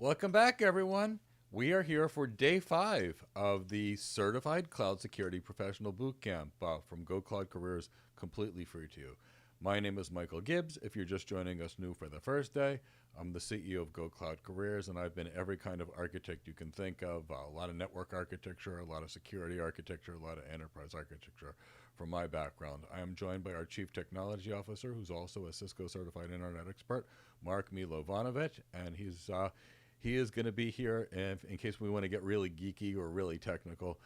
Welcome back, everyone. We are here for day 5 of the Certified Cloud Security Professional Bootcamp from Go Cloud Careers, completely free to you. My name is Michael Gibbs. If you're just joining us new for the first day, I'm the CEO of Go Cloud Careers, and I've been every kind of architect you can think of, a lot of network architecture, a lot of security architecture, a lot of enterprise architecture from my background. I am joined by our Chief Technology Officer, who's also a Cisco Certified Internet Expert, Mark Milovanovic, and he is going to be here in case we want to get really geeky or really technical.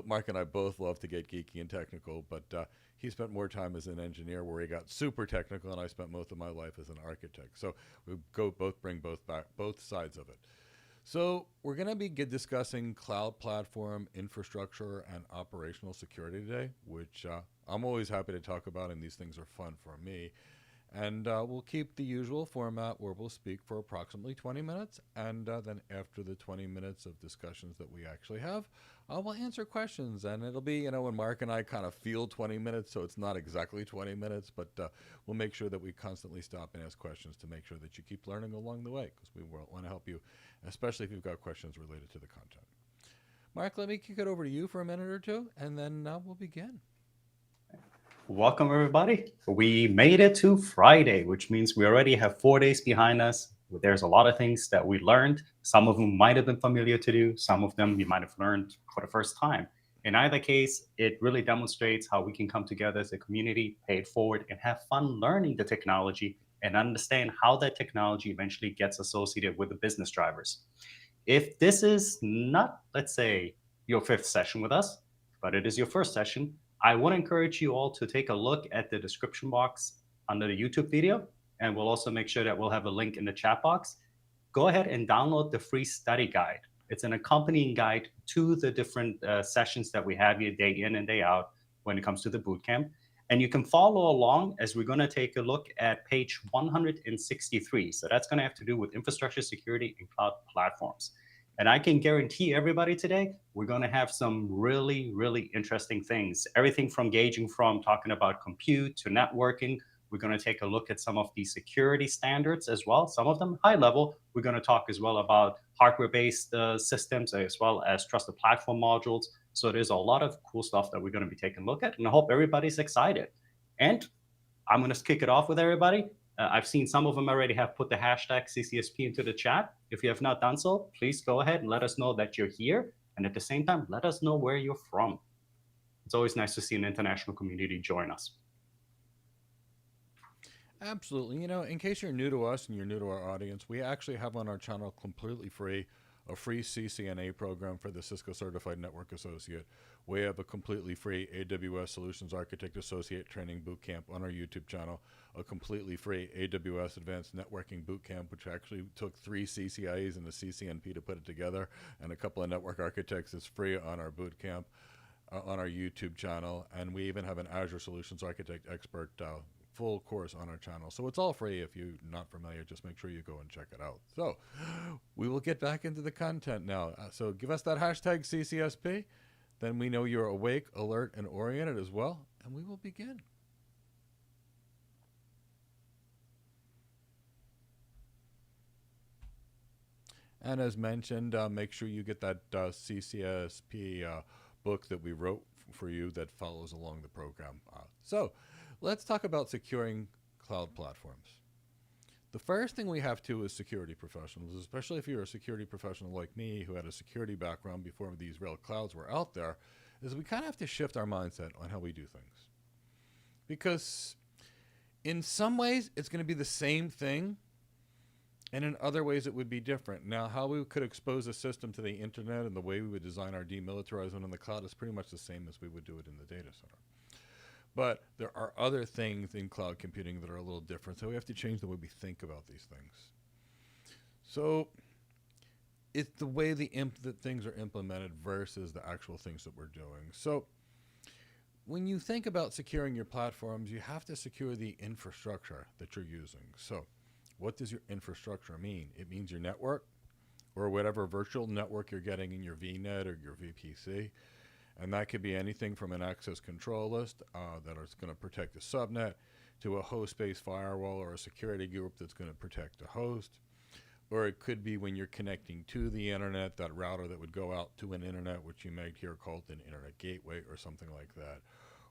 Mark and I both love to get geeky and technical, but he spent more time as an engineer where he got super technical, and I spent most of my life as an architect. So we bring both sides of it. So we're going to be discussing cloud platform, infrastructure, and operational security today, which I'm always happy to talk about, and these things are fun for me. And we'll keep the usual format where we'll speak for approximately 20 minutes. And then after the 20 minutes of discussions that we actually have, we'll answer questions. And it'll be, when Mark and I kind of feel 20 minutes, so it's not exactly 20 minutes, but we'll make sure that we constantly stop and ask questions to make sure that you keep learning along the way, because we want to help you, especially if you've got questions related to the content. Mark, let me kick it over to you for a minute or two, and then we'll begin. Welcome, everybody. We made it to Friday, which means we already have 4 days behind us. There's a lot of things that we learned. Some of them might have been familiar to you. Some of them you might have learned for the first time. In either case, it really demonstrates how we can come together as a community, pay it forward, and have fun learning the technology and understand how that technology eventually gets associated with the business drivers. If this is not, let's say, your 5th session with us, but it is your first session, I would encourage you all to take a look at the description box under the YouTube video, and we'll also make sure that we'll have a link in the chat box. Go ahead and download the free study guide. It's an accompanying guide to the different sessions that we have here day in and day out when it comes to the bootcamp. And you can follow along as we're going to take a look at page 163. So that's going to have to do with infrastructure security and cloud platforms. And I can guarantee everybody today, we're going to have some really, really interesting things. Everything from gauging from talking about compute to networking. We're going to take a look at some of the security standards as well, some of them high level. We're going to talk as well about hardware-based systems as well as trusted platform modules. So there's a lot of cool stuff that we're going to be taking a look at, and I hope everybody's excited. And I'm going to kick it off with everybody. I've seen some of them already have put the hashtag CCSP into the chat. If you have not done so, please go ahead and let us know that you're here. And at the same time, let us know where you're from. It's always nice to see an international community join us. Absolutely. In case you're new to us and you're new to our audience, we actually have on our channel completely free a free CCNA program for the Cisco Certified Network Associate. We have a completely free AWS Solutions Architect Associate Training Bootcamp on our YouTube channel, a completely free AWS Advanced Networking Bootcamp, which actually took 3 CCIEs and a CCNP to put it together, and a couple of network architects. Is free on our bootcamp on our YouTube channel. And we even have an Azure Solutions Architect Expert full course on our channel. So it's all free. If you're not familiar, just make sure you go and check it out. So we will get back into the content now. So give us that hashtag CCSP. Then we know you're awake, alert, and oriented as well. And we will begin. And as mentioned, make sure you get that CCSP book that we wrote for you that follows along the program. So let's talk about securing cloud platforms. The first thing we have to as security professionals, especially if you're a security professional like me who had a security background before these real clouds were out there, is we kind of have to shift our mindset on how we do things. Because in some ways, it's going to be the same thing, and in other ways, it would be different. Now, how we could expose a system to the internet and the way we would design our demilitarized one in the cloud is pretty much the same as we would do it in the data center. But there are other things in cloud computing that are a little different, so we have to change the way we think about these things. So it's the way that things are implemented versus the actual things that we're doing. So when you think about securing your platforms, you have to secure the infrastructure that you're using. So what does your infrastructure mean? It means your network or whatever virtual network you're getting in your VNet or your VPC. And that could be anything from an access control list that is going to protect a subnet to a host-based firewall or a security group that's going to protect a host. or it could be when you're connecting to the internet, that router that would go out to an internet, which you might hear called an internet gateway or something like that.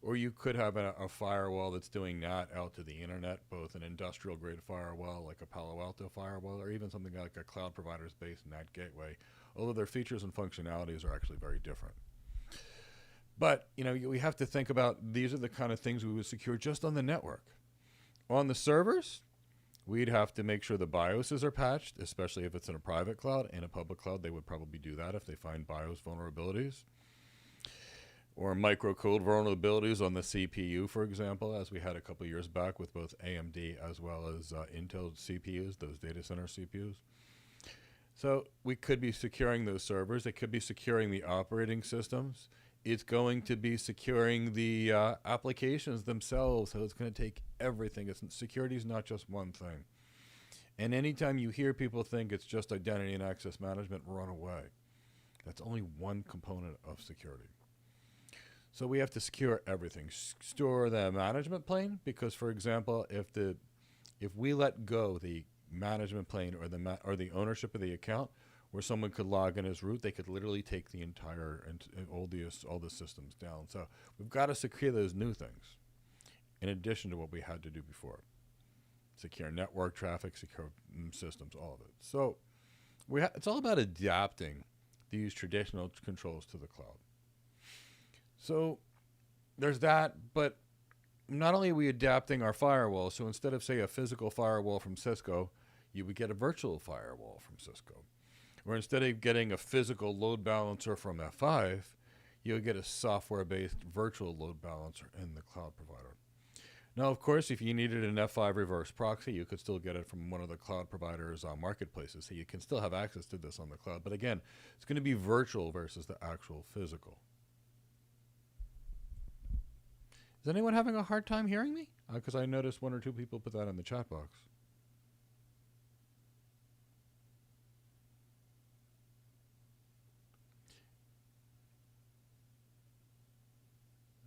Or you could have a firewall that's doing that out to the internet, both an industrial grade firewall like a Palo Alto firewall, or even something like a cloud provider's based NAT gateway, although their features and functionalities are actually very different. But we have to think about, these are the kind of things we would secure just on the network. On the servers, we'd have to make sure the BIOSes are patched, especially if it's in a private cloud. In a public cloud, they would probably do that if they find BIOS vulnerabilities. Or microcode vulnerabilities on the CPU, for example, as we had a couple years back with both AMD as well as Intel CPUs, those data center CPUs. So we could be securing those servers. It could be securing the operating systems. It's going to be securing the applications themselves. So it's going to take everything. Security is not just one thing. And anytime you hear people think it's just identity and access management, run away. That's only one component of security. So we have to secure everything. Store the management plane, because, for example, if we let go the management plane or the ownership of the account, where someone could log in as root, they could literally take the entire and all the systems down. So we've got to secure those new things, in addition to what we had to do before. Secure network traffic, secure systems, all of it. So it's all about adapting these traditional controls to the cloud. So there's that, but not only are we adapting our firewall, so instead of, say, a physical firewall from Cisco, you would get a virtual firewall from Cisco. Or instead of getting a physical load balancer from F5, you'll get a software-based virtual load balancer in the cloud provider. Now, of course, if you needed an F5 reverse proxy, you could still get it from one of the cloud providers' marketplaces. So you can still have access to this on the cloud. But again, it's going to be virtual versus the actual physical. Is anyone having a hard time hearing me? Because I noticed one or two people put that in the chat box.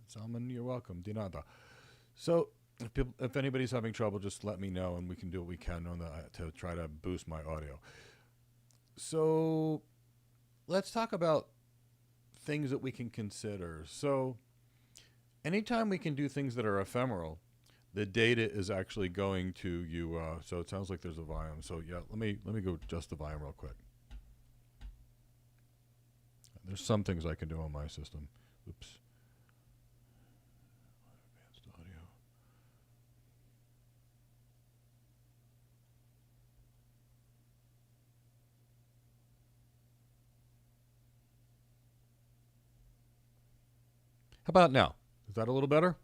Salman, you're welcome. De nada. So if anybody's having trouble, just let me know, and we can do what we can to try to boost my audio. So let's talk about things that we can consider. So anytime we can do things that are ephemeral, the data is actually going to you. So it sounds like there's a volume. So yeah, let me go adjust the volume real quick. There's some things I can do on my system. Oops. Advanced audio. How about now? Is that a little better?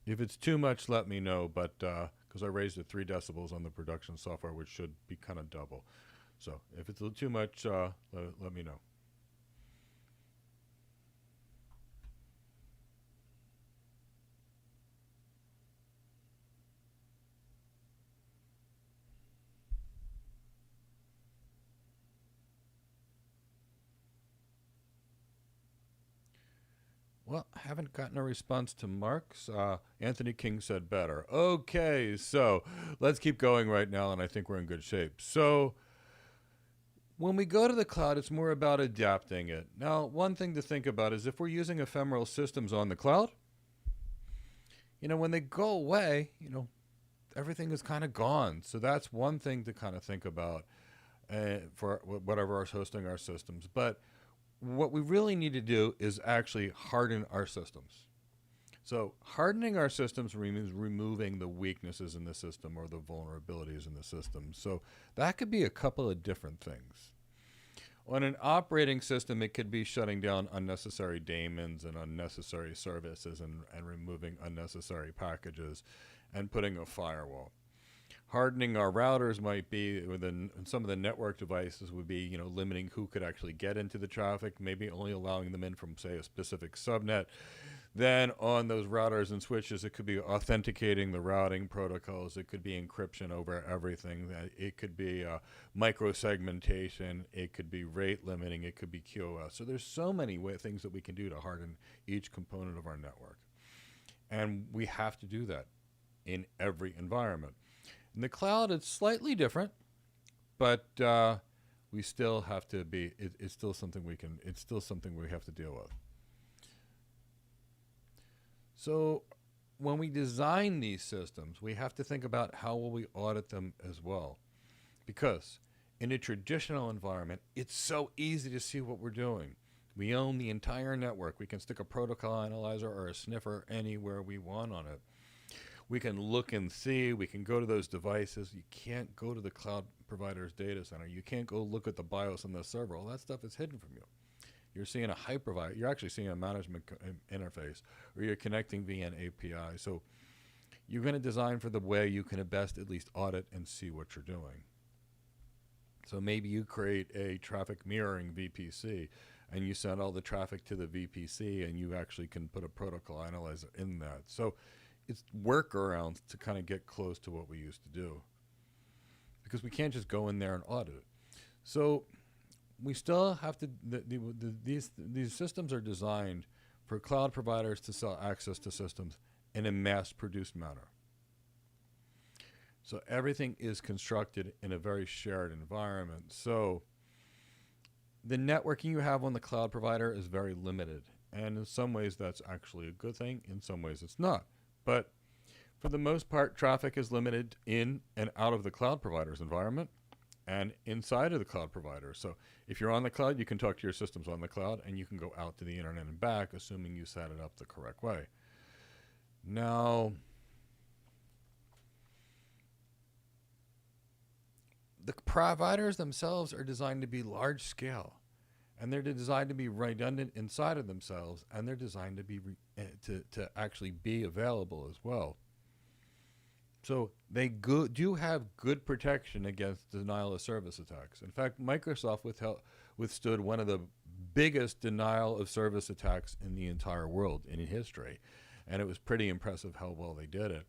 If it's too much, let me know, but because I raised it 3 decibels on the production software, which should be kind of double. So if it's a little too much, let me know. Well, I haven't gotten a response to Mark's. Anthony King said better. Okay, so let's keep going right now, and I think we're in good shape. So when we go to the cloud, it's more about adapting it. Now, one thing to think about is if we're using ephemeral systems on the cloud, when they go away, everything is kind of gone. So that's one thing to kind of think about for whatever is hosting our systems. But what we really need to do is actually harden our systems. So hardening our systems means removing the weaknesses in the system or the vulnerabilities in the system. So that could be a couple of different things. On an operating system, it could be shutting down unnecessary daemons and unnecessary services and removing unnecessary packages and putting a firewall. Hardening our routers might be within some of the network devices would be, limiting who could actually get into the traffic, maybe only allowing them in from, say, a specific subnet. Then on those routers and switches, it could be authenticating the routing protocols. It could be encryption over everything. It could be microsegmentation. It could be rate limiting. It could be QoS. So there's so many things that we can do to harden each component of our network. And we have to do that in every environment. In the cloud, it's slightly different, but we still have to be. It's still something we can. It's still something we have to deal with. So, when we design these systems, we have to think about how will we audit them as well, because in a traditional environment, it's so easy to see what we're doing. We own the entire network. We can stick a protocol analyzer or a sniffer anywhere we want on it. We can look and see. We can go to those devices. You can't go to the cloud provider's data center. You can't go look at the BIOS on the server. All that stuff is hidden from you. You're seeing a hypervisor. You're actually seeing a management interface, or you're connecting via an API. So you're going to design for the way you can best at least audit and see what you're doing. So maybe you create a traffic mirroring VPC, and you send all the traffic to the VPC, and you actually can put a protocol analyzer in that. So it's workarounds to kind of get close to what we used to do, because we can't just go in there and audit it. So we still have to, these systems are designed for cloud providers to sell access to systems in a mass-produced manner. So everything is constructed in a very shared environment. So the networking you have on the cloud provider is very limited. And in some ways, that's actually a good thing. In some ways, it's not. But for the most part, traffic is limited in and out of the cloud provider's environment and inside of the cloud provider. So if you're on the cloud, you can talk to your systems on the cloud, and you can go out to the internet and back, assuming you set it up the correct way. Now, the providers themselves are designed to be large scale, and they're designed to be redundant inside of themselves, and they're designed to be to actually be available as well. So they do have good protection against denial of service attacks. In fact, Microsoft withstood one of the biggest denial of service attacks in the entire world in history, and it was pretty impressive how well they did it.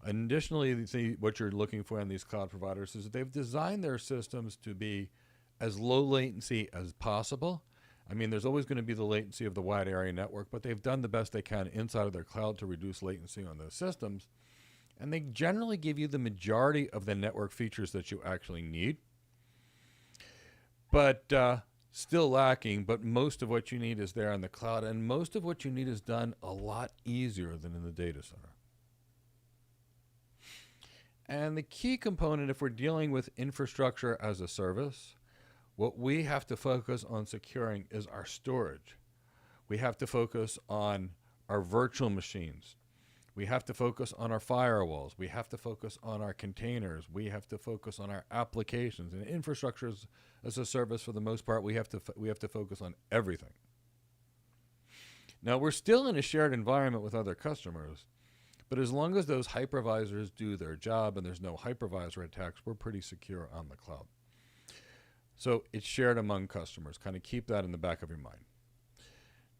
Additionally, what you're looking for in these cloud providers is that they've designed their systems to be as low latency as possible. I mean, there's always going to be the latency of the wide area network, but they've done the best they can inside of their cloud to reduce latency on those systems. And they generally give you the majority of the network features that you actually need, but still lacking. But most of what you need is there in the cloud, and most of what you need is done a lot easier than in the data center. And the key component, if we're dealing with infrastructure as a service, what we have to focus on securing is our storage. We have to focus on our virtual machines. We have to focus on our firewalls. We have to focus on our containers. We have to focus on our applications. And infrastructure as a service, for the most part, we have to focus on everything. Now, we're still in a shared environment with other customers, but as long as those hypervisors do their job and there's no hypervisor attacks, we're pretty secure on the cloud. So it's shared among customers. Kind of keep that in the back of your mind.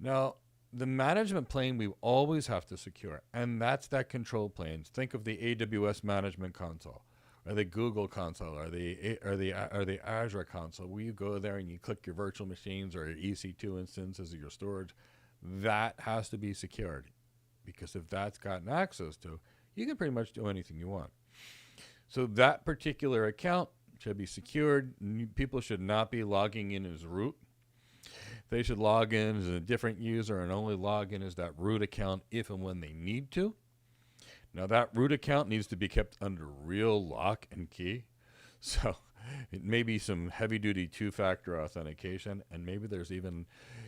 Now, the management plane we always have to secure, and that's that control plane. Think of the AWS management console, or the Google console, or the Azure console, where you go there and you click your virtual machines or your EC2 instances of your storage. That has to be secured, because if that's gotten access to, you can pretty much do anything you want. So that particular account should be secured. People should not be logging in as root. They should log in as a different user and only log in as that root account if and when they need to. Now, that root account needs to be kept under real lock and key. So it may be some heavy-duty two-factor authentication, and maybe there's even,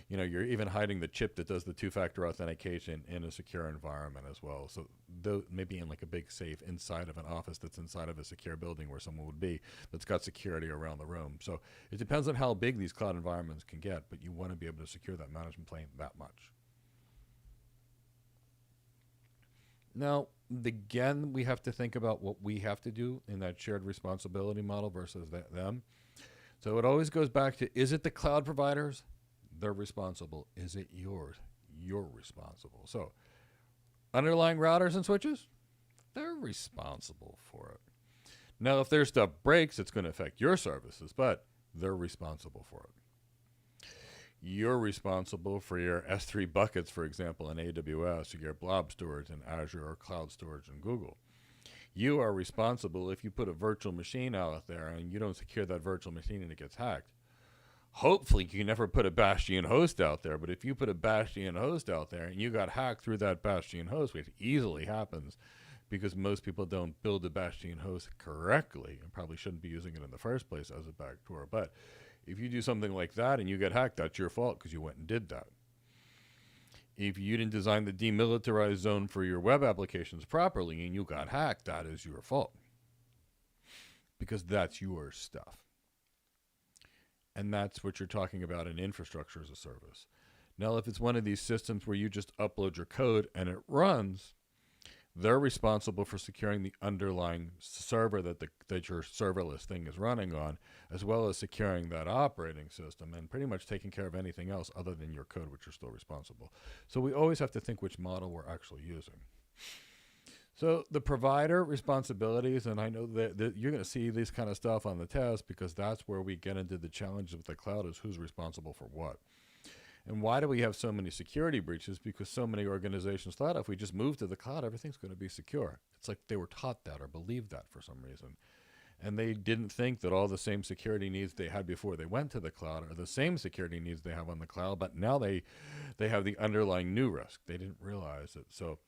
you're even hiding the chip that does the two-factor authentication in a secure environment as well. So maybe in like a big safe inside of an office that's inside of a secure building where someone would be, that's got security around the room. So it depends on how big these cloud environments can get, but you want to be able to secure that management plane that much. Now, again, we have to think about what we have to do in that shared responsibility model versus them. So it always goes back to, is it the cloud providers? They're responsible. Is it yours? You're responsible. So underlying routers and switches, they're responsible for it. Now, if their stuff breaks, it's going to affect your services, but they're responsible for it. You're responsible for your S3 buckets, for example, in AWS, or your blob storage in Azure, or cloud storage in Google. You are responsible if you put a virtual machine out there and you don't secure that virtual machine and it gets hacked. Hopefully, you never put a Bastion host out there, but if you put a Bastion host out there and you got hacked through that Bastion host, which easily happens because most people don't build a Bastion host correctly and probably shouldn't be using it in the first place as a backdoor. But if you do something like that and you get hacked, that's your fault because you went and did that. If you didn't design the demilitarized zone for your web applications properly and you got hacked, that is your fault because that's your stuff. And that's what you're talking about in infrastructure as a service. Now, if it's one of these systems where you just upload your code and it runs, they're responsible for securing the underlying server that your serverless thing is running on, as well as securing that operating system and pretty much taking care of anything else other than your code, which you're still responsible. So we always have to think which model we're actually using. So the provider responsibilities, and I know that you're going to see this kind of stuff on the test because that's where we get into the challenge of the cloud is who's responsible for what. And why do we have so many security breaches? Because so many organizations thought if we just move to the cloud, everything's going to be secure. It's like they were taught that or believed that for some reason. And they didn't think that all the same security needs they had before they went to the cloud are the same security needs they have on the cloud, but now they have the underlying new risk. They didn't realize it. So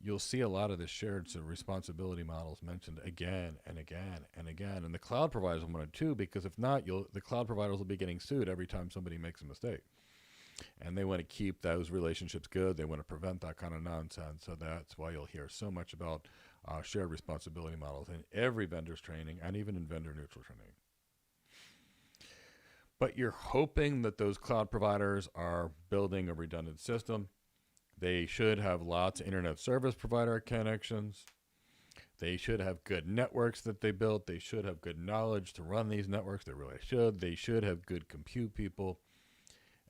you'll see a lot of the shared responsibility models mentioned again and again and again. And the cloud providers will want it too, because if not, the cloud providers will be getting sued every time somebody makes a mistake. And they want to keep those relationships good. They want to prevent that kind of nonsense. So that's why you'll hear so much about shared responsibility models in every vendor's training and even in vendor neutral training. But you're hoping that those cloud providers are building a redundant system. They should have lots of internet service provider connections. They should have good networks that they built. They should have good knowledge to run these networks. They really should. They should have good compute people.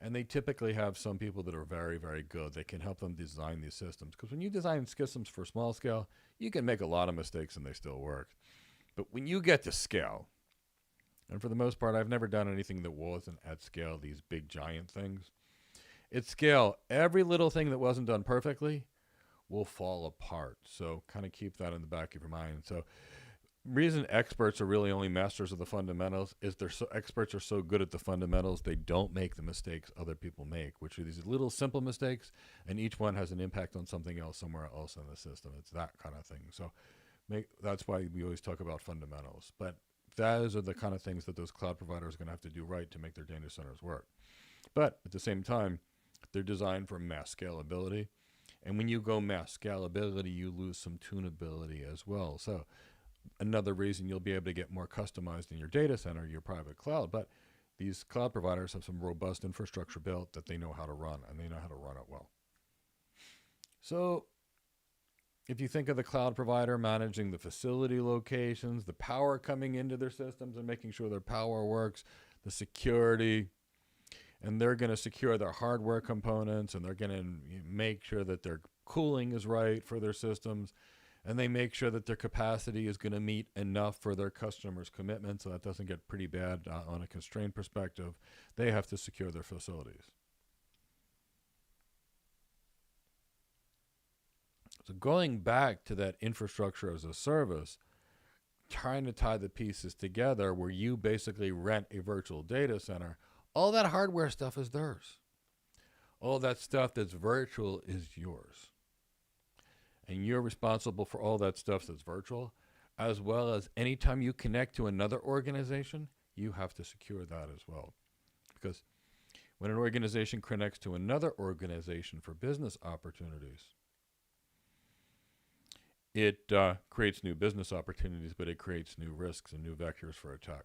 And they typically have some people that are very, very good. They can help them design these systems. Because when you design systems for small scale, you can make a lot of mistakes and they still work. But when you get to scale, and for the most part, I've never done anything that wasn't at scale, these big giant things. At scale, every little thing that wasn't done perfectly will fall apart. So kind of keep that in the back of your mind. So reason experts are really only masters of the fundamentals is experts are so good at the fundamentals, they don't make the mistakes other people make, which are these little simple mistakes, and each one has an impact on something else somewhere else in the system. It's that kind of thing. So that's why we always talk about fundamentals. But those are the kind of things that those cloud providers are going to have to do right to make their data centers work. But at the same time, they're designed for mass scalability. And when you go mass scalability, you lose some tunability as well. So another reason you'll be able to get more customized in your data center, your private cloud. But these cloud providers have some robust infrastructure built that they know how to run, and they know how to run it well. So if you think of the cloud provider managing the facility locations, the power coming into their systems and making sure their power works, the security, and they're going to secure their hardware components, and they're going to make sure that their cooling is right for their systems, and they make sure that their capacity is going to meet enough for their customers' commitment so that doesn't get pretty bad on a constraint perspective. They have to secure their facilities. So going back to that infrastructure as a service, trying to tie the pieces together where you basically rent a virtual data center, all that hardware stuff is theirs. All that stuff that's virtual is yours. And you're responsible for all that stuff that's virtual, as well as anytime you connect to another organization, you have to secure that as well. Because when an organization connects to another organization for business opportunities, it creates new business opportunities, but it creates new risks and new vectors for attack.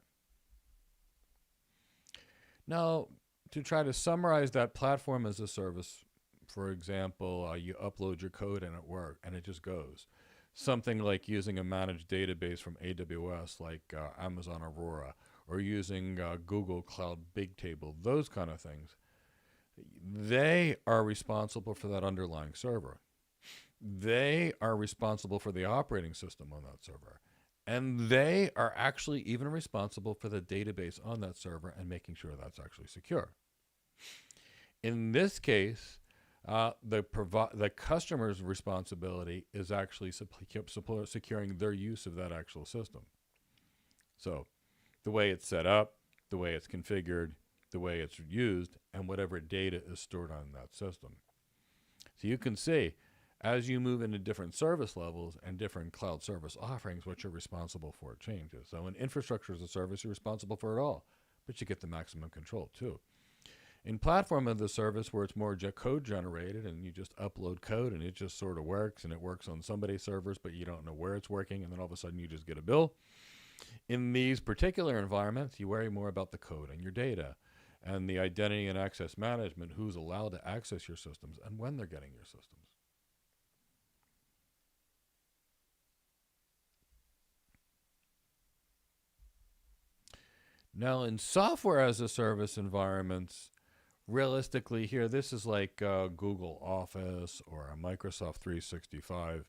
Now, to try to summarize that platform as a service, for example, you upload your code and it works, and it just goes. Something like using a managed database from AWS like Amazon Aurora, or using Google Cloud Bigtable, those kind of things. They are responsible for that underlying server. They are responsible for the operating system on that server. And they are actually even responsible for the database on that server and making sure that's actually secure. In this case, The customer's responsibility is actually securing their use of that actual system. So the way it's set up, the way it's configured, the way it's used, and whatever data is stored on that system. So you can see, as you move into different service levels and different cloud service offerings, what you're responsible for changes. So in infrastructure as a service, you're responsible for it all, but you get the maximum control too. In platform as a service, where it's more code generated and you just upload code and it just sort of works, and it works on somebody's servers, but you don't know where it's working, and then all of a sudden you just get a bill. In these particular environments, you worry more about the code and your data and the identity and access management, who's allowed to access your systems and when they're getting your systems. Now, in software as a service environments, realistically here, this is like Google Office or a Microsoft 365,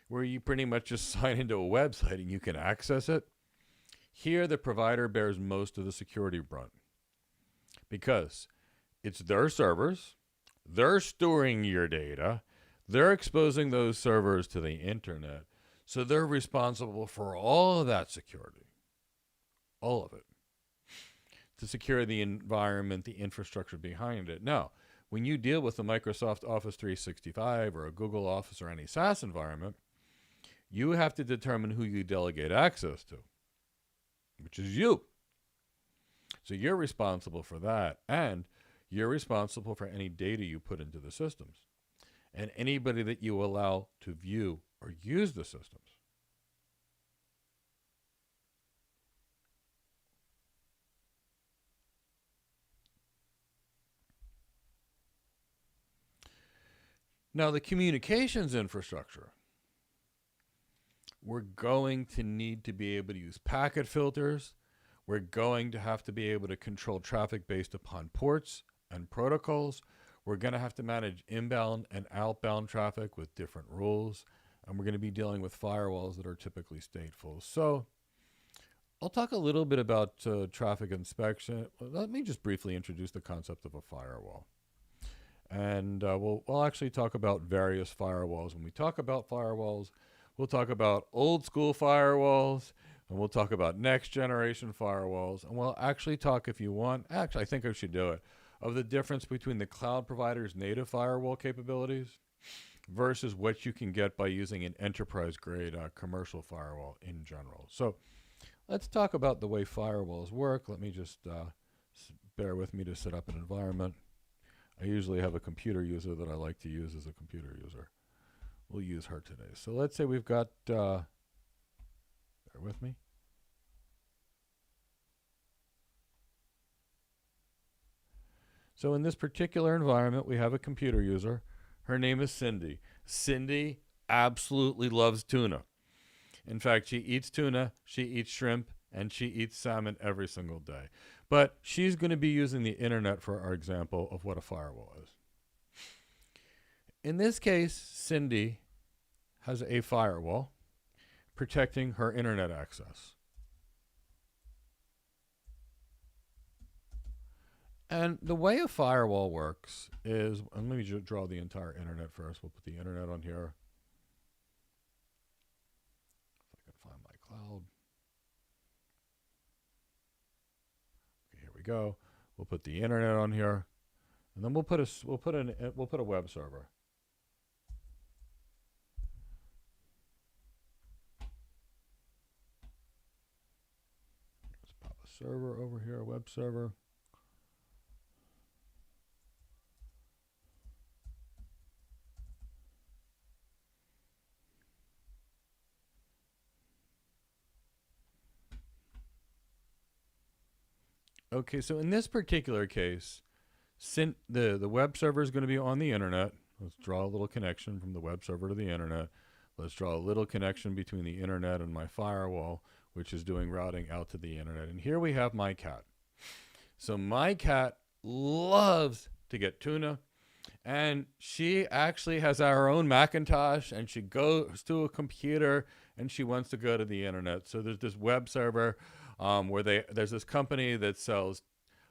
where you pretty much just sign into a website and you can access it. Here, the provider bears most of the security brunt because it's their servers, they're storing your data, they're exposing those servers to the internet, so they're responsible for all of that security, all of it, to secure the environment, the infrastructure behind it. Now, when you deal with a Microsoft Office 365 or a Google Office or any SaaS environment, you have to determine who you delegate access to, which is you. So you're responsible for that, and you're responsible for any data you put into the systems and anybody that you allow to view or use the systems. Now, the communications infrastructure, we're going to need to be able to use packet filters. We're going to have to be able to control traffic based upon ports and protocols. We're going to have to manage inbound and outbound traffic with different rules. And we're going to be dealing with firewalls that are typically stateful. So I'll talk a little bit about traffic inspection. Let me just briefly introduce the concept of a firewall. And we'll actually talk about various firewalls. When we talk about firewalls, we'll talk about old school firewalls, and we'll talk about next generation firewalls. And we'll actually talk, if you want, actually I think I should do it, of the difference between the cloud provider's native firewall capabilities versus what you can get by using an enterprise grade commercial firewall in general. So let's talk about the way firewalls work. Let me just bear with me to set up an environment. I usually have a computer user that I like to use as a computer user. We'll use her today. So let's say we've got, bear with me. So in this particular environment, we have a computer user. Her name is Cindy. Cindy absolutely loves tuna. In fact, she eats tuna, she eats shrimp, and she eats salmon every single day. But she's going to be using the internet for our example of what a firewall is. In this case, Cindy has a firewall protecting her internet access. And the way a firewall works is, and let me just draw the entire internet first. We'll put the internet on here. If I can find my cloud. Okay, here we go. We'll put the internet on here, and then we'll put a web server. Let's pop a server over here, a web server. Okay, so in this particular case, the web server is going to be on the internet. Let's draw a little connection from the web server to the internet. Let's draw a little connection between the internet and my firewall, which is doing routing out to the internet. And here we have my cat. So my cat loves to get tuna, and she actually has our own Macintosh, and she goes to a computer, and she wants to go to the internet. So there's this web server where there's this company that sells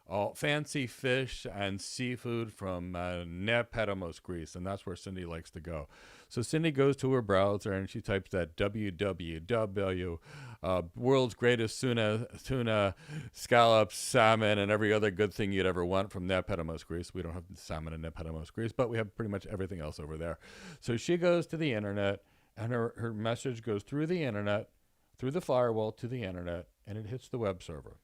all fancy fish and seafood from Nepetamos, Greece, and that's where Cindy likes to go. So Cindy goes to her browser and she types that www, world's greatest tuna, scallops, salmon, and every other good thing you'd ever want from Nepetamos, Greece. We don't have salmon in Nepetamos, Greece, but we have pretty much everything else over there. So she goes to the internet, and her message goes through the internet, through the firewall to the internet, and it hits the web server.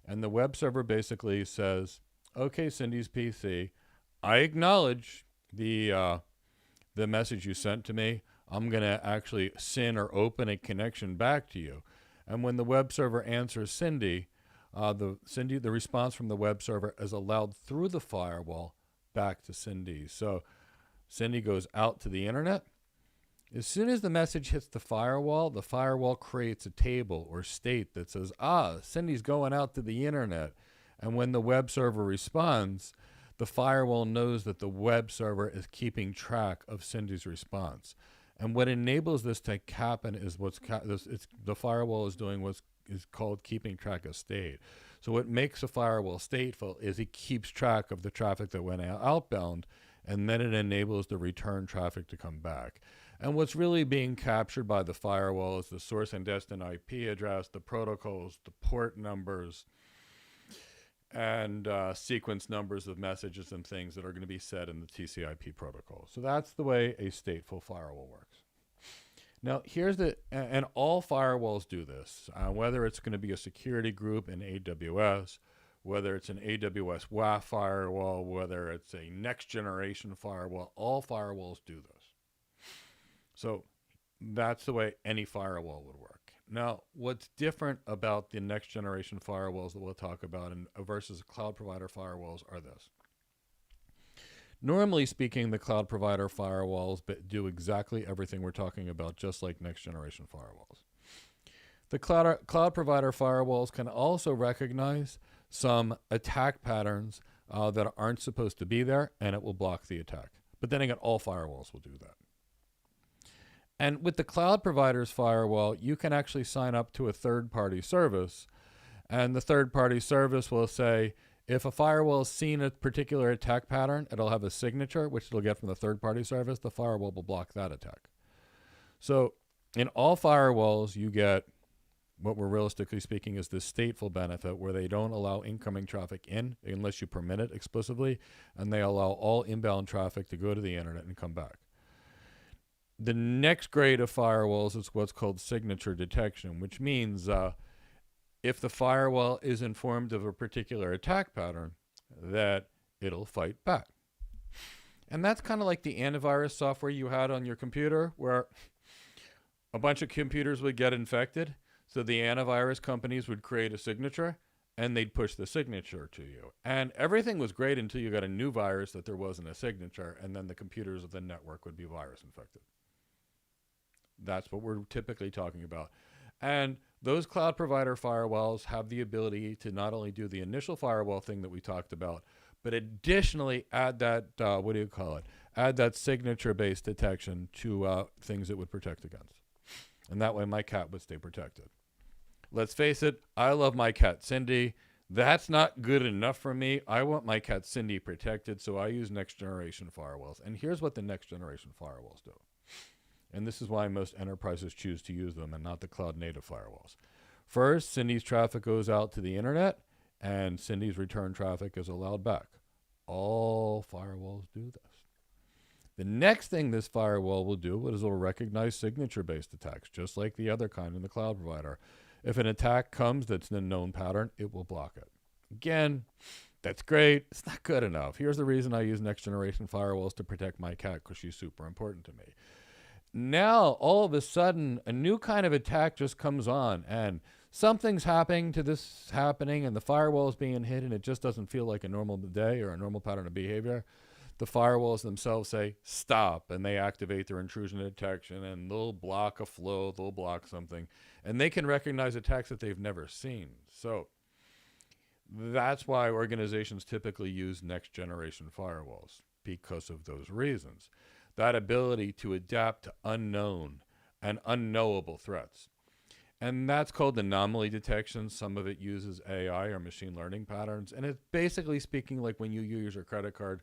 And the web server basically says, okay, Cindy's PC, I acknowledge the message you sent to me. I'm going to actually send or open a connection back to you. And when the web server answers Cindy, the response from the web server is allowed through the firewall back to Cindy. So Cindy goes out to the internet. As soon as the message hits the firewall creates a table or state that says, Cindy's going out to the internet. And when the web server responds, the firewall knows that the web server is keeping track of Cindy's response. And what enables this to happen is the firewall is doing what is called keeping track of state. So what makes a firewall stateful is it keeps track of the traffic that went outbound, and then it enables the return traffic to come back. And what's really being captured by the firewall is the source and destination IP address, the protocols, the port numbers, and sequence numbers of messages and things that are going to be set in the TCP protocol. So that's the way a stateful firewall works. Now, and all firewalls do this, whether it's going to be a security group in AWS, whether it's an AWS WAF firewall, whether it's a next generation firewall, all firewalls do this. So that's the way any firewall would work. Now, what's different about the next generation firewalls that we'll talk about versus cloud provider firewalls are this. Normally speaking, the cloud provider firewalls do exactly everything we're talking about, just like next generation firewalls. The cloud provider firewalls can also recognize some attack patterns that aren't supposed to be there, and it will block the attack. But then again, all firewalls will do that. And with the cloud provider's firewall, you can actually sign up to a third-party service, and the third-party service will say, if a firewall has seen a particular attack pattern, it'll have a signature, which it'll get from the third-party service. The firewall will block that attack. So in all firewalls, you get what we're realistically speaking is the stateful benefit, where they don't allow incoming traffic in unless you permit it explicitly, and they allow all inbound traffic to go to the internet and come back. The next grade of firewalls is what's called signature detection, which means if the firewall is informed of a particular attack pattern, that it'll fight back. And that's kind of like the antivirus software you had on your computer, where a bunch of computers would get infected. So the antivirus companies would create a signature, and they'd push the signature to you. And everything was great until you got a new virus that there wasn't a signature, and then the computers of the network would be virus infected. That's what we're typically talking about. And those cloud provider firewalls have the ability to not only do the initial firewall thing that we talked about, but additionally add that, add that signature-based detection to things it would protect against. And that way my cat would stay protected. Let's face it, I love my cat Cindy. That's not good enough for me. I want my cat Cindy protected, so I use next generation firewalls. And here's what the next generation firewalls do. And this is why most enterprises choose to use them and not the cloud native firewalls. First, Cindy's traffic goes out to the internet, and Cindy's return traffic is allowed back. All firewalls do this. The next thing this firewall will do is it'll recognize signature-based attacks, just like the other kind in the cloud provider. If an attack comes that's in a known pattern, it will block it. Again, that's great. It's not good enough. Here's the reason I use next-generation firewalls to protect my cat, because she's super important to me. Now, all of a sudden, a new kind of attack just comes on, and something's happening, and the firewall is being hit, and it just doesn't feel like a normal day or a normal pattern of behavior. The firewalls themselves say, stop, and they activate their intrusion detection, and they'll block a flow, they'll block something, and they can recognize attacks that they've never seen. So that's why organizations typically use next-generation firewalls, because of those reasons. That ability to adapt to unknown and unknowable threats. And that's called anomaly detection. Some of it uses AI or machine learning patterns. And it's basically speaking like when you use your credit card.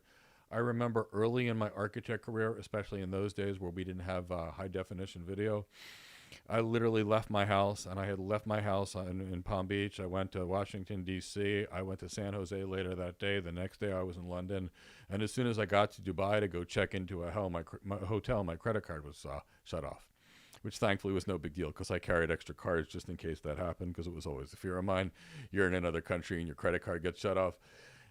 I remember early in my architect career, especially in those days where we didn't have high definition video, I literally left my house, and I had left my house in Palm Beach. I went to Washington, D.C. I went to San Jose later that day. The next day I was in London. And as soon as I got to Dubai to go check into a hotel, my credit card was shut off, which thankfully was no big deal because I carried extra cards just in case that happened, because it was always a fear of mine. You're in another country and your credit card gets shut off.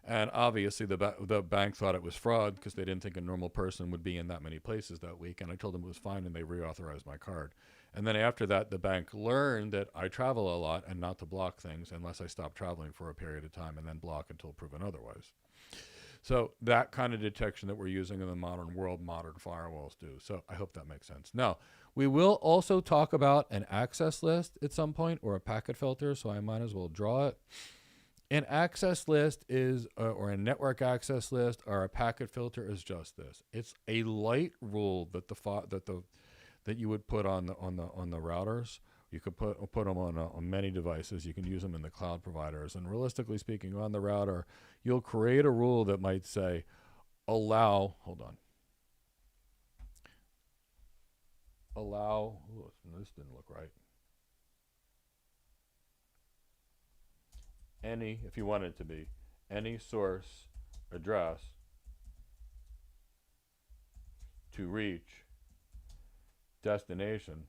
And obviously the bank thought it was fraud because they didn't think a normal person would be in that many places that week. And I told them it was fine, and they reauthorized my card. And then after that, the bank learned that I travel a lot and not to block things unless I stop traveling for a period of time, and then block until proven otherwise. So that kind of detection that we're using in the modern world, modern firewalls do. So I hope that makes sense. Now, we will also talk about an access list at some point, or a packet filter, so I might as well draw it. An access list is, or a network access list, or a packet filter is just this. It's a light rule that that you would put on the routers. You could put them on many devices. You can use them in the cloud providers. And realistically speaking, on the router, you'll create a rule that might say, allow. Hold on. Allow. Ooh, this didn't look right. Any, if you want it to be, any source address to reach destination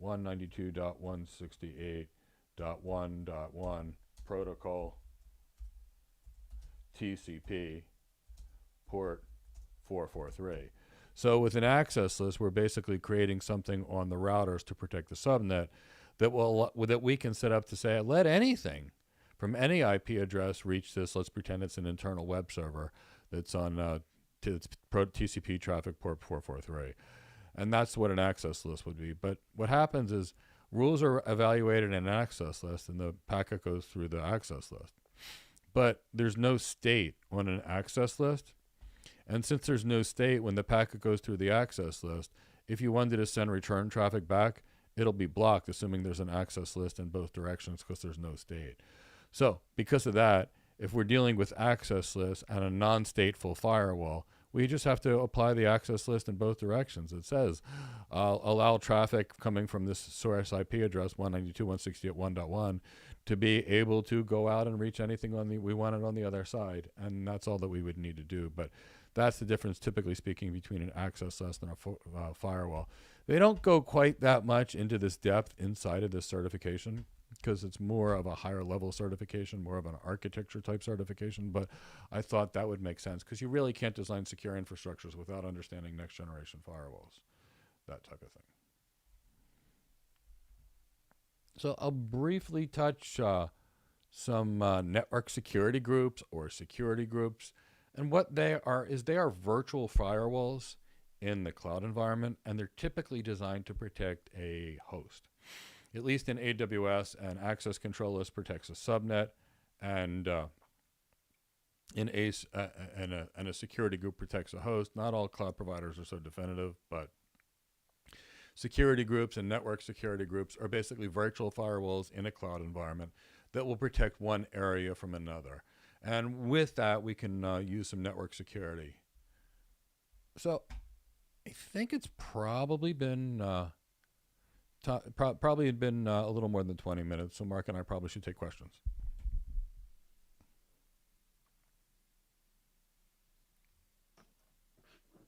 192.168.1.1 protocol TCP port 443. So with an access list, we're basically creating something on the routers to protect the subnet that we can set up to say, let anything from any IP address reach this. Let's pretend it's an internal web server that's on TCP traffic port 443. And that's what an access list would be. But what happens is rules are evaluated in an access list, and the packet goes through the access list. But there's no state on an access list. And since there's no state when the packet goes through the access list, if you wanted to send return traffic back, it'll be blocked, assuming there's an access list in both directions, because there's no state. So because of that, if we're dealing with access lists and a non-stateful firewall, we just have to apply the access list in both directions. It says, allow traffic coming from this source IP address, 192.168.1.1, to be able to go out and reach anything we want it on the other side. And that's all that we would need to do. But that's the difference, typically speaking, between an access list and a firewall. They don't go quite that much into this depth inside of this certification, because it's more of a higher level certification, more of an architecture type certification. But I thought that would make sense, because you really can't design secure infrastructures without understanding next generation firewalls, that type of thing. So I'll briefly touch some network security groups or security groups. And what they are is they are virtual firewalls in the cloud environment, and they're typically designed to protect a host. At least in AWS, an access control list protects a subnet, and a security group protects a host. Not all cloud providers are so definitive, but security groups and network security groups are basically virtual firewalls in a cloud environment that will protect one area from another. And with that, we can use some network security. So I think it's probably been a little more than 20 minutes. So Mark and I probably should take questions.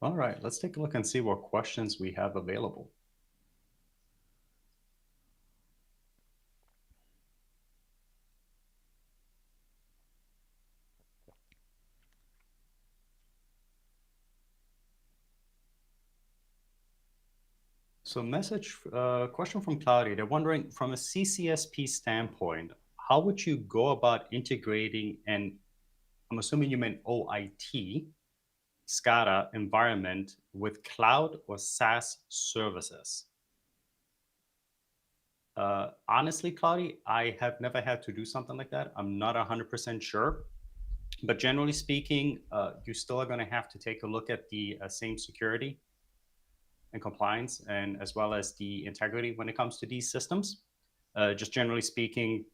All right, let's take a look and see what questions we have available. So question from Claudia. They're wondering, from a CCSP standpoint, how would you go about integrating an, I'm assuming you meant OIT, SCADA environment with cloud or SaaS services? Honestly, Claudia, I have never had to do something like that. I'm not 100% sure. But generally speaking, you still are going to have to take a look at the same security and compliance, and as well as the integrity when it comes to these systems. Just generally speaking,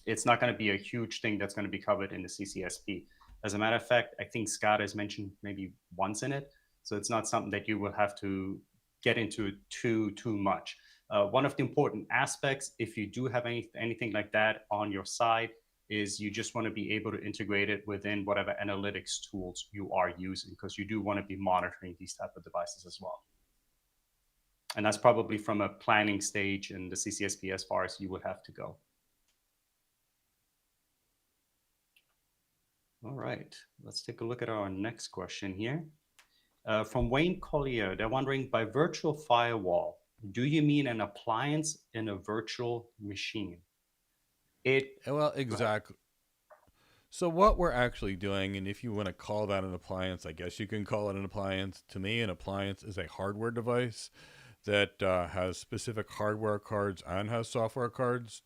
it's not going to be a huge thing that's going to be covered in the CCSP. As a matter of fact, I think SCADA is mentioned maybe once in it, so it's not something that you will have to get into too much. One of the important aspects, if you do have anything like that on your side, is you just want to be able to integrate it within whatever analytics tools you are using, because you do want to be monitoring these type of devices as well. And that's probably from a planning stage in the CCSP as far as you would have to go. All right, let's take a look at our next question here. From Wayne Collier, they're wondering, by virtual firewall, do you mean an appliance in a virtual machine? Well, exactly. So what we're actually doing, and if you want to call that an appliance, I guess you can call it an appliance. To me, an appliance is a hardware device that has specific hardware cards and has software cards.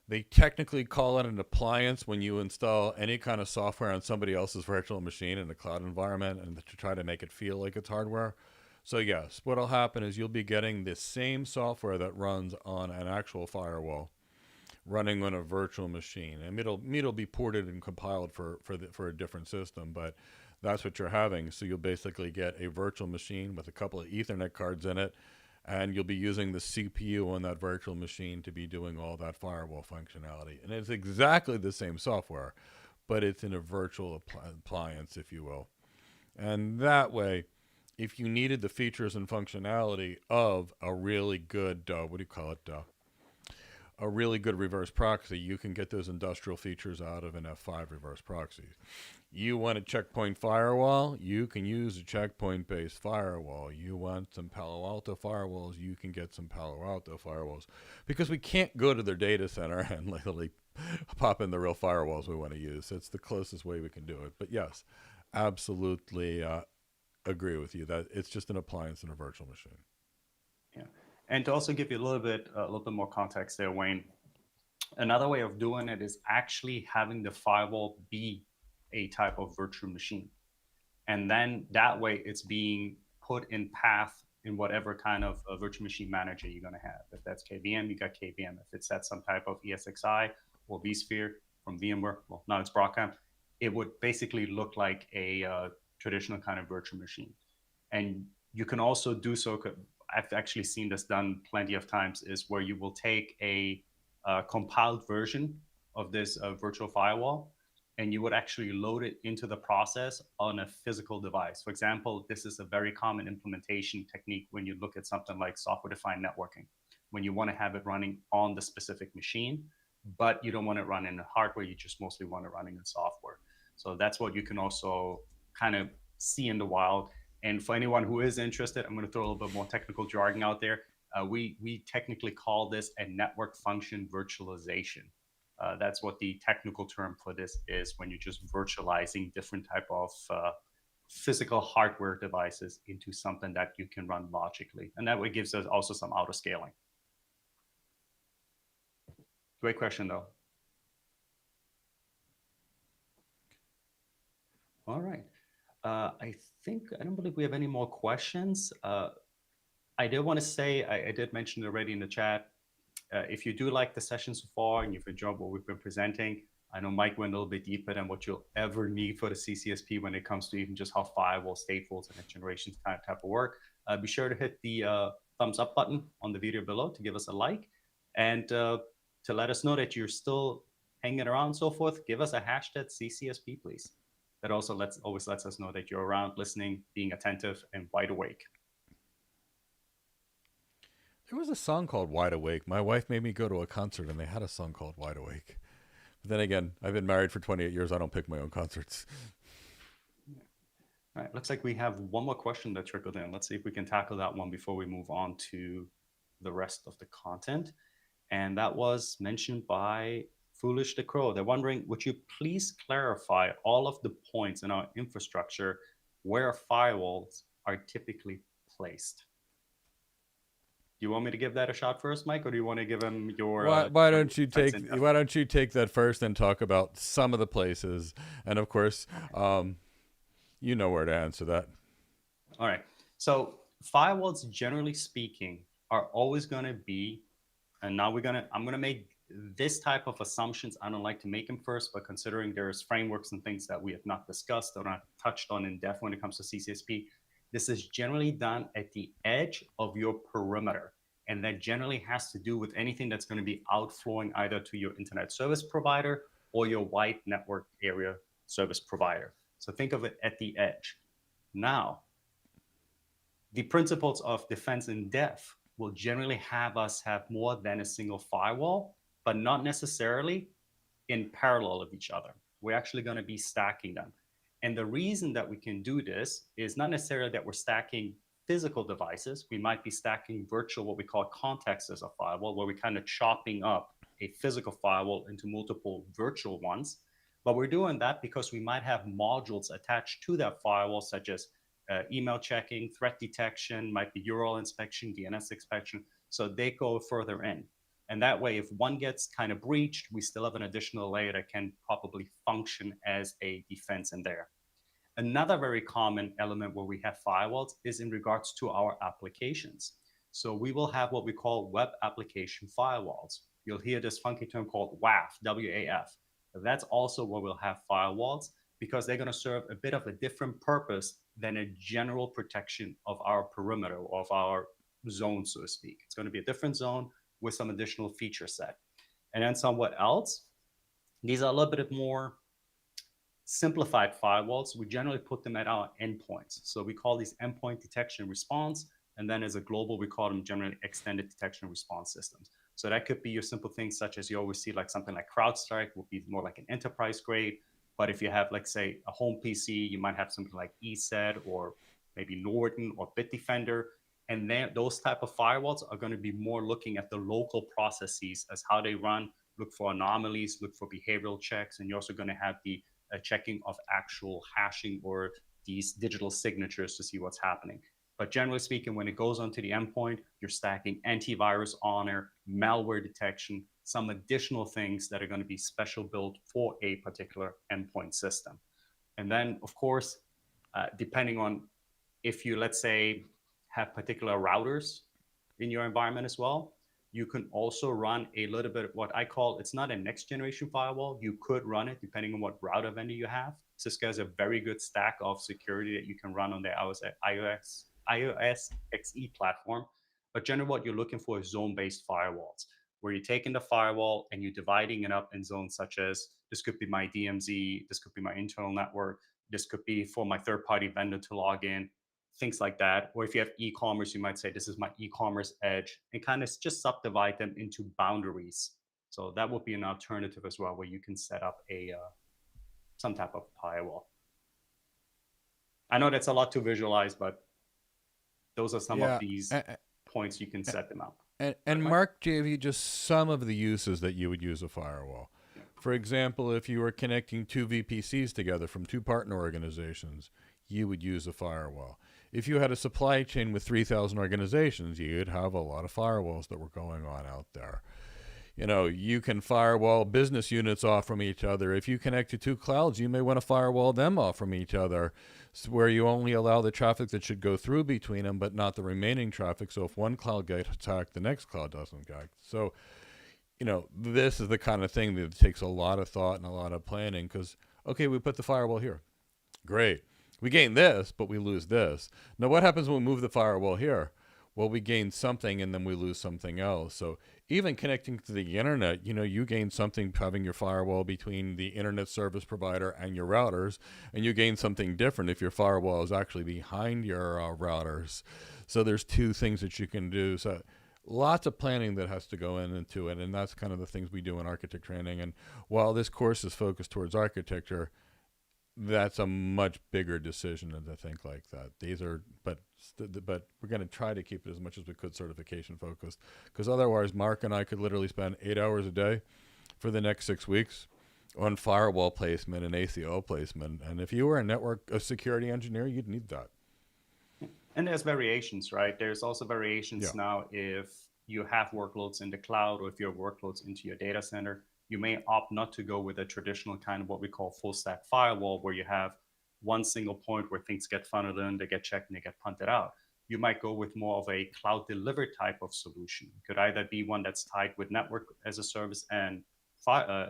They technically call it an appliance when you install any kind of software on somebody else's virtual machine in a cloud environment and to try to make it feel like it's hardware. So yes, what'll happen is you'll be getting the same software that runs on an actual firewall running on a virtual machine, and it'll be ported and compiled for a different system, but that's what you're having. So you'll basically get a virtual machine with a couple of Ethernet cards in it, and you'll be using the CPU on that virtual machine to be doing all that firewall functionality. And it's exactly the same software, but it's in a virtual appliance, if you will. And that way, if you needed the features and functionality of a really good, a really good reverse proxy, you can get those industrial features out of an F5 reverse proxy. You want a checkpoint firewall, you can use a checkpoint-based firewall. You want some Palo Alto firewalls, you can get some Palo Alto firewalls. Because we can't go to their data center and literally pop in the real firewalls we want to use. It's the closest way we can do it. But yes, absolutely agree with you that it's just an appliance in a virtual machine. Yeah. And to also give you a little bit more context there, Wayne, another way of doing it is actually having the firewall be a type of virtual machine. And then that way it's being put in path in whatever kind of virtual machine manager you're going to have. If that's KVM, you got KVM. If it's at some type of ESXi or vSphere from VMware, well, now it's Broadcom, it would basically look like a traditional kind of virtual machine. And you can also do so, I've actually seen this done plenty of times, is where you will take a compiled version of this virtual firewall, and you would actually load it into the process on a physical device. For example, this is a very common implementation technique when you look at something like software-defined networking, when you want to have it running on the specific machine, but you don't want it running in hardware, you just mostly want it running in software. So that's what you can also kind of see in the wild. And for anyone who is interested, I'm going to throw a little bit more technical jargon out there. We technically call this a network function virtualization. That's what the technical term for this is, when you're just virtualizing different type of physical hardware devices into something that you can run logically. And that way gives us also some auto scaling. Great question, though. All right. I don't believe we have any more questions. I did want to say, I did mention it already in the chat, if you do like the session so far and you've enjoyed what we've been presenting, I know Mike went a little bit deeper than what you'll ever need for the CCSP when it comes to even just how firewall, statefuls, and next generation type of work. Be sure to hit the thumbs up button on the video below to give us a like, and to let us know that you're still hanging around and so forth. Give us a hashtag CCSP, please. That also always lets us know that you're around, listening, being attentive, and wide awake. There was a song called Wide Awake. My wife made me go to a concert and they had a song called Wide Awake. But then again, I've been married for 28 years. I don't pick my own concerts. All right, looks like we have one more question that trickled in. Let's see if we can tackle that one before we move on to the rest of the content. And that was mentioned by Foolish the Crow. They're wondering, would you please clarify all of the points in our infrastructure where firewalls are typically placed? Do you want me to give that a shot first, Mike, or do you want to give him your? Why don't you take that first and talk about some of the places, and of course, you know where to answer that. All right. So Firewalls, generally speaking, are always going to be, and now I'm going to make this type of assumptions. I don't like to make them first, but considering there's frameworks and things that we have not discussed or not touched on in depth when it comes to CCSP, this is generally done at the edge of your perimeter. And that generally has to do with anything that's going to be outflowing either to your internet service provider or your wide network area service provider. So think of it at the edge. Now, the principles of defense in depth will generally have us have more than a single firewall, but not necessarily in parallel of each other. We're actually going to be stacking them. And the reason that we can do this is not necessarily that we're stacking physical devices. We might be stacking virtual, what we call contexts as a firewall, where we're kind of chopping up a physical firewall into multiple virtual ones. But we're doing that because we might have modules attached to that firewall, such as email checking, threat detection, might be URL inspection, DNS inspection. So they go further in. And that way, if one gets kind of breached, we still have an additional layer that can probably function as a defense in there. Another very common element where we have firewalls is in regards to our applications. So we will have what we call web application firewalls. You'll hear this funky term called WAF, W-A-F. That's also where we'll have firewalls because they're going to serve a bit of a different purpose than a general protection of our perimeter, of our zone, so to speak. It's going to be a different zone with some additional feature set. And then somewhat else, these are a little bit more simplified firewalls. We generally put them at our endpoints. So we call these endpoint detection response. And then as a global, we call them generally extended detection response systems. So that could be your simple things such as you always see like something like CrowdStrike would be more like an enterprise grade. But if you have, like, say, a home PC, you might have something like ESET or maybe Norton or Bitdefender. And then those type of firewalls are going to be more looking at the local processes as how they run, look for anomalies, look for behavioral checks. And you're also going to have the checking of actual hashing or these digital signatures to see what's happening. But generally speaking, when it goes onto the endpoint, you're stacking antivirus on there, malware detection, some additional things that are going to be special built for a particular endpoint system. And then, of course, depending on if you, let's say, have particular routers in your environment as well, you can also run a little bit of what I call, it's not a next generation firewall. You could run it depending on what router vendor you have. Cisco has a very good stack of security that you can run on their iOS XE platform. But generally what you're looking for is zone-based firewalls, where you're taking the firewall and you're dividing it up in zones such as this could be my DMZ, this could be my internal network, this could be for my third-party vendor to log in, things like that. Or if you have e-commerce, you might say, this is my e-commerce edge, and kind of just subdivide them into boundaries. So that would be an alternative as well, where you can set up a some type of firewall. I know that's a lot to visualize, but those are some of these points you can set them up. And Mark gave you just some of the uses that you would use a firewall. Yeah. For example, if you were connecting two VPCs together from two partner organizations, you would use a firewall. If you had a supply chain with 3,000 organizations, you'd have a lot of firewalls that were going on out there. You know, you can firewall business units off from each other. If you connect to two clouds, you may want to firewall them off from each other, where you only allow the traffic that should go through between them, but not the remaining traffic. So if one cloud gets attacked, the next cloud doesn't get. So, you know, this is the kind of thing that takes a lot of thought and a lot of planning because, okay, we put the firewall here. Great. We gain this, but we lose this. Now, what happens when we move the firewall here? Well, we gain something and then we lose something else. So even connecting to the internet, you know, you gain something having your firewall between the internet service provider and your routers, and you gain something different if your firewall is actually behind your routers. So there's two things that you can do. So lots of planning that has to go into it, and that's kind of the things we do in architect training. And while this course is focused towards architecture, that's a much bigger decision to think like that. These are, but we're going to try to keep it as much as we could certification focused, because otherwise Mark and I could literally spend 8 hours a day for the next 6 weeks on firewall placement and ACO placement. And if you were a security engineer, you'd need that. And there's variations, right? There's also variations now if you have workloads in the cloud or if you have workloads into your data center. You may opt not to go with a traditional kind of what we call full stack firewall, where you have one single point where things get funneled in, they get checked, and they get punted out. you might go with more of a cloud delivered type of solution. It could either be one that's tied with network as a service and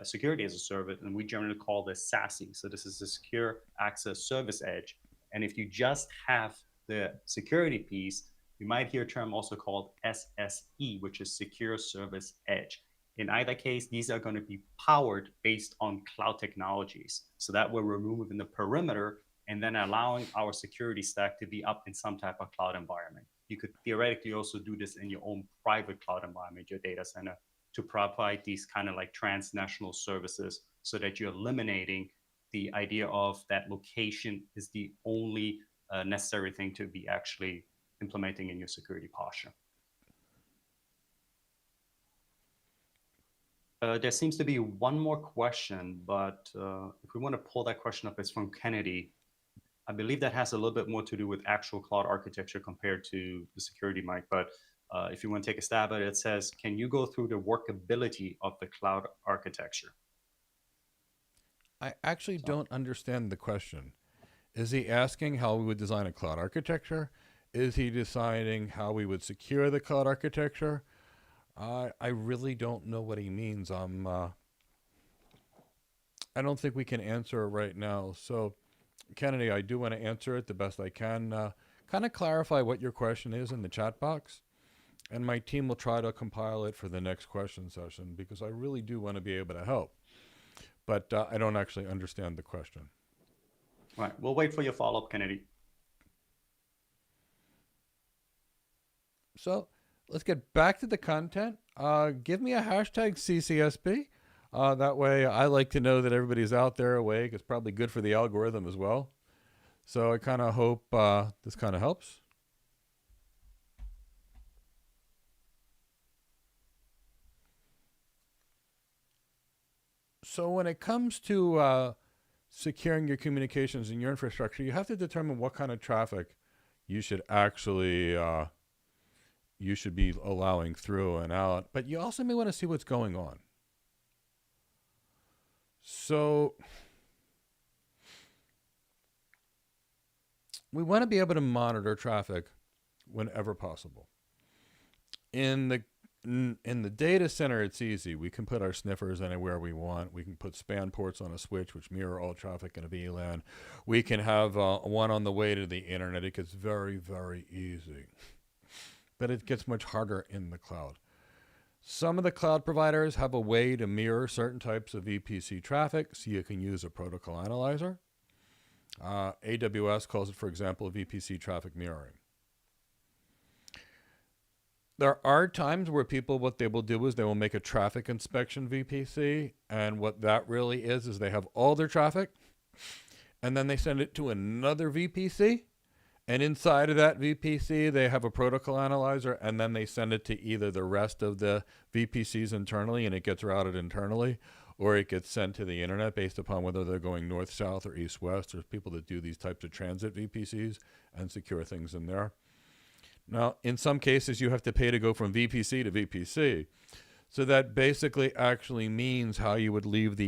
security as a service, and we generally call this SASE. So this is the Secure Access Service Edge. And if you just have the security piece, you might hear a term also called SSE, which is Secure Service Edge. In either case, these are going to be powered based on cloud technologies. So that we're removing the perimeter and then allowing our security stack to be up in some type of cloud environment. You could theoretically also do this in your own private cloud environment, your data center, to provide these kind of like transnational services so that you're eliminating the idea of that location is the only necessary thing to be actually implementing in your security posture. There seems to be one more question, but if we want to pull that question up, it's from Kennedy. I believe that has a little bit more to do with actual cloud architecture compared to the security mic. But if you want to take a stab at it, it says, can you go through the workability of the cloud architecture? I actually don't understand the question. Is he asking how we would design a cloud architecture? Is he deciding how we would secure the cloud architecture? I really don't know what he means. I don't think we can answer it right now. So, Kennedy, I do want to answer it the best I can. Kind of clarify what your question is in the chat box, and my team will try to compile it for the next question session because I really do want to be able to help. But I don't actually understand the question. All right, we'll wait for your follow-up, Kennedy. So let's get back to the content. Give me a hashtag CCSP. That way I like to know that everybody's out there awake. It's probably good for the algorithm as well. So I kind of hope this kind of helps. So when it comes to securing your communications and your infrastructure, you have to determine what kind of traffic you should actually you should be allowing through and out. But you also may want to see what's going on. So we want to be able to monitor traffic whenever possible. In the data center, it's easy. We can put our sniffers anywhere we want. We can put span ports on a switch, which mirror all traffic in a VLAN. We can have one on the way to the internet. It gets very, very easy. But it gets much harder in the cloud. Some of the cloud providers have a way to mirror certain types of VPC traffic, so you can use a protocol analyzer. AWS calls it, for example, VPC traffic mirroring. There are times where people, what they will do is they will make a traffic inspection VPC, and what that really is they have all their traffic, and then they send it to another VPC, and inside of that VPC, they have a protocol analyzer, and then they send it to either the rest of the VPCs internally, and it gets routed internally, or it gets sent to the internet based upon whether they're going north, south, or east, west. There's people that do these types of transit VPCs and secure things in there. Now, in some cases, you have to pay to go from VPC to VPC. So that basically actually means how you would leave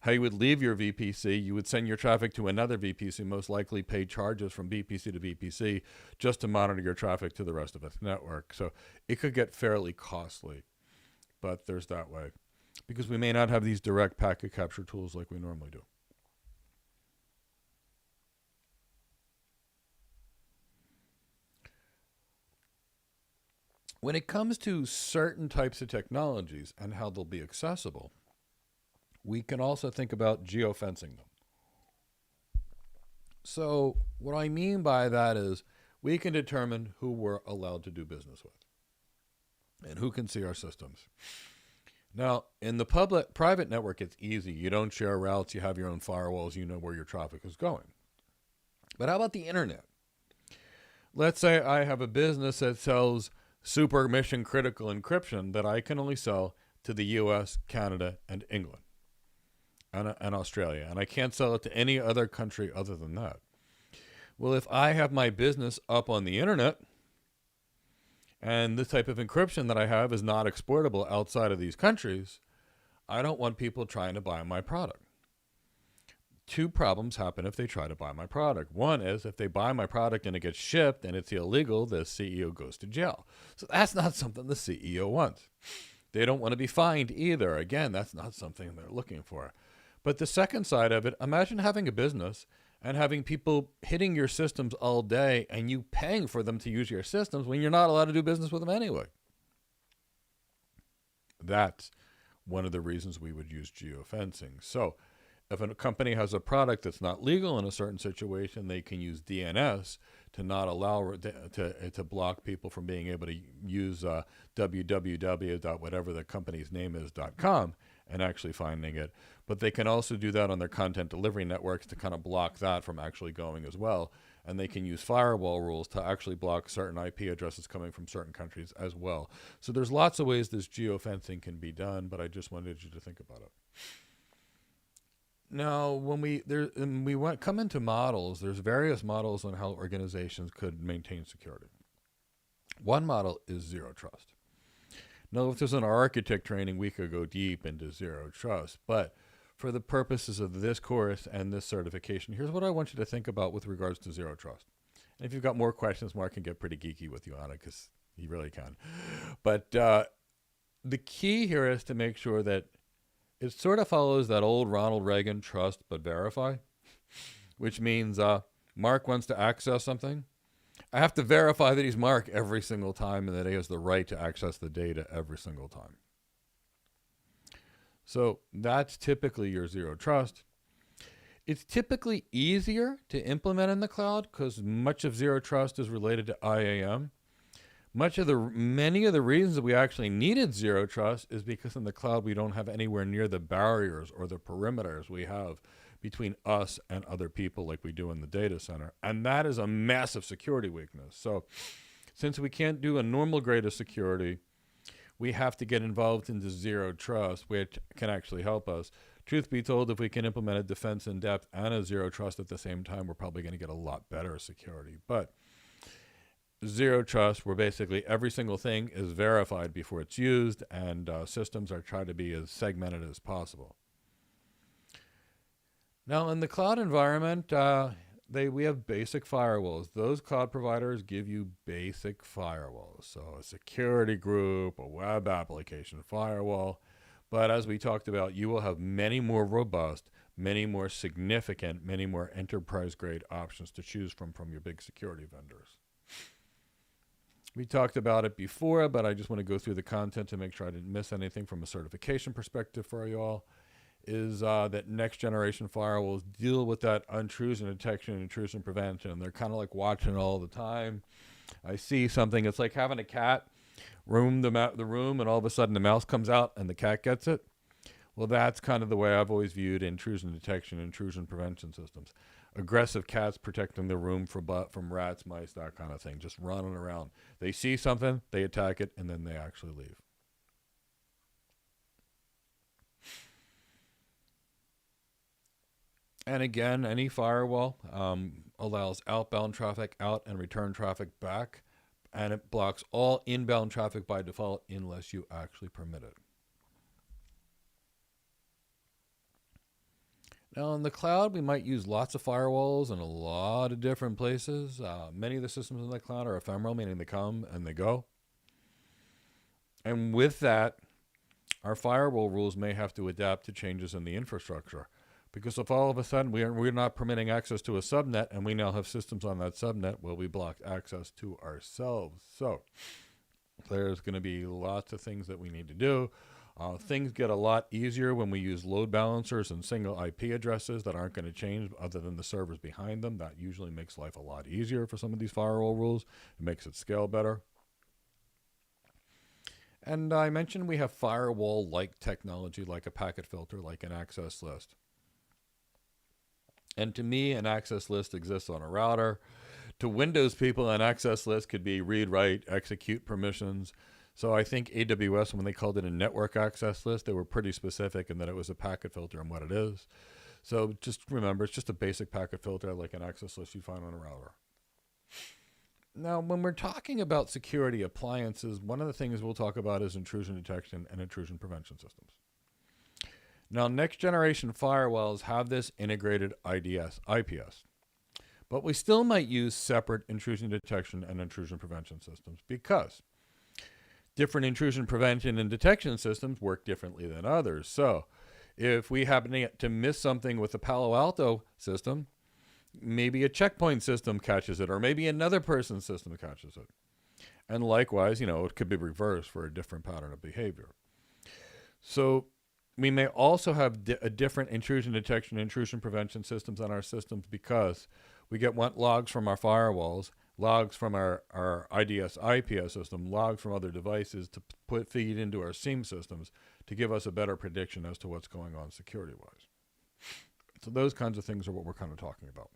how you would leave your VPC. You would send your traffic to another VPC, most likely pay charges from VPC to VPC just to monitor your traffic to the rest of its network. So it could get fairly costly, but there's that way because we may not have these direct packet capture tools like we normally do. When it comes to certain types of technologies and how they'll be accessible, we can also think about geofencing them. So what I mean by that is we can determine who we're allowed to do business with and who can see our systems. Now, in the private network, it's easy. You don't share routes. You have your own firewalls. You know where your traffic is going. But how about the internet? Let's say I have a business that sells super mission critical encryption that I can only sell to the US, Canada, and England and Australia. And I can't sell it to any other country other than that. Well, if I have my business up on the internet and this type of encryption that I have is not exportable outside of these countries, I don't want people trying to buy my product. two problems happen if they try to buy my product. One is if they buy my product and it gets shipped and it's illegal, the CEO goes to jail. So that's not something the CEO wants. They don't want to be fined either. Again, that's not something they're looking for. But the second side of it, imagine having a business and having people hitting your systems all day and you paying for them to use your systems when you're not allowed to do business with them anyway. That's one of the reasons we would use geofencing. So if a company has a product that's not legal in a certain situation, they can use DNS to not allow to block people from being able to use www.whatever the company's name is.com and actually finding it. But they can also do that on their content delivery networks to kind of block that from actually going as well. And they can use firewall rules to actually block certain IP addresses coming from certain countries as well. So there's lots of ways this geofencing can be done, but I just wanted you to think about it. Now, when we come into models, there's various models on how organizations could maintain security. One model is zero trust. Now, if there's an architect training, we could go deep into zero trust. But for the purposes of this course and this certification, here's what I want you to think about with regards to zero trust. And if you've got more questions, Mark can get pretty geeky with you on it because he really can. But the key here is to make sure that it sort of follows that old Ronald Reagan trust but verify, which means Mark wants to access something. I have to verify that he's Mark every single time and that he has the right to access the data every single time. So that's typically your zero trust. It's typically easier to implement in the cloud because much of zero trust is related to IAM. Many of the reasons that we actually needed zero trust is because in the cloud we don't have anywhere near the barriers or the perimeters we have between us and other people like we do in the data center. And that is a massive security weakness. So since we can't do a normal grade of security, we have to get involved into zero trust, which can actually help us. Truth be told, if we can implement a defense in depth and a zero trust at the same time, we're probably going to get a lot better security. But zero trust, where basically every single thing is verified before it's used, and systems are trying to be as segmented as possible. Now, in the cloud environment, we have basic firewalls. Those cloud providers give you basic firewalls. So a security group, a web application firewall. But as we talked about, you will have many more robust, many more significant, many more enterprise-grade options to choose from your big security vendors. We talked about it before, but I just want to go through the content to make sure I didn't miss anything from a certification perspective for you all, is that next generation firewalls deal with that intrusion detection and intrusion prevention. They're kind of like watching all the time. I see something, it's like having a cat roam the room and all of a sudden the mouse comes out and the cat gets it. Well, that's kind of the way I've always viewed intrusion detection and intrusion prevention systems. Aggressive cats protecting the room from rats, mice, that kind of thing, just running around. They see something, they attack it, and then they actually leave. And again, any firewall allows outbound traffic out and return traffic back, and it blocks all inbound traffic by default unless you actually permit it. Now, in the cloud, we might use lots of firewalls in a lot of different places. Many of the systems in the cloud are ephemeral, meaning they come and they go. And with that, our firewall rules may have to adapt to changes in the infrastructure. Because if all of a sudden we're not permitting access to a subnet and we now have systems on that subnet, well, we blocked access to ourselves. So there's going to be lots of things that we need to do. Things get a lot easier when we use load balancers and single IP addresses that aren't going to change other than the servers behind them. That usually makes life a lot easier for some of these firewall rules. It makes it scale better. And I mentioned we have firewall-like technology like a packet filter, like an access list. And to me, an access list exists on a router. To Windows people, an access list could be read, write, execute permissions. So I think AWS, when they called it a network access list, they were pretty specific in that it was a packet filter and what it is. So just remember, it's just a basic packet filter like an access list you find on a router. Now, when we're talking about security appliances, one of the things we'll talk about is intrusion detection and intrusion prevention systems. Now, next generation firewalls have this integrated IDS, IPS, but we still might use separate intrusion detection and intrusion prevention systems because different intrusion prevention and detection systems work differently than others. So if we happen to miss something with the Palo Alto system, maybe a checkpoint system catches it, or maybe another person's system catches it. And likewise, it could be reversed for a different pattern of behavior. So we may also have a different intrusion detection and intrusion prevention systems on our systems because we get logs from our firewalls, logs from our IDS IPS system, logs from other devices to feed into our SIEM systems to give us a better prediction as to what's going on security-wise. So those kinds of things are what we're kind of talking about.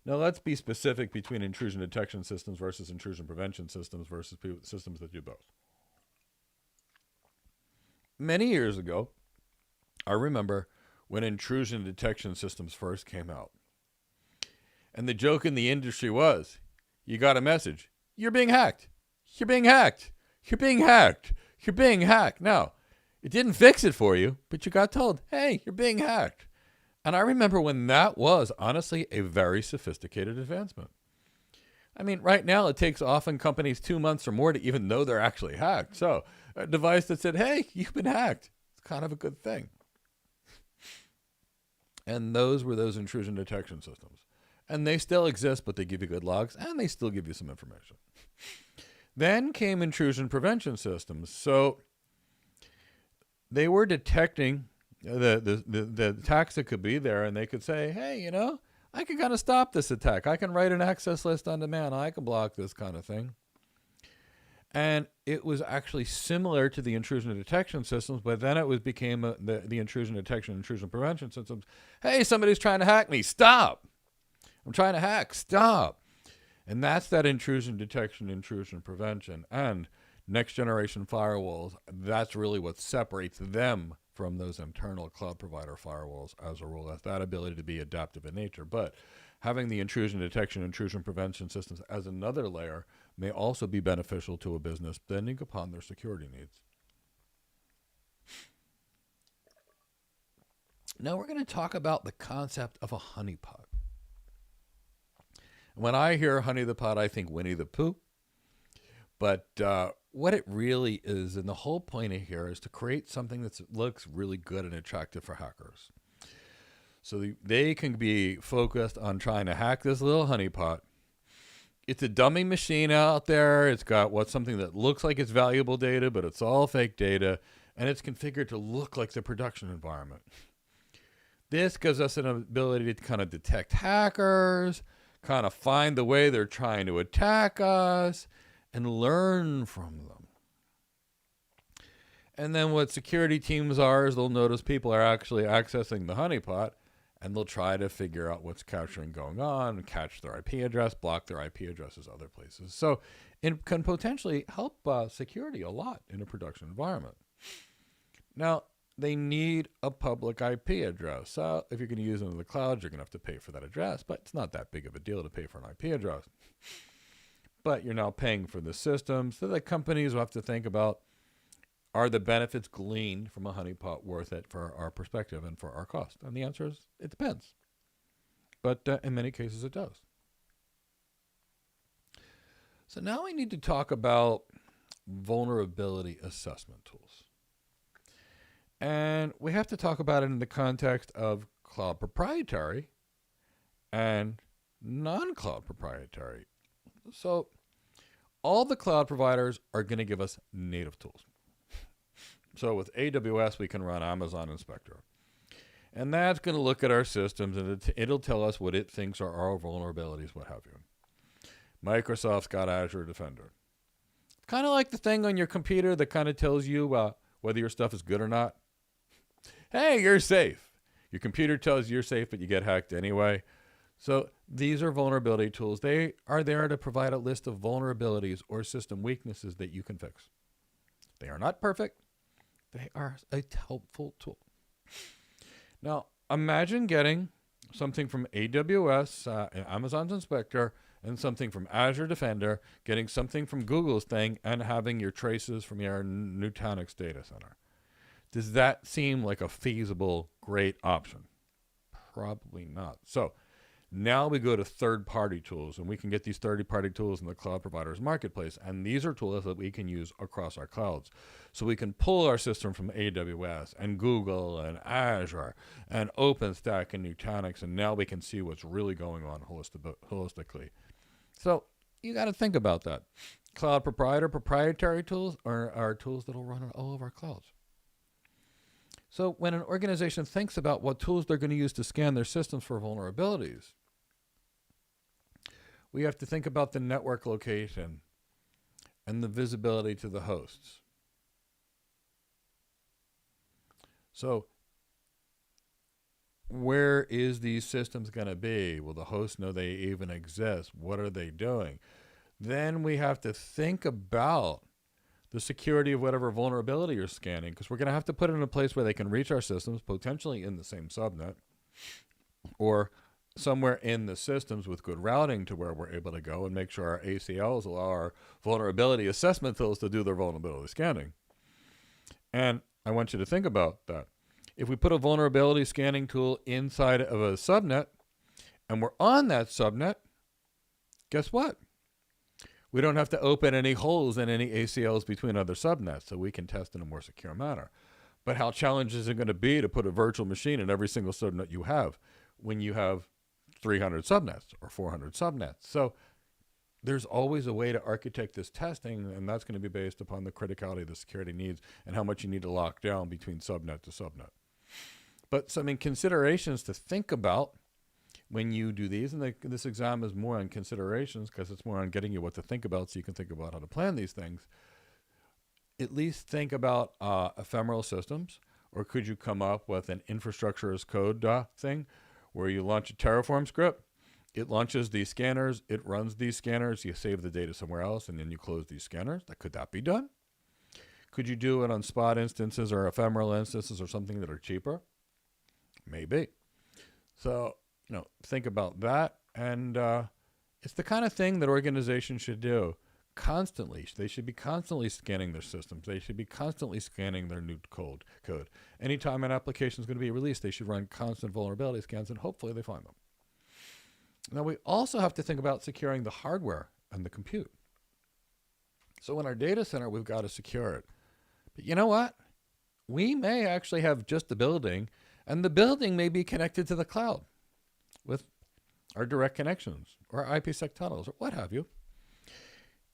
Now let's be specific between intrusion detection systems versus intrusion prevention systems versus systems that do both. Many years ago, I remember when intrusion detection systems first came out. And the joke in the industry was, you got a message, you're being hacked, you're being hacked, you're being hacked, you're being hacked. Now, it didn't fix it for you, but you got told, hey, you're being hacked. And I remember when that was, honestly, a very sophisticated advancement. I mean, right now, it takes often companies 2 months or more to even know they're actually hacked. So a device that said, hey, you've been hacked, it's kind of a good thing. And those were those intrusion detection systems. And they still exist, but they give you good logs, and they still give you some information. Then came intrusion prevention systems. So they were detecting the attacks that could be there, and they could say, hey, I can kind of stop this attack. I can write an access list on demand. I can block this kind of thing. And it was actually similar to the intrusion detection systems, but then it became the intrusion detection, intrusion prevention systems. Hey, somebody's trying to hack me. Stop. I'm trying to hack. Stop. And that's that intrusion detection, intrusion prevention. And next generation firewalls, that's really what separates them from those internal cloud provider firewalls as a rule. That's that ability to be adaptive in nature. But having the intrusion detection, intrusion prevention systems as another layer may also be beneficial to a business depending upon their security needs. Now we're going to talk about the concept of a honeypot. When I hear Honey the Pot, I think Winnie the Pooh. But what it really is, and the whole point of here, is to create something that looks really good and attractive for hackers. So they can be focused on trying to hack this little honeypot. It's a dummy machine out there. It's got something that looks like it's valuable data, but it's all fake data. And it's configured to look like the production environment. This gives us an ability to kind of detect hackers, kind of find the way they're trying to attack us, and learn from them. And then what security teams are is they'll notice people are actually accessing the honeypot, and they'll try to figure out what's going on, catch their IP address, block their IP addresses other places. So it can potentially help security a lot in a production environment. Now, they need a public IP address. So if you're going to use it in the cloud, you're going to have to pay for that address, but it's not that big of a deal to pay for an IP address. But you're now paying for the system, so the companies will have to think about, are the benefits gleaned from a honeypot worth it for our perspective and for our cost? And the answer is, it depends. But in many cases, it does. So now we need to talk about vulnerability assessment tools. And we have to talk about it in the context of cloud proprietary and non-cloud proprietary. So all the cloud providers are going to give us native tools. So with AWS, we can run Amazon Inspector. And that's going to look at our systems, and it'll tell us what it thinks are our vulnerabilities, what have you. Microsoft's got Azure Defender. It's kind of like the thing on your computer that kind of tells you whether your stuff is good or not. Hey, you're safe. Your computer tells you you're safe, but you get hacked anyway. So these are vulnerability tools. They are there to provide a list of vulnerabilities or system weaknesses that you can fix. They are not perfect. They are a helpful tool. Now, imagine getting something from AWS, Amazon's Inspector, and something from Azure Defender, getting something from Google's thing, and having your traces from your Nutanix data center. Does that seem like a feasible, great option? Probably not. So now we go to third-party tools, and we can get these third-party tools in the cloud provider's marketplace. And these are tools that we can use across our clouds. So we can pull our system from AWS and Google and Azure and OpenStack and Nutanix, and now we can see what's really going on holistically. So you got to think about that. Cloud proprietary tools are tools that will run on all of our clouds. So when an organization thinks about what tools they're going to use to scan their systems for vulnerabilities, we have to think about the network location and the visibility to the hosts. So where is these systems going to be? Will the host know they even exist? What are they doing? Then we have to think about the security of whatever vulnerability you're scanning, because we're going to have to put it in a place where they can reach our systems, potentially in the same subnet, or somewhere in the systems with good routing to where we're able to go and make sure our ACLs allow our vulnerability assessment tools to do their vulnerability scanning. And I want you to think about that. If we put a vulnerability scanning tool inside of a subnet and we're on that subnet, guess what? We don't have to open any holes in any ACLs between other subnets, so we can test in a more secure manner. But how challenging is it going to be to put a virtual machine in every single subnet you have when you have 300 subnets or 400 subnets? So there's always a way to architect this testing, and that's going to be based upon the criticality of the security needs and how much you need to lock down between subnet to subnet. But some considerations to think about when you do these, and this exam is more on considerations because it's more on getting you what to think about so you can think about how to plan these things. At least think about ephemeral systems, or could you come up with an infrastructure as code thing where you launch a Terraform script, it launches these scanners, it runs these scanners, you save the data somewhere else, and then you close these scanners. Could that be done? Could you do it on spot instances or ephemeral instances or something that are cheaper? Maybe. So, think about that. And it's the kind of thing that organizations should do constantly. They should be constantly scanning their systems. They should be constantly scanning their new code. Anytime an application is going to be released, they should run constant vulnerability scans, and hopefully they find them. Now, we also have to think about securing the hardware and the compute. So in our data center, we've got to secure it. But you know what? We may actually have just the building, and the building may be connected to the cloud with our direct connections or IPsec tunnels or what have you.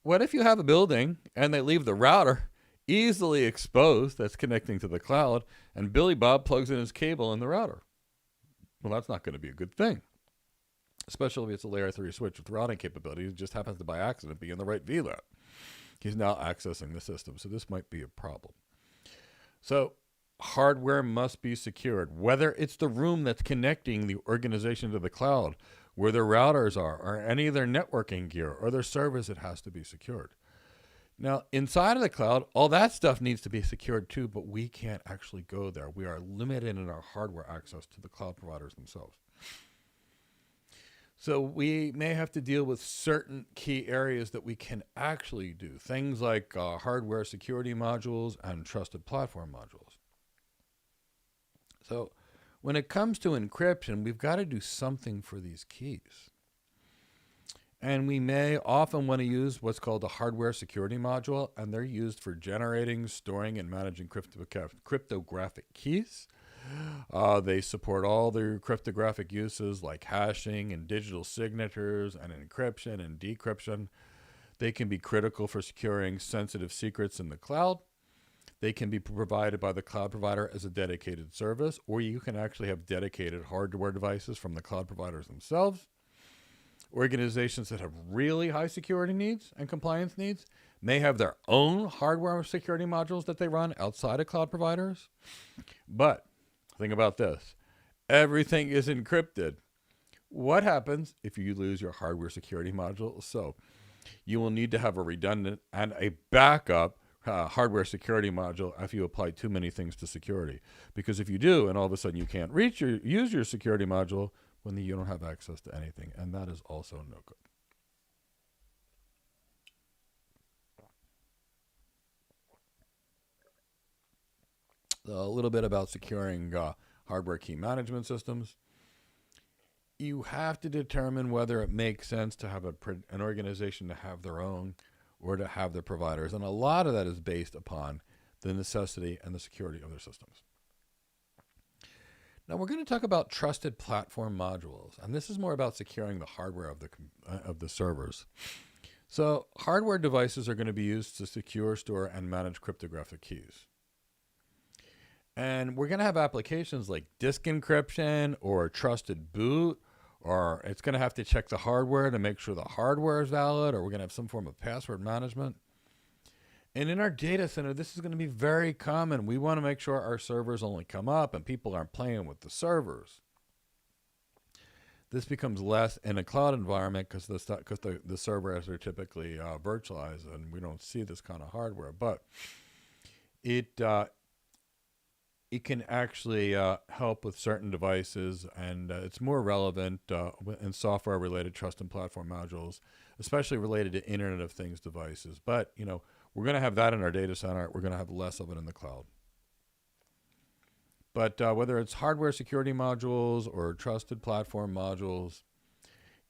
What if you have a building and they leave the router easily exposed that's connecting to the cloud, and Billy Bob plugs in his cable in the router? Well, that's not going to be a good thing, especially if it's a layer 3 switch with routing capability. It just happens to by accident be in the right VLAN. He's now accessing the system, so this might be a problem. So hardware must be secured, whether it's the room that's connecting the organization to the cloud, where their routers are, or any of their networking gear, or their servers. It has to be secured. Now, inside of the cloud, all that stuff needs to be secured too, but we can't actually go there. We are limited in our hardware access to the cloud providers themselves. So we may have to deal with certain key areas that we can actually do. Things like hardware security modules and trusted platform modules. So when it comes to encryption, we've got to do something for these keys. And we may often want to use what's called a hardware security module, and they're used for generating, storing, and managing cryptographic keys. They support all the cryptographic uses like hashing and digital signatures and encryption and decryption. They can be critical for securing sensitive secrets in the cloud. They can be provided by the cloud provider as a dedicated service, or you can actually have dedicated hardware devices from the cloud providers themselves. Organizations that have really high security needs and compliance needs may have their own hardware security modules that they run outside of cloud providers. But think about this. Everything is encrypted. What happens if you lose your hardware security module? So you will need to have a redundant and a backup hardware security module if you apply too many things to security. Because if you do, and all of a sudden you can't use your security module, when you don't have access to anything, and that is also no good. A little bit about securing hardware key management systems. You have to determine whether it makes sense to have an organization to have their own or to have their providers. And a lot of that is based upon the necessity and the security of their systems. Now we're going to talk about trusted platform modules, and this is more about securing the hardware of the servers. So hardware devices are going to be used to secure, store, and manage cryptographic keys. And we're going to have applications like disk encryption or trusted boot, or it's going to have to check the hardware to make sure the hardware is valid, or we're going to have some form of password management. And in our data center, this is going to be very common. We want to make sure our servers only come up and people aren't playing with the servers. This becomes less in a cloud environment because the servers are typically virtualized and we don't see this kind of hardware. But it can actually help with certain devices, and it's more relevant in software-related trust and platform modules, especially related to Internet of Things devices. But, we're going to have that in our data center. We're going to have less of it in the cloud. But whether it's hardware security modules or trusted platform modules,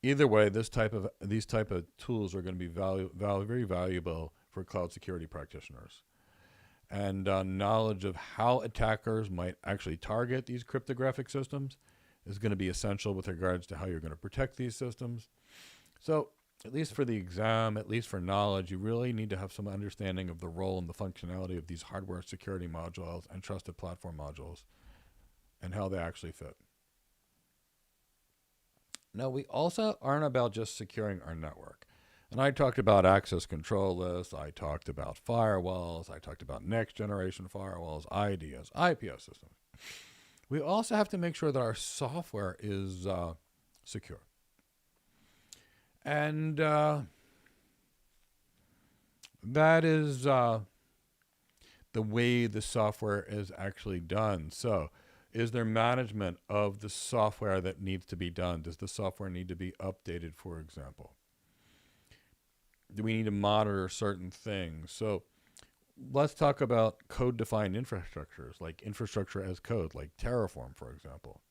either way, these type of tools are going to be very valuable for cloud security practitioners. And knowledge of how attackers might actually target these cryptographic systems is going to be essential with regards to how you're going to protect these systems. So at least for the exam, at least for knowledge, you really need to have some understanding of the role and the functionality of these hardware security modules and trusted platform modules and how they actually fit. Now, we also aren't about just securing our network. And I talked about access control lists, I talked about firewalls, I talked about next generation firewalls, IDS, IPS systems. We also have to make sure that our software is secure. And that is the way the software is actually done. So is there management of the software that needs to be done? Does the software need to be updated, for example? Do we need to monitor certain things? So let's talk about code-defined infrastructures, like infrastructure as code, like Terraform, for example.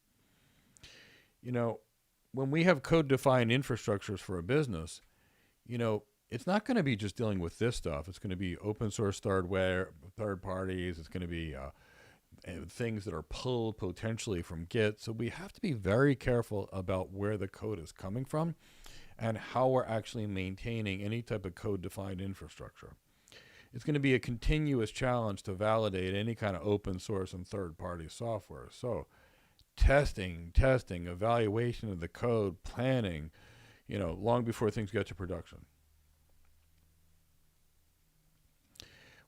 When we have code-defined infrastructures for a business, it's not going to be just dealing with this stuff. It's going to be open source third parties. It's going to be things that are pulled potentially from Git. So we have to be very careful about where the code is coming from and how we're actually maintaining any type of code-defined infrastructure. It's going to be a continuous challenge to validate any kind of open source and third-party software. So testing, evaluation of the code, planning, long before things get to production.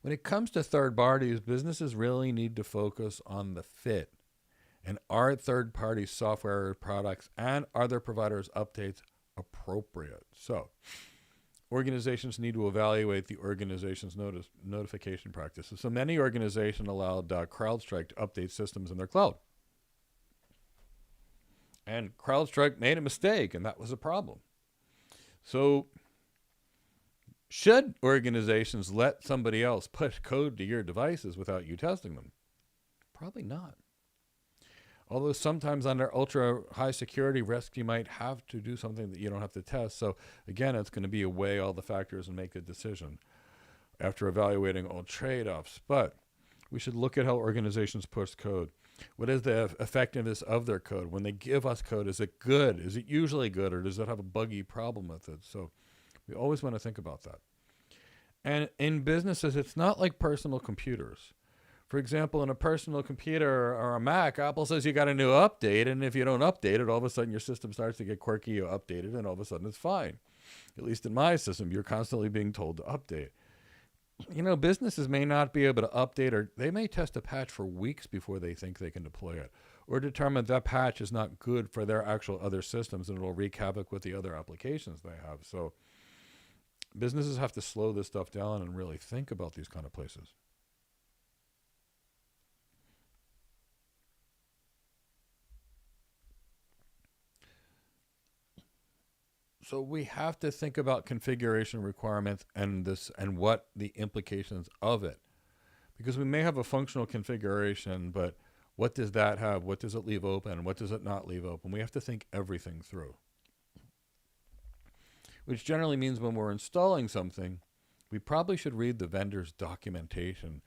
When it comes to third parties, businesses really need to focus on the fit. And are third-party software products and other providers' updates appropriate? So organizations need to evaluate the organization's notification practices. So many organizations allowed CrowdStrike to update systems in their cloud. And CrowdStrike made a mistake, and that was a problem. So should organizations let somebody else push code to your devices without you testing them? Probably not. Although sometimes under ultra high security risk, you might have to do something that you don't have to test. So again, it's going to be a weigh all the factors and make a decision after evaluating all trade-offs. But we should look at how organizations push code. What is the effectiveness of their code? When they give us code, is it good? Is it usually good, or does it have a buggy problem with it? So we always want to think about that. And in businesses, it's not like personal computers. For example, in a personal computer or a Mac, Apple says you got a new update, and if you don't update it, all of a sudden your system starts to get quirky, you update it, and all of a sudden it's fine. At least in my system, you're constantly being told to update. Businesses may not be able to update, or they may test a patch for weeks before they think they can deploy it, or determine that patch is not good for their actual other systems and it'll wreak havoc with the other applications they have. So businesses have to slow this stuff down and really think about these kind of places. So we have to think about configuration requirements and what the implications of it. Because we may have a functional configuration, but what does that have? What does it leave open? What does it not leave open? We have to think everything through. Which generally means when we're installing something, we probably should read the vendor's documentation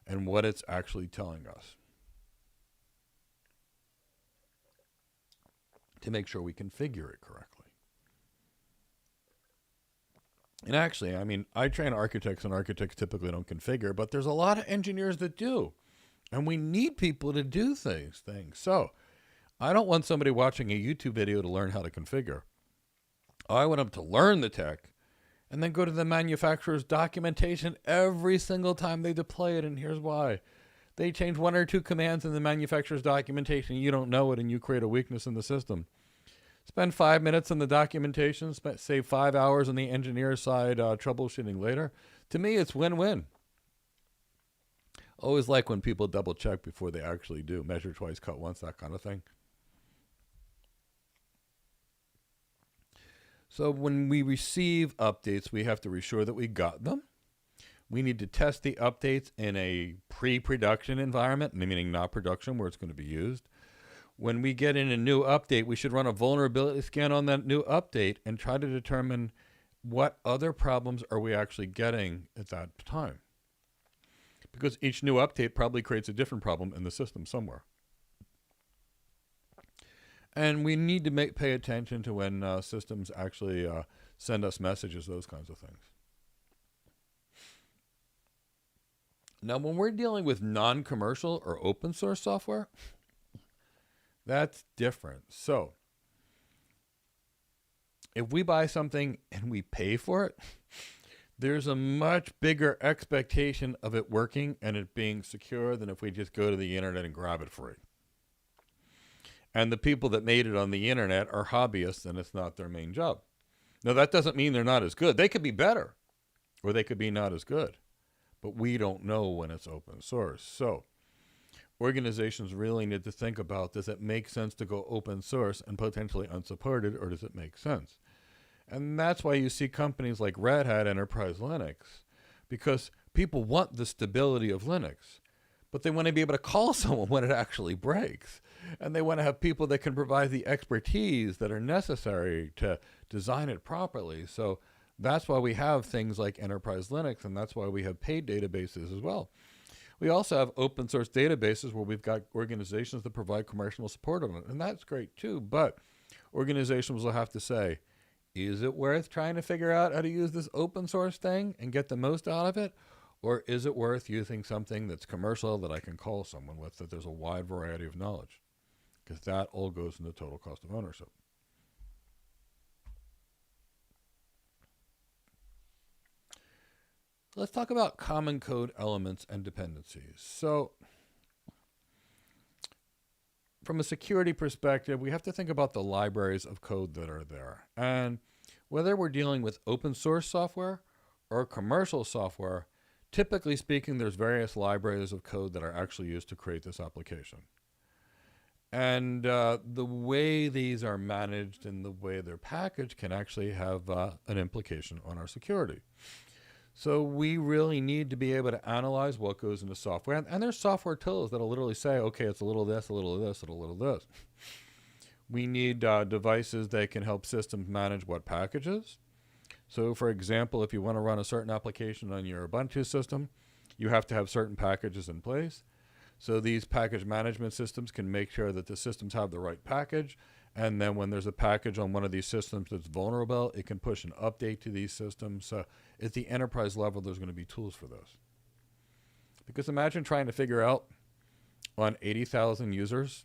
and what it's actually telling us to make sure we configure it correctly. And actually, I mean, I train architects, and architects typically don't configure, but there's a lot of engineers that do. And we need people to do things. So I don't want somebody watching a YouTube video to learn how to configure. I want them to learn the tech and then go to the manufacturer's documentation every single time they deploy it. And here's why. They change one or two commands in the manufacturer's documentation. You don't know it, and you create a weakness in the system. Spend 5 minutes in the documentation, save 5 hours on the engineer side troubleshooting later. To me, it's win-win. Always like when people double check before they actually do. Measure twice, cut once, that kind of thing. So when we receive updates, we have to ensure that we got them. We need to test the updates in a pre-production environment, meaning not production, where it's going to be used. When we get in a new update, we should run a vulnerability scan on that new update and try to determine what other problems are we actually getting at that time. Because each new update probably creates a different problem in the system somewhere. And we need to pay attention to when systems actually send us messages, those kinds of things. Now, when we're dealing with non-commercial or open source software, that's different. So if we buy something and we pay for it, there's a much bigger expectation of it working and it being secure than if we just go to the internet and grab it free. And the people that made it on the internet are hobbyists, and it's not their main job. Now, that doesn't mean they're not as good. They could be better, or they could be not as good. But we don't know when it's open source. So organizations really need to think about, does it make sense to go open source and potentially unsupported, or does it make sense? And that's why you see companies like Red Hat Enterprise Linux, because people want the stability of Linux, but they want to be able to call someone when it actually breaks. And they want to have people that can provide the expertise that are necessary to design it properly. So that's why we have things like Enterprise Linux, and that's why we have paid databases as well. We also have open source databases where we've got organizations that provide commercial support on it, and that's great too. But organizations will have to say, is it worth trying to figure out how to use this open source thing and get the most out of it? Or is it worth using something that's commercial that I can call someone with, that there's a wide variety of knowledge? Because that all goes into total cost of ownership. Let's talk about common code elements and dependencies. So from a security perspective, we have to think about the libraries of code that are there. And whether we're dealing with open source software or commercial software, typically speaking, there's various libraries of code that are actually used to create this application. And the way these are managed and the way they're packaged can actually have an implication on our security. So we really need to be able to analyze what goes into software. And there's software tools that'll literally say, okay, it's a little this, a little this, a little this. We need devices that can help systems manage what packages. So for example, if you want to run a certain application on your Ubuntu system, you have to have certain packages in place. So these package management systems can make sure that the systems have the right package. And then when there's a package on one of these systems that's vulnerable, it can push an update to these systems. So at the enterprise level, there's going to be tools for those. Because imagine trying to figure out on 80,000 users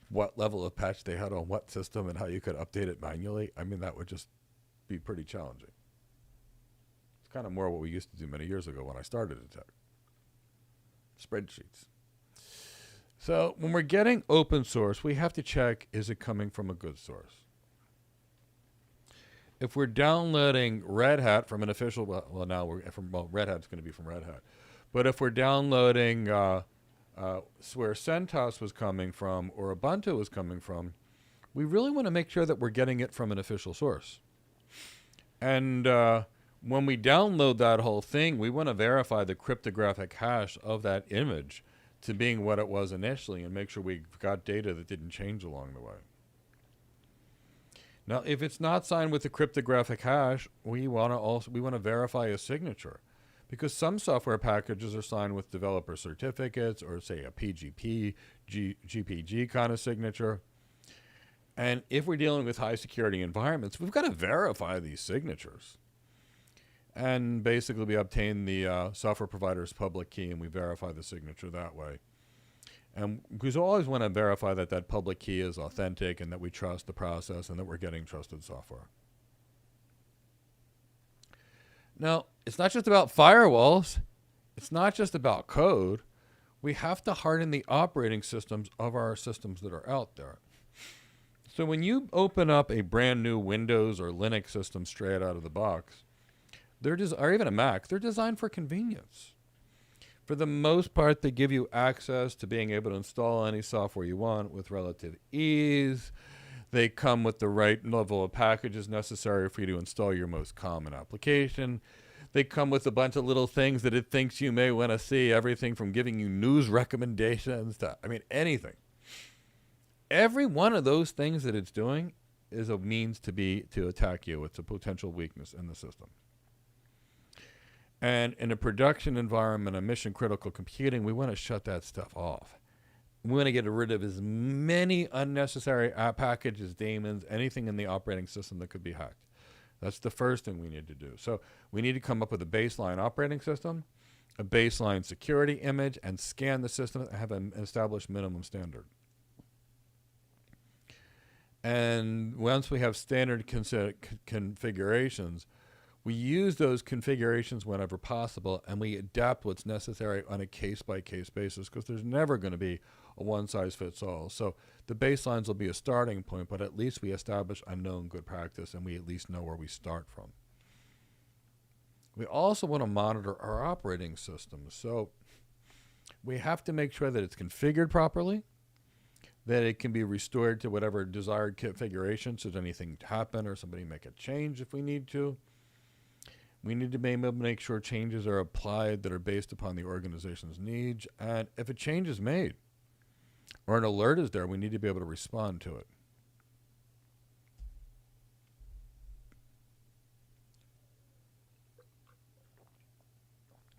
what level of patch they had on what system and how you could update it manually. I mean, that would just be pretty challenging. It's kind of more what we used to do many years ago when I started at tech. Spreadsheets. So when we're getting open source, we have to check, is it coming from a good source? If we're downloading Red Hat from an official, Red Hat's going to be from Red Hat. But if we're downloading where CentOS was coming from or Ubuntu was coming from, we really want to make sure that we're getting it from an official source. And When we download that whole thing, we want to verify the cryptographic hash of that image to being what it was initially and make sure we got data that didn't change along the way. Now, if it's not signed with the cryptographic hash, we want to verify a signature, because some software packages are signed with developer certificates or, say, a PGP, GPG kind of signature. And if we're dealing with high security environments, we've got to verify these signatures. And basically, we obtain the software provider's public key and we verify the signature that way. And because we always want to verify that that public key is authentic and that we trust the process and that we're getting trusted software. Now, it's not just about firewalls. It's not just about code. We have to harden the operating systems of our systems that are out there. So when you open up a brand new Windows or Linux system straight out of the box, or even a Mac, they're designed for convenience. For the most part, they give you access to being able to install any software you want with relative ease. They come with the right level of packages necessary for you to install your most common application. They come with a bunch of little things that it thinks you may want to see, everything from giving you news recommendations to, anything. Every one of those things that it's doing is a means to attack you. It's a potential weakness in the system. And in a production environment, a mission critical computing, we want to shut that stuff off. We want to get rid of as many unnecessary app packages, daemons, anything in the operating system that could be hacked. That's the first thing we need to do. So we need to come up with a baseline operating system, a baseline security image, and scan the system and have an established minimum standard. And once we have standard configurations, we use those configurations whenever possible, and we adapt what's necessary on a case-by-case basis, because there's never going to be a one-size-fits-all. So the baselines will be a starting point, but at least we establish a known good practice, and we at least know where we start from. We also want to monitor our operating systems. So we have to make sure that it's configured properly, that it can be restored to whatever desired configuration should anything happen or somebody make a change if we need to. We need to be able to make sure changes are applied that are based upon the organization's needs. And if a change is made or an alert is there, we need to be able to respond to it.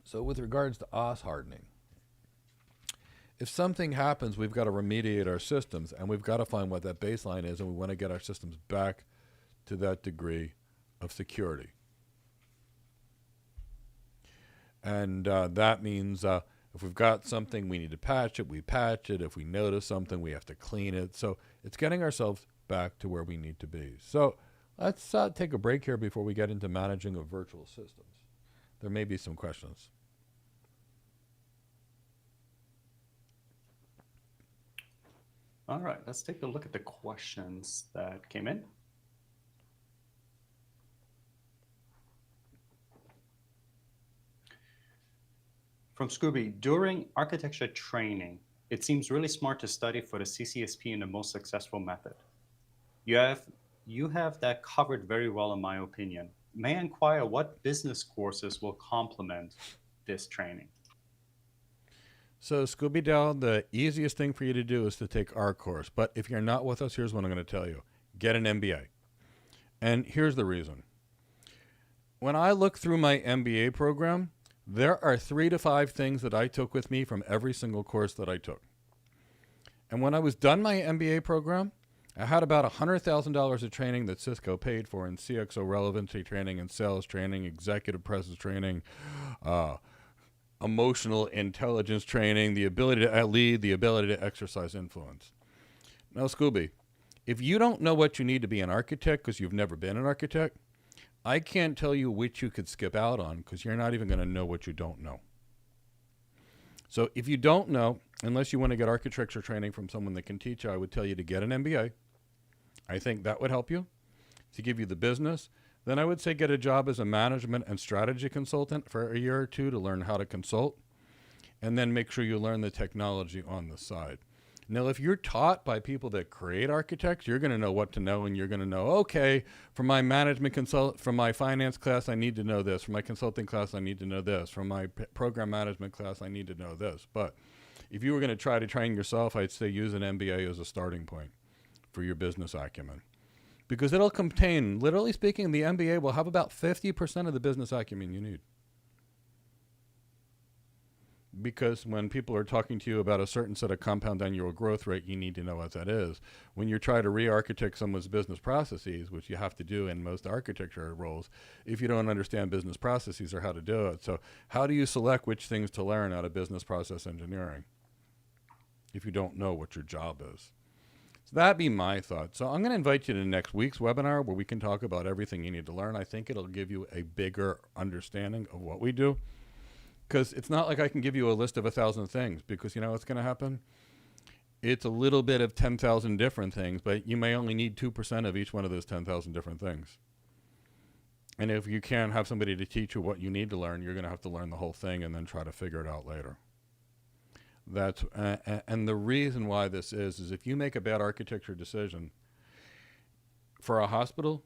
So with regards to OS hardening, if something happens, we've got to remediate our systems, and we've got to find what that baseline is, and we want to get our systems back to that degree of security. And that means if we've got something, we need to patch it, we patch it. If we notice something, we have to clean it. So it's getting ourselves back to where we need to be. So let's take a break here before we get into managing of virtual systems. There may be some questions. All right, let's take a look at the questions that came in. From Scooby, during architecture training, it seems really smart to study for the CCSP in the most successful method. You have that covered very well, in my opinion. May I inquire what business courses will complement this training? So Scooby Dell, the easiest thing for you to do is to take our course. But if you're not with us, here's what I'm going to tell you. Get an MBA. And here's the reason. When I look through my MBA program, there are 3 to 5 things that I took with me from every single course that I took. And when I was done my MBA program, I had about $100,000 of training that Cisco paid for in CXO relevancy training and sales training, executive presence training, emotional intelligence training, the ability to lead, the ability to exercise influence. Now, Scooby, if you don't know what you need to be an architect because you've never been an architect, I can't tell you which you could skip out on because you're not even going to know what you don't know. So if you don't know, unless you want to get architecture training from someone that can teach you, I would tell you to get an MBA. I think that would help you to give you the business. Then I would say get a job as a management and strategy consultant for a year or 2 to learn how to consult. And then make sure you learn the technology on the side. Now, if you're taught by people that create architects, you're going to know what to know, and you're going to know, okay, from my from my finance class, I need to know this. From my consulting class, I need to know this. From my program management class, I need to know this. But if you were going to try to train yourself, I'd say use an MBA as a starting point for your business acumen. Because it'll contain, literally speaking, the MBA will have about 50% of the business acumen you need. Because when people are talking to you about a certain set of compound annual growth rate, you need to know what that is. When you try to re-architect someone's business processes, which you have to do in most architecture roles, if you don't understand business processes or how to do it. So how do you select which things to learn out of business process engineering if you don't know what your job is? So that'd be my thought. So I'm going to invite you to next week's webinar where we can talk about everything you need to learn. I think it'll give you a bigger understanding of what we do. Because it's not like I can give you a list of 1,000 things, because you know what's going to happen? It's a little bit of 10,000 different things, but you may only need 2% of each one of those 10,000 different things. And if you can't have somebody to teach you what you need to learn, you're going to have to learn the whole thing and then try to figure it out later. That's and the reason why this is if you make a bad architecture decision for a hospital,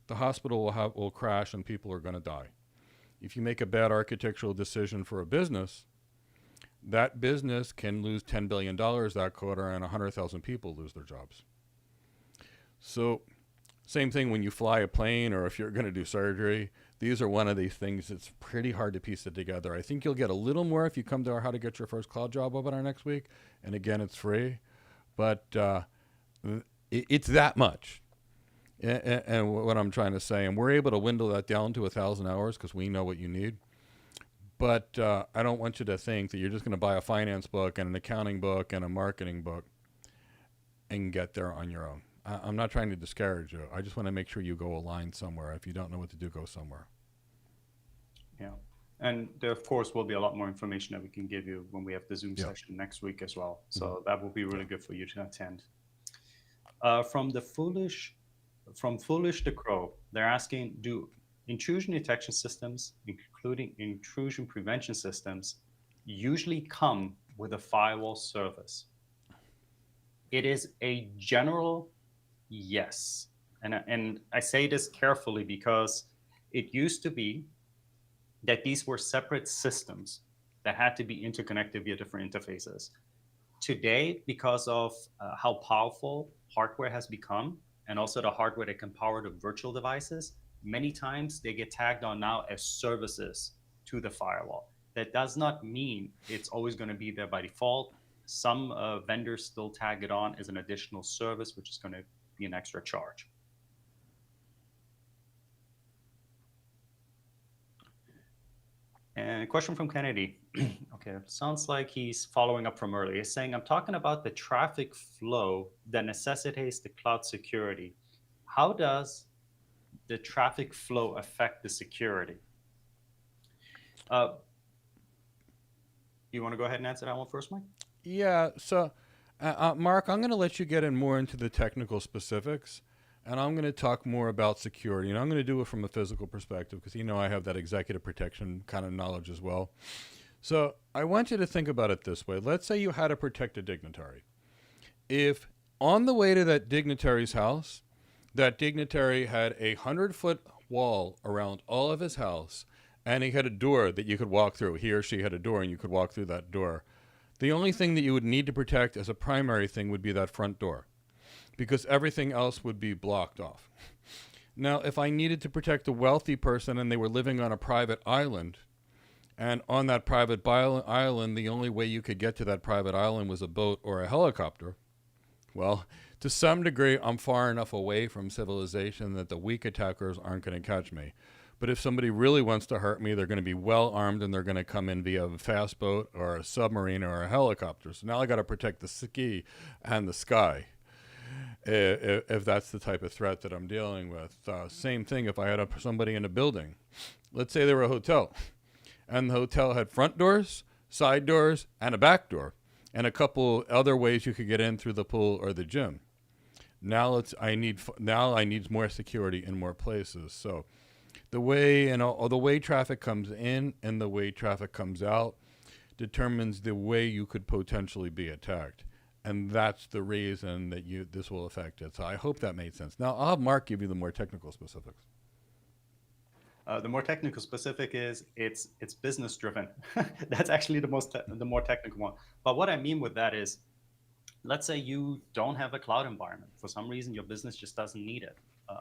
the hospital will crash and people are going to die. If you make a bad architectural decision for a business, that business can lose $10 billion that quarter and 100,000 people lose their jobs. So same thing when you fly a plane or if you're going to do surgery. These are one of these things that's pretty hard to piece it together. I think you'll get a little more if you come to our How to Get Your First Cloud Job webinar next week. And again, it's free. But it's that much. And what I'm trying to say, and we're able to dwindle that down to 1,000 hours because we know what you need. But I don't want you to think that you're just going to buy a finance book and an accounting book and a marketing book and get there on your own. I'm not trying to discourage you. I just want to make sure you go aligned somewhere. If you don't know what to do, go somewhere. Yeah. And there, of course, will be a lot more information that we can give you when we have the Zoom session next week as well. So that will be really good for you to attend. From Foolish to Crow, they're asking, do intrusion detection systems, including intrusion prevention systems, usually come with a firewall service? It is a general yes. And I say this carefully because it used to be that these were separate systems that had to be interconnected via different interfaces. Today, because of how powerful hardware has become, and also the hardware that can power the virtual devices, many times they get tagged on now as services to the firewall. That does not mean it's always going to be there by default. Some vendors still tag it on as an additional service, which is going to be an extra charge. And a question from Kennedy. Okay, sounds like he's following up from earlier. He's saying, I'm talking about the traffic flow that necessitates the cloud security. How does the traffic flow affect the security? You want to go ahead and answer that one first, Mike? Yeah, so Mark, I'm going to let you get in more into the technical specifics, and I'm going to talk more about security, and I'm going to do it from a physical perspective because I have that executive protection kind of knowledge as well. So I want you to think about it this way. Let's say you had to protect a dignitary. If on the way to that dignitary's house, that dignitary had a 100-foot wall around all of his house, and he had a door that you could walk through. He or she had a door, and you could walk through that door. The only thing that you would need to protect as a primary thing would be that front door, because everything else would be blocked off. Now, if I needed to protect a wealthy person and they were living on a private island, and on that private island, the only way you could get to that private island was a boat or a helicopter, well, to some degree, I'm far enough away from civilization that the weak attackers aren't going to catch me. But if somebody really wants to hurt me, they're going to be well armed and they're going to come in via a fast boat or a submarine or a helicopter. So now I got to protect the ski and the sky if that's the type of threat that I'm dealing with. Same thing if I had somebody in a building. Let's say they were a hotel, and the hotel had front doors, side doors, and a back door, and a couple other ways you could get in through the pool or the gym. Now I need more security in more places. So the way traffic comes in and the way traffic comes out determines the way you could potentially be attacked. And that's the reason that this will affect it. So I hope that made sense. Now I'll have Mark give you the more technical specifics. The more technical specific is it's business driven. That's actually the more technical one. But what I mean with that is, let's say you don't have a cloud environment. For some reason, your business just doesn't need it.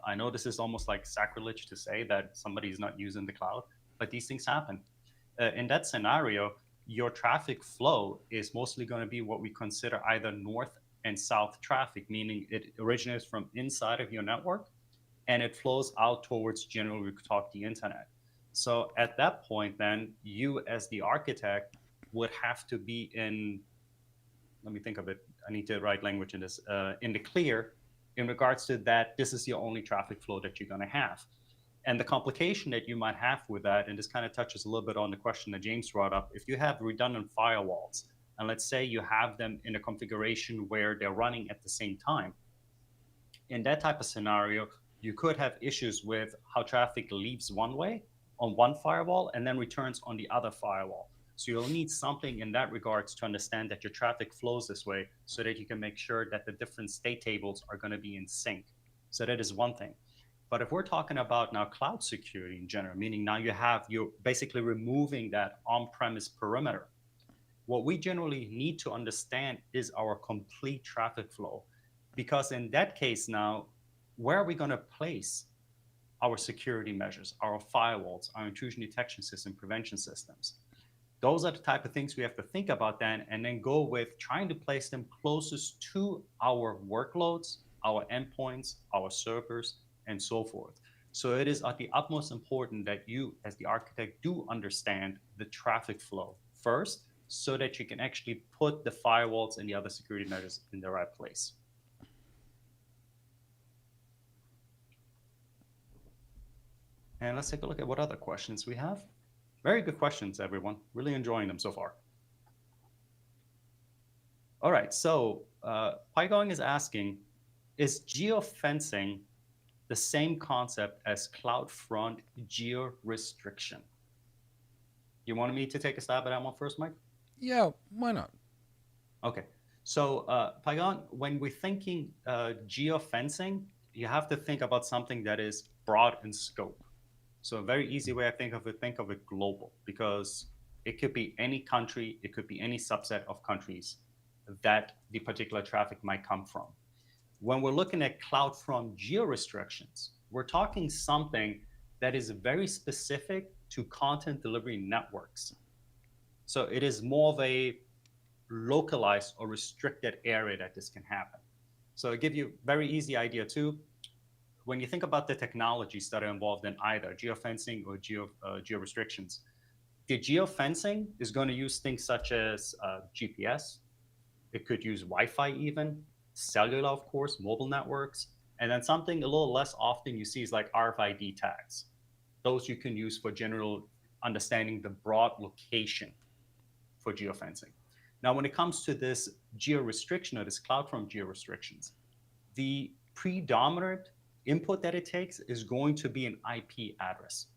I know this is almost like sacrilege to say that somebody is not using the cloud, but these things happen. In that scenario, your traffic flow is mostly going to be what we consider either north and south traffic, meaning it originates from inside of your network and it flows out towards, generally we could talk, the internet. So at that point, then you as the architect would have to be in, let me think of it, I need to write language in this, in the clear in regards to that this is your only traffic flow that you're going to have. And the complication that you might have with that, and this kind of touches a little bit on the question that James brought up, if you have redundant firewalls, and let's say you have them in a configuration where they're running at the same time, in that type of scenario, you could have issues with how traffic leaves one way on one firewall and then returns on the other firewall. So you'll need something in that regards to understand that your traffic flows this way so that you can make sure that the different state tables are going to be in sync. So that is one thing. But if we're talking about now cloud security in general, meaning now you're basically removing that on-premise perimeter, what we generally need to understand is our complete traffic flow. Because in that case now, where are we going to place our security measures, our firewalls, our intrusion detection system, prevention systems? Those are the type of things we have to think about then, and then go with trying to place them closest to our workloads, our endpoints, our servers, and so forth. So it is at the utmost important that you, as the architect, do understand the traffic flow first, so that you can actually put the firewalls and the other security measures in the right place. And let's take a look at what other questions we have. Very good questions, everyone. Really enjoying them so far. All right, so Python is asking, is geofencing the same concept as CloudFront geo-restriction? You wanted me to take a stab at that one first, Mike? Yeah, why not? Okay, so Python, when we're thinking geofencing, you have to think about something that is broad in scope. So a very easy way I think of it global, because it could be any country, it could be any subset of countries that the particular traffic might come from. When we're looking at CloudFront geo-restrictions, we're talking something that is very specific to content delivery networks. So it is more of a localized or restricted area that this can happen. So I'll give you a very easy idea too. When you think about the technologies that are involved in either geofencing or geo-restrictions, the geofencing is going to use things such as GPS. It could use Wi-Fi even, cellular, of course, mobile networks, and then something a little less often you see is like RFID tags. Those you can use for general understanding the broad location for geofencing. Now, when it comes to this geo-restriction or this CloudFront geo-restrictions, the predominant input that it takes is going to be an IP address,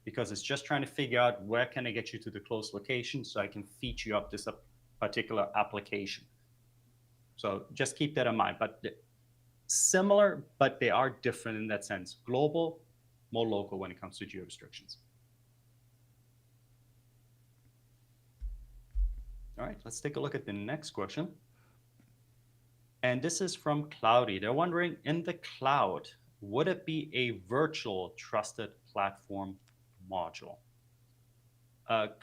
because it's just trying to figure out where can I get you to the close location so I can feed you up this particular application. So just keep that in mind. But similar, but they are different in that sense. Global, more local when it comes to geo restrictions. All right, let's take a look at the next question. And this is from Cloudy. They're wondering, in the cloud, would it be a virtual trusted platform module?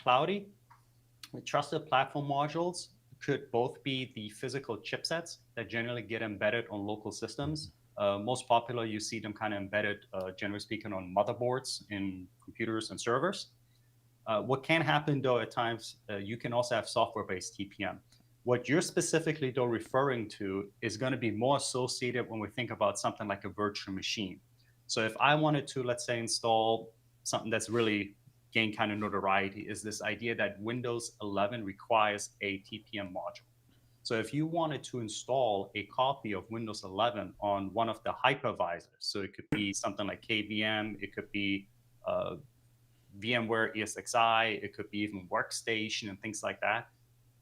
Cloudy, trusted platform modules could both be the physical chipsets that generally get embedded on local systems. Most popular, you see them kind of embedded, generally speaking, on motherboards in computers and servers. What can happen, though, at times, you can also have software-based TPM. What you're specifically, though, referring to is going to be more associated when we think about something like a virtual machine. So if I wanted to, let's say, install something that's really gained kind of notoriety, is this idea that Windows 11 requires a TPM module. So if you wanted to install a copy of Windows 11 on one of the hypervisors, so it could be something like KVM, it could be VMware ESXi, it could be even Workstation and things like that,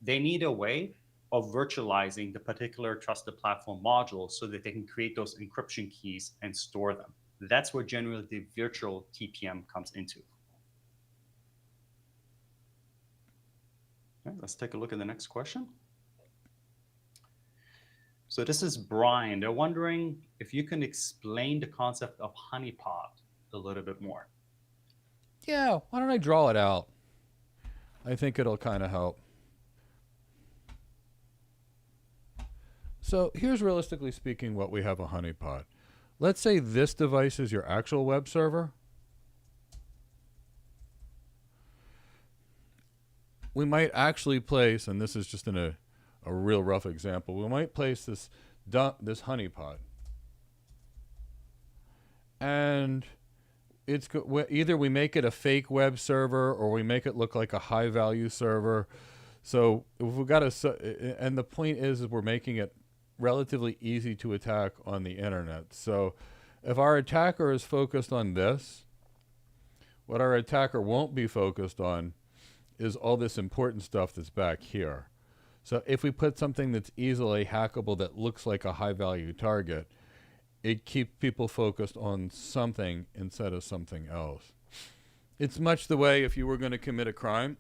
they need a way of virtualizing the particular trusted platform module so that they can create those encryption keys and store them. That's where generally the virtual TPM comes into. Okay, let's take a look at the next question. So this is Brian. They're wondering if you can explain the concept of honeypot a little bit more. Yeah, why don't I draw it out? I think it'll kind of help. So here's realistically speaking what we have a honeypot. Let's say this device is your actual web server. We might actually place, and this is just in a real rough example, we might place this honeypot. And it's either we make it a fake web server or we make it look like a high value server. So if we've got and the point is we're making it relatively easy to attack on the internet. So if our attacker is focused on this, what our attacker won't be focused on is all this important stuff that's back here. So if we put something that's easily hackable that looks like a high value target, it keeps people focused on something instead of something else. It's much the way if you were going to commit a crime,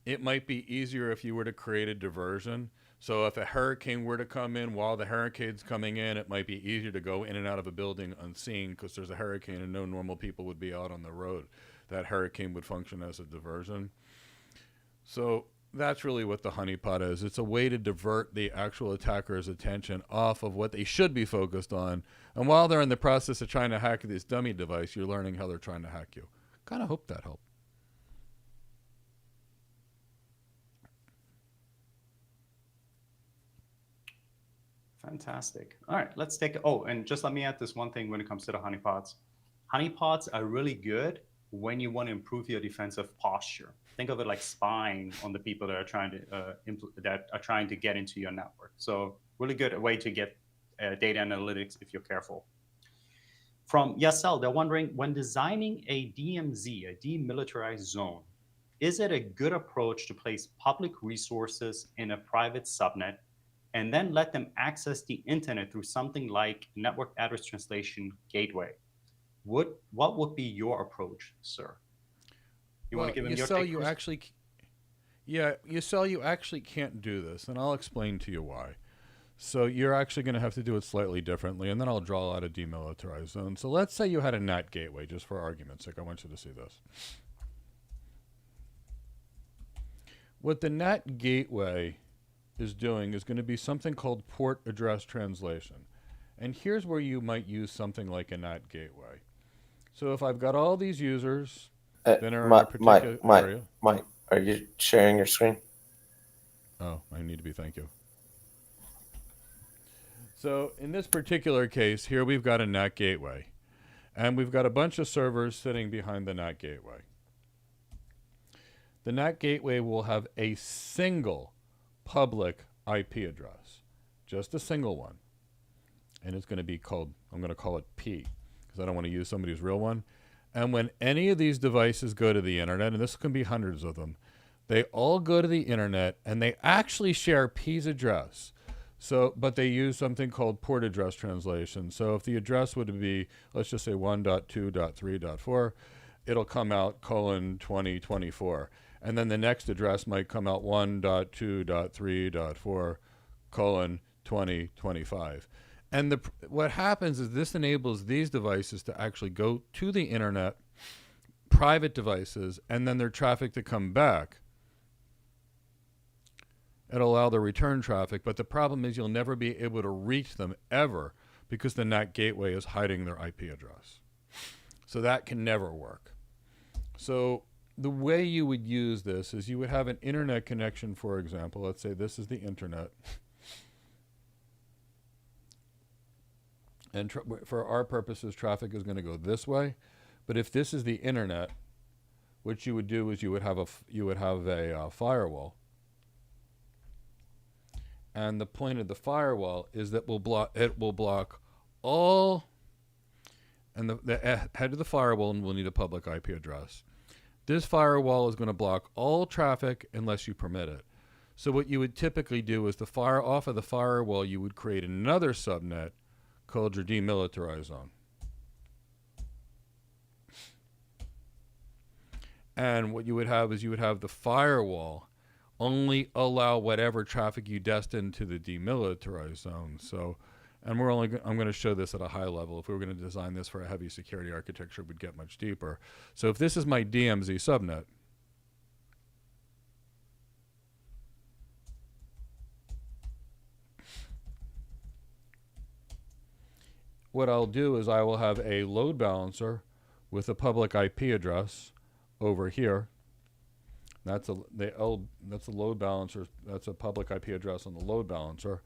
it might be easier if you were to create a diversion. So if a hurricane were to come in while the hurricane's coming in, it might be easier to go in and out of a building unseen because there's a hurricane and no normal people would be out on the road. That hurricane would function as a diversion. So that's really what the honeypot is. It's a way to divert the actual attacker's attention off of what they should be focused on. And while they're in the process of trying to hack this dummy device, you're learning how they're trying to hack you. Kind of hope that helped. Fantastic. All right, let's take, and just let me add this one thing when it comes to the honeypots. Honeypots are really good when you want to improve your defensive posture. Think of it like spying on the people that are trying to get into your network. So really good way to get data analytics if you're careful. From Yasel, they're wondering, when designing a DMZ, a demilitarized zone, is it a good approach to place public resources in a private subnet and then let them access the internet through something like network address translation gateway? What would be your approach, sir? You want to give him your take? You actually can't do this, and I'll explain to you why. So you're actually going to have to do it slightly differently, and then I'll draw out a demilitarized zone. So let's say you had a NAT gateway, just for argument's sake. I want you to see this. What the NAT gateway is doing is going to be something called port address translation. And here's where you might use something like a NAT gateway. So if I've got all these users that are in a particular area. Mike, are you sharing your screen? Oh, I need to be, thank you. So in this particular case, here we've got a NAT gateway. And we've got a bunch of servers sitting behind the NAT gateway. The NAT gateway will have a single public IP address, just a single one. And it's going to be called, I'm going to call it P, because I don't want to use somebody's real one. And when any of these devices go to the internet, and this can be hundreds of them, they all go to the internet and they actually share P's address. So, but they use something called port address translation. So if the address would be, let's just say 1.2.3.4, it'll come out :2024. And then the next address might come out 1.2.3.4 :2025. And what happens is this enables these devices to actually go to the internet, private devices, and then their traffic to come back. It'll allow the return traffic, but the problem is you'll never be able to reach them ever because the NAT gateway is hiding their IP address. So that can never work. So the way you would use this is you would have an internet connection, for example. Let's say this is the internet. And for our purposes, traffic is going to go this way. But if this is the internet, what you would do is you would have a firewall. And the point of the firewall is that it will block all, and the head of the firewall will need a public IP address. This firewall is going to block all traffic unless you permit it. So what you would typically do is off of the firewall, you would create another subnet called your demilitarized zone. And what you would have is you would have the firewall only allow whatever traffic you destine to the demilitarized zone. So, and I'm going to show this at a high level. If we were going to design this for a heavy security architecture, we'd get much deeper. So if this is my DMZ subnet, what I'll do is I will have a load balancer with a public IP address over here. That's a load balancer. That's a public IP address on the load balancer.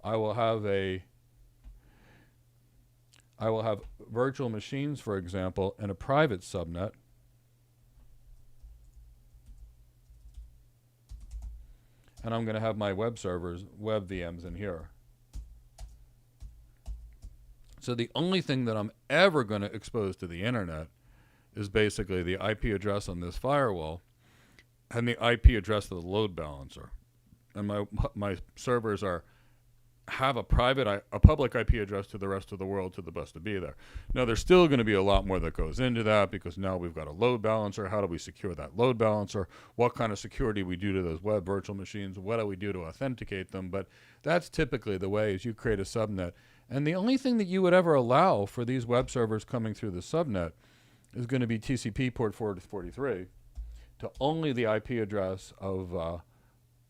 I will have virtual machines, for example, in a private subnet. And I'm going to have my web servers, web VMs in here. So the only thing that I'm ever going to expose to the internet is basically the IP address on this firewall and the IP address of the load balancer. And my servers have a public IP address to the rest of the world to the best to be there. Now, there's still going to be a lot more that goes into that because now we've got a load balancer. How do we secure that load balancer? What kind of security we do to those web virtual machines? What do we do to authenticate them? But that's typically the way is you create a subnet. And the only thing that you would ever allow for these web servers coming through the subnet is going to be TCP port 443 to only the IP address of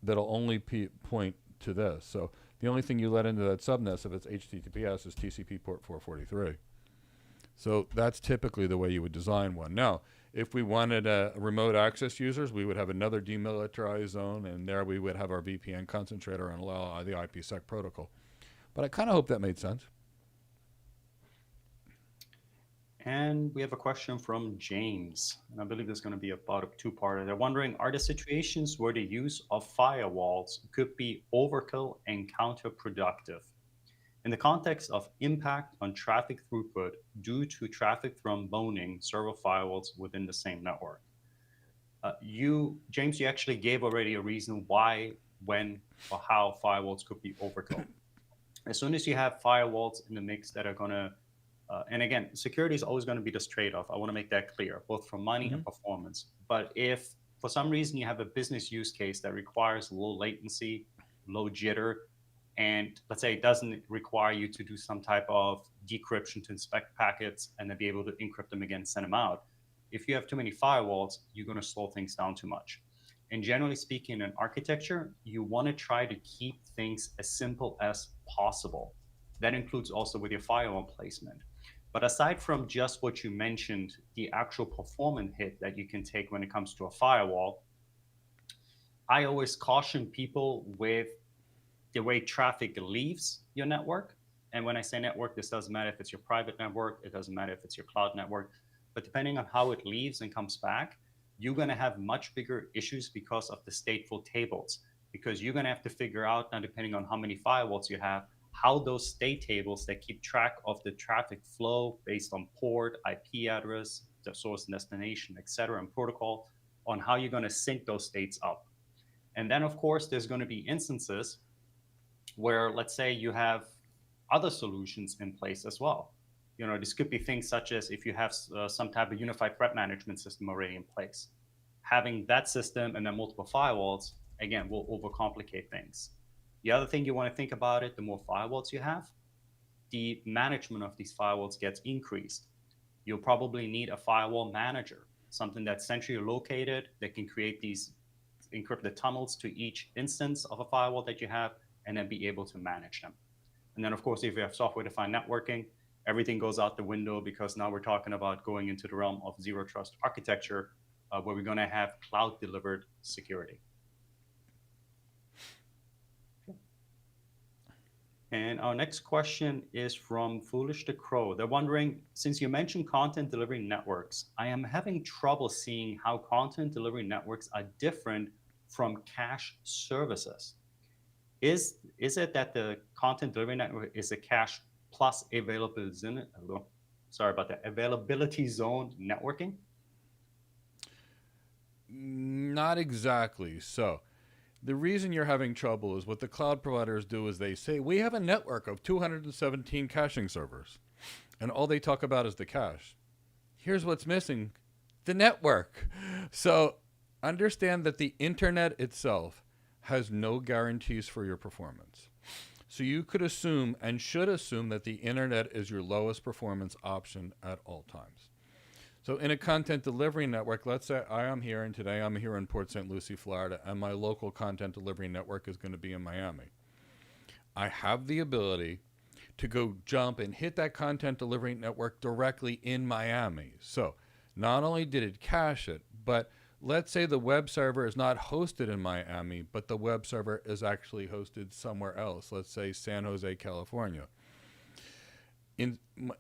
that'll only point to this. So the only thing you let into that subnet, if it's HTTPS, is TCP port 443. So that's typically the way you would design one. Now, if we wanted remote access users, we would have another demilitarized zone, and there we would have our VPN concentrator and allow the IPsec protocol. But I kind of hope that made sense. And we have a question from James, and I believe there's going to be about a two-parter. They're wondering, are there situations where the use of firewalls could be overkill and counterproductive in the context of impact on traffic throughput due to traffic thromboning several firewalls within the same network? James, you actually gave already a reason why, when, or how firewalls could be overkill. As soon as you have firewalls in the mix that are going to and again, security is always going to be this trade-off. I want to make that clear, both for money and performance. But if for some reason you have a business use case that requires low latency, low jitter, and let's say it doesn't require you to do some type of decryption to inspect packets and then be able to encrypt them again, send them out. If you have too many firewalls, you're going to slow things down too much. And generally speaking, in architecture, you want to try to keep things as simple as possible. That includes also with your firewall placement. But aside from just what you mentioned, the actual performance hit that you can take when it comes to a firewall, I always caution people with the way traffic leaves your network. And when I say network, this doesn't matter if it's your private network, it doesn't matter if it's your cloud network, but depending on how it leaves and comes back, you're going to have much bigger issues because of the stateful tables, because you're going to have to figure out now, depending on how many firewalls you have, how those state tables that keep track of the traffic flow based on port, IP address, the source and destination, et cetera, and protocol, on how you're going to sync those states up. And then, of course, there's going to be instances where, let's say, you have other solutions in place as well. You know, this could be things such as if you have some type of unified threat management system already in place. Having that system and then multiple firewalls, again, will overcomplicate things. The other thing you want to think about it, the more firewalls you have, the management of these firewalls gets increased. You'll probably need a firewall manager, something that's centrally located that can create these encrypted tunnels to each instance of a firewall that you have and then be able to manage them. And then, of course, if you have software-defined networking, everything goes out the window because now we're talking about going into the realm of zero trust architecture where we're going to have cloud-delivered security. And our next question is from Foolish the Crow. They're wondering, since you mentioned content delivery networks, I am having trouble seeing how content delivery networks are different from cache services. Is it that the content delivery network is a cache plus availability zone networking? Not exactly. So The reason you're having trouble is what the cloud providers do is they say, we have a network of 217 caching servers, and all they talk about is the cache. Here's what's missing, the network. So understand that the internet itself has no guarantees for your performance. So you could assume and should assume that the internet is your lowest performance option at all times. So in a content delivery network, let's say I am here, and today I'm here in Port St. Lucie, Florida, and my local content delivery network is going to be in Miami. I have the ability to go jump and hit that content delivery network directly in Miami. So not only did it cache it, but let's say the web server is not hosted in Miami, but the web server is actually hosted somewhere else. Let's say San Jose, California.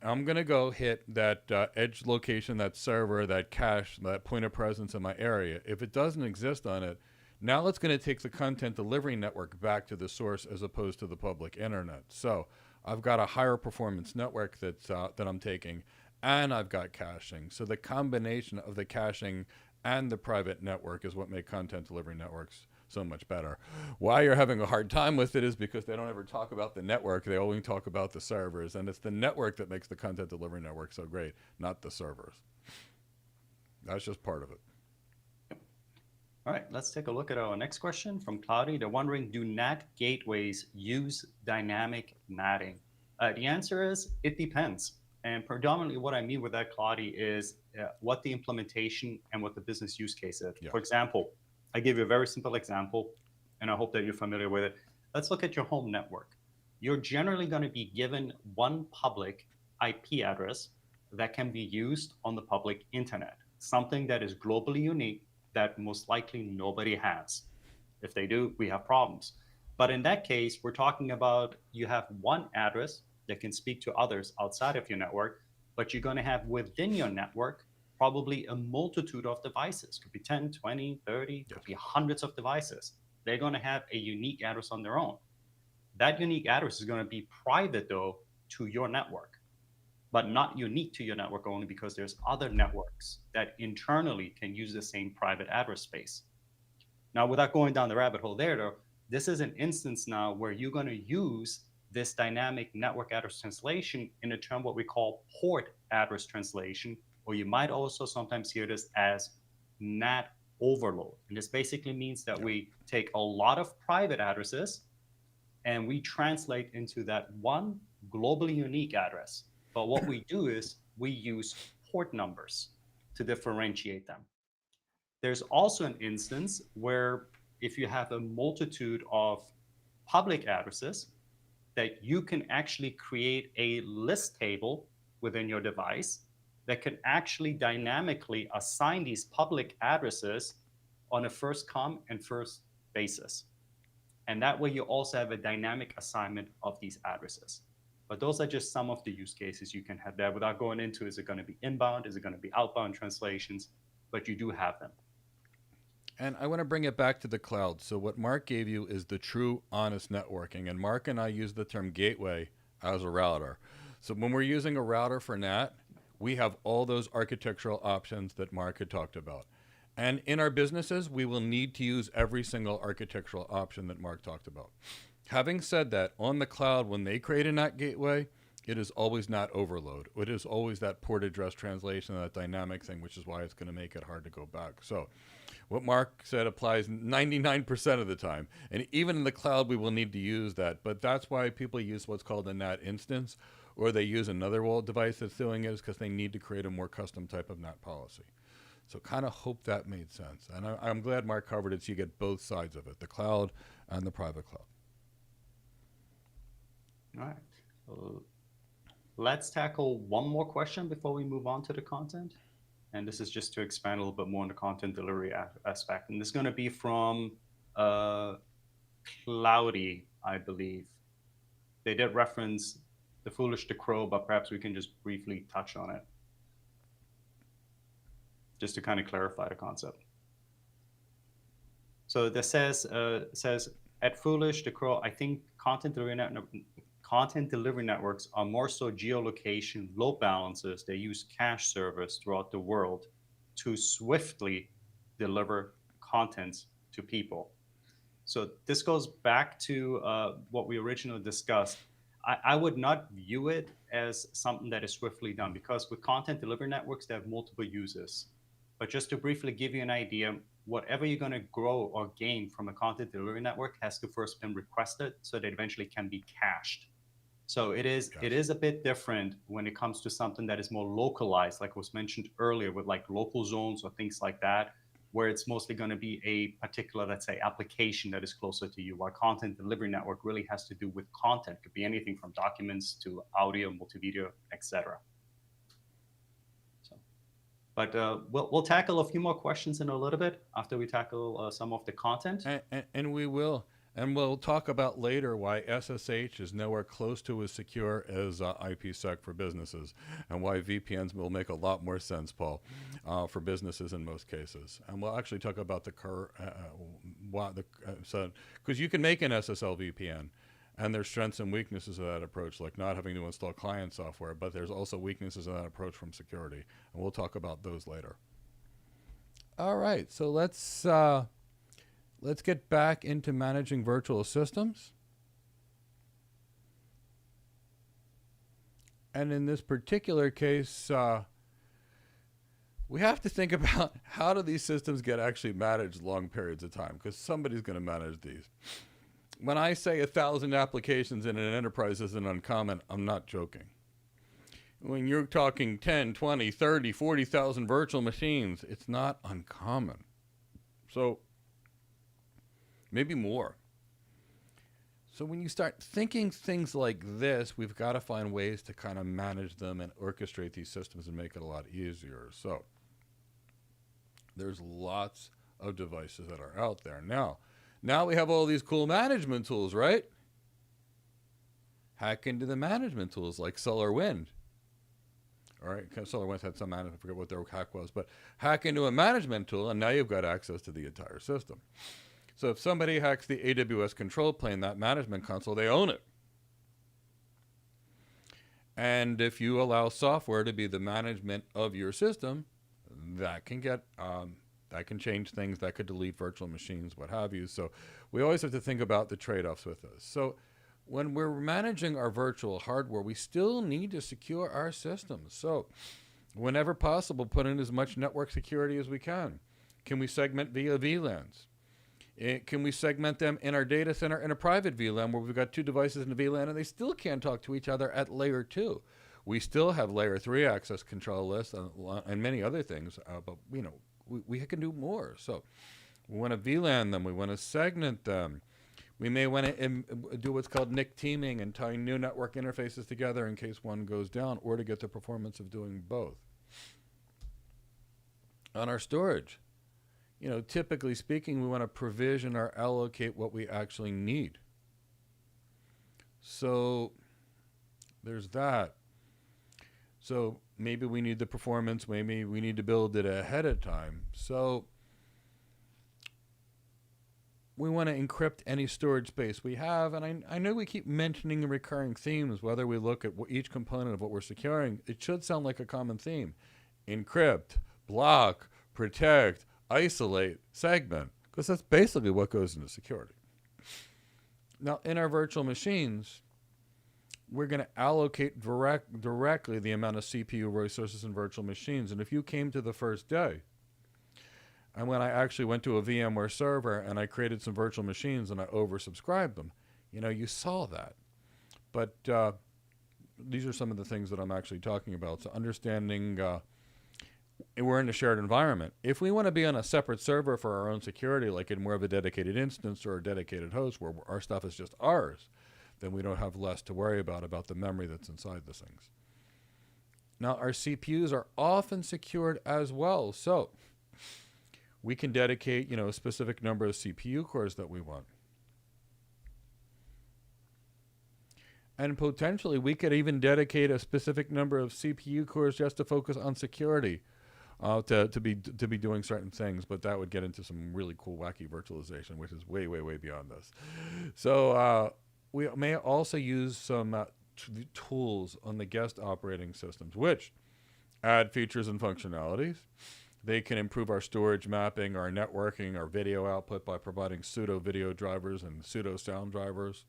I'm going to go hit that edge location, that server, that cache, that point of presence in my area. If it doesn't exist on it, now it's going to take the content delivery network back to the source as opposed to the public internet. So I've got a higher performance network that I'm taking, and I've got caching. So the combination of the caching and the private network is what make content delivery networks so much better. Why you're having a hard time with it is because they don't ever talk about the network. They only talk about the servers, and it's the network that makes the content delivery network so great, not the servers. That's just part of it. All right, let's take a look at our next question from Cloudy. They're wondering, do NAT gateways use dynamic NATing? The answer is, it depends. And predominantly what I mean with that, Cloudy, is what the implementation and what the business use case is. Yeah. For example, I give you a very simple example, and I hope that you're familiar with it. Let's look at your home network. You're generally going to be given one public IP address that can be used on the public internet, something that is globally unique that most likely nobody has. If they do, we have problems. But in that case, we're talking about you have one address that can speak to others outside of your network, but you're going to have within your network probably a multitude of devices. Could be 10, 20, 30, could be hundreds of devices. They're going to have a unique address on their own. That unique address is going to be private, though, to your network, but not unique to your network only because there's other networks that internally can use the same private address space. Now, without going down the rabbit hole there, though, this is an instance now where you're going to use this dynamic network address translation in a term what we call port address translation, or you might also sometimes hear this as NAT overload. And this basically means that we take a lot of private addresses and we translate into that one globally unique address. But what we do is we use port numbers to differentiate them. There's also an instance where if you have a multitude of public addresses, that you can actually create a list table within your device that can actually dynamically assign these public addresses on a first come and first basis. And that way you also have a dynamic assignment of these addresses. But those are just some of the use cases you can have there without going into, is it going to be inbound? Is it going to be outbound translations? But you do have them. And I want to bring it back to the cloud. So what Mark gave you is the true honest networking. And Mark and I use the term gateway as a router. So when we're using a router for NAT, we have all those architectural options that Mark had talked about. And in our businesses, we will need to use every single architectural option that Mark talked about. Having said that, on the cloud, when they create a NAT gateway, it is always NAT overload. It is always that port address translation, that dynamic thing, which is why it's going to make it hard to go back. So what Mark said applies 99% of the time. And even in the cloud, we will need to use that. But that's why people use what's called a NAT instance, or they use another wall device that's doing it, is because they need to create a more custom type of NAT policy. So kind of hope that made sense. And I'm glad Mark covered it so you get both sides of it, the cloud and the private cloud. All right. So let's tackle one more question before we move on to the content. And this is just to expand a little bit more on the content delivery aspect. And this is going to be from Cloudy, I believe. They did reference the foolish to crow, but perhaps we can just briefly touch on it, just to kind of clarify the concept. So this says at foolish to crow, I think content delivery networks are more so geolocation load balancers. They use cache servers throughout the world to swiftly deliver contents to people. So this goes back to what we originally discussed. I would not view it as something that is swiftly done because with content delivery networks, they have multiple uses. But just to briefly give you an idea, whatever you're going to grow or gain from a content delivery network has to first been requested so that eventually can be cached. So it is a bit different when it comes to something that is more localized, like was mentioned earlier, with like local zones or things like that, where it's mostly going to be a particular, let's say, application that is closer to you. While content delivery network really has to do with content, could be anything from documents to audio, multimedia, etc. So, but we'll tackle a few more questions in a little bit after we tackle some of the content. And we will. And we'll talk about later why SSH is nowhere close to as secure as IPsec for businesses, and why VPNs will make a lot more sense, Paul, for businesses in most cases. And we'll actually talk about because you can make an SSL VPN, and there's strengths and weaknesses of that approach, like not having to install client software, but there's also weaknesses of that approach from security, and we'll talk about those later. All right, so let's get back into managing virtual systems. And in this particular case, we have to think about how do these systems get actually managed long periods of time, because somebody's going to manage these. When I say 1,000 applications in an enterprise isn't uncommon, I'm not joking. When you're talking 10, 20, 30, 40,000 virtual machines, it's not uncommon. So maybe more. So when you start thinking things like this, we've got to find ways to kind of manage them and orchestrate these systems and make it a lot easier. So there's lots of devices that are out there. Now we have all these cool management tools, right? Hack into the management tools like SolarWinds. All right, SolarWinds had some management, I forget what their hack was, but hack into a management tool and now you've got access to the entire system. So if somebody hacks the AWS control plane, that management console, they own it. And if you allow software to be the management of your system, that can change things, that could delete virtual machines, what have you. So we always have to think about the trade-offs with this. So when we're managing our virtual hardware, we still need to secure our systems. So whenever possible, put in as much network security as we can. Can we segment via VLANs? Can we segment them in our data center in a private VLAN where we've got two devices in a VLAN and they still can't talk to each other at layer 2? We still have layer 3 access control lists and many other things, but we can do more. So we want to VLAN them. We want to segment them. We may want to do what's called NIC teaming and tie new network interfaces together in case one goes down, or to get the performance of doing both. On our storage, typically speaking, we want to provision or allocate what we actually need. So there's that. So maybe we need the performance, maybe we need to build it ahead of time. So we want to encrypt any storage space we have. And I know we keep mentioning recurring themes, whether we look at each component of what we're securing, it should sound like a common theme. Encrypt, block, protect, isolate, segment, because that's basically what goes into security. Now, in our virtual machines, we're going to allocate directly the amount of CPU resources in virtual machines. And if you came to the first day, and when I actually went to a VMware server and I created some virtual machines and I oversubscribed them, you saw that. But these are some of the things that I'm actually talking about. So understanding we're in a shared environment. If we want to be on a separate server for our own security, like in more of a dedicated instance or a dedicated host where our stuff is just ours, then we don't have less to worry about the memory that's inside the things. Now, our CPUs are often secured as well. So we can dedicate, a specific number of CPU cores that we want. And potentially, we could even dedicate a specific number of CPU cores just to focus on security, to be doing certain things. But that would get into some really cool, wacky virtualization, which is way, way, way beyond this. So we may also use some tools on the guest operating systems, which add features and functionalities, They can improve our storage mapping, our networking, our video output by providing pseudo video drivers and pseudo sound drivers.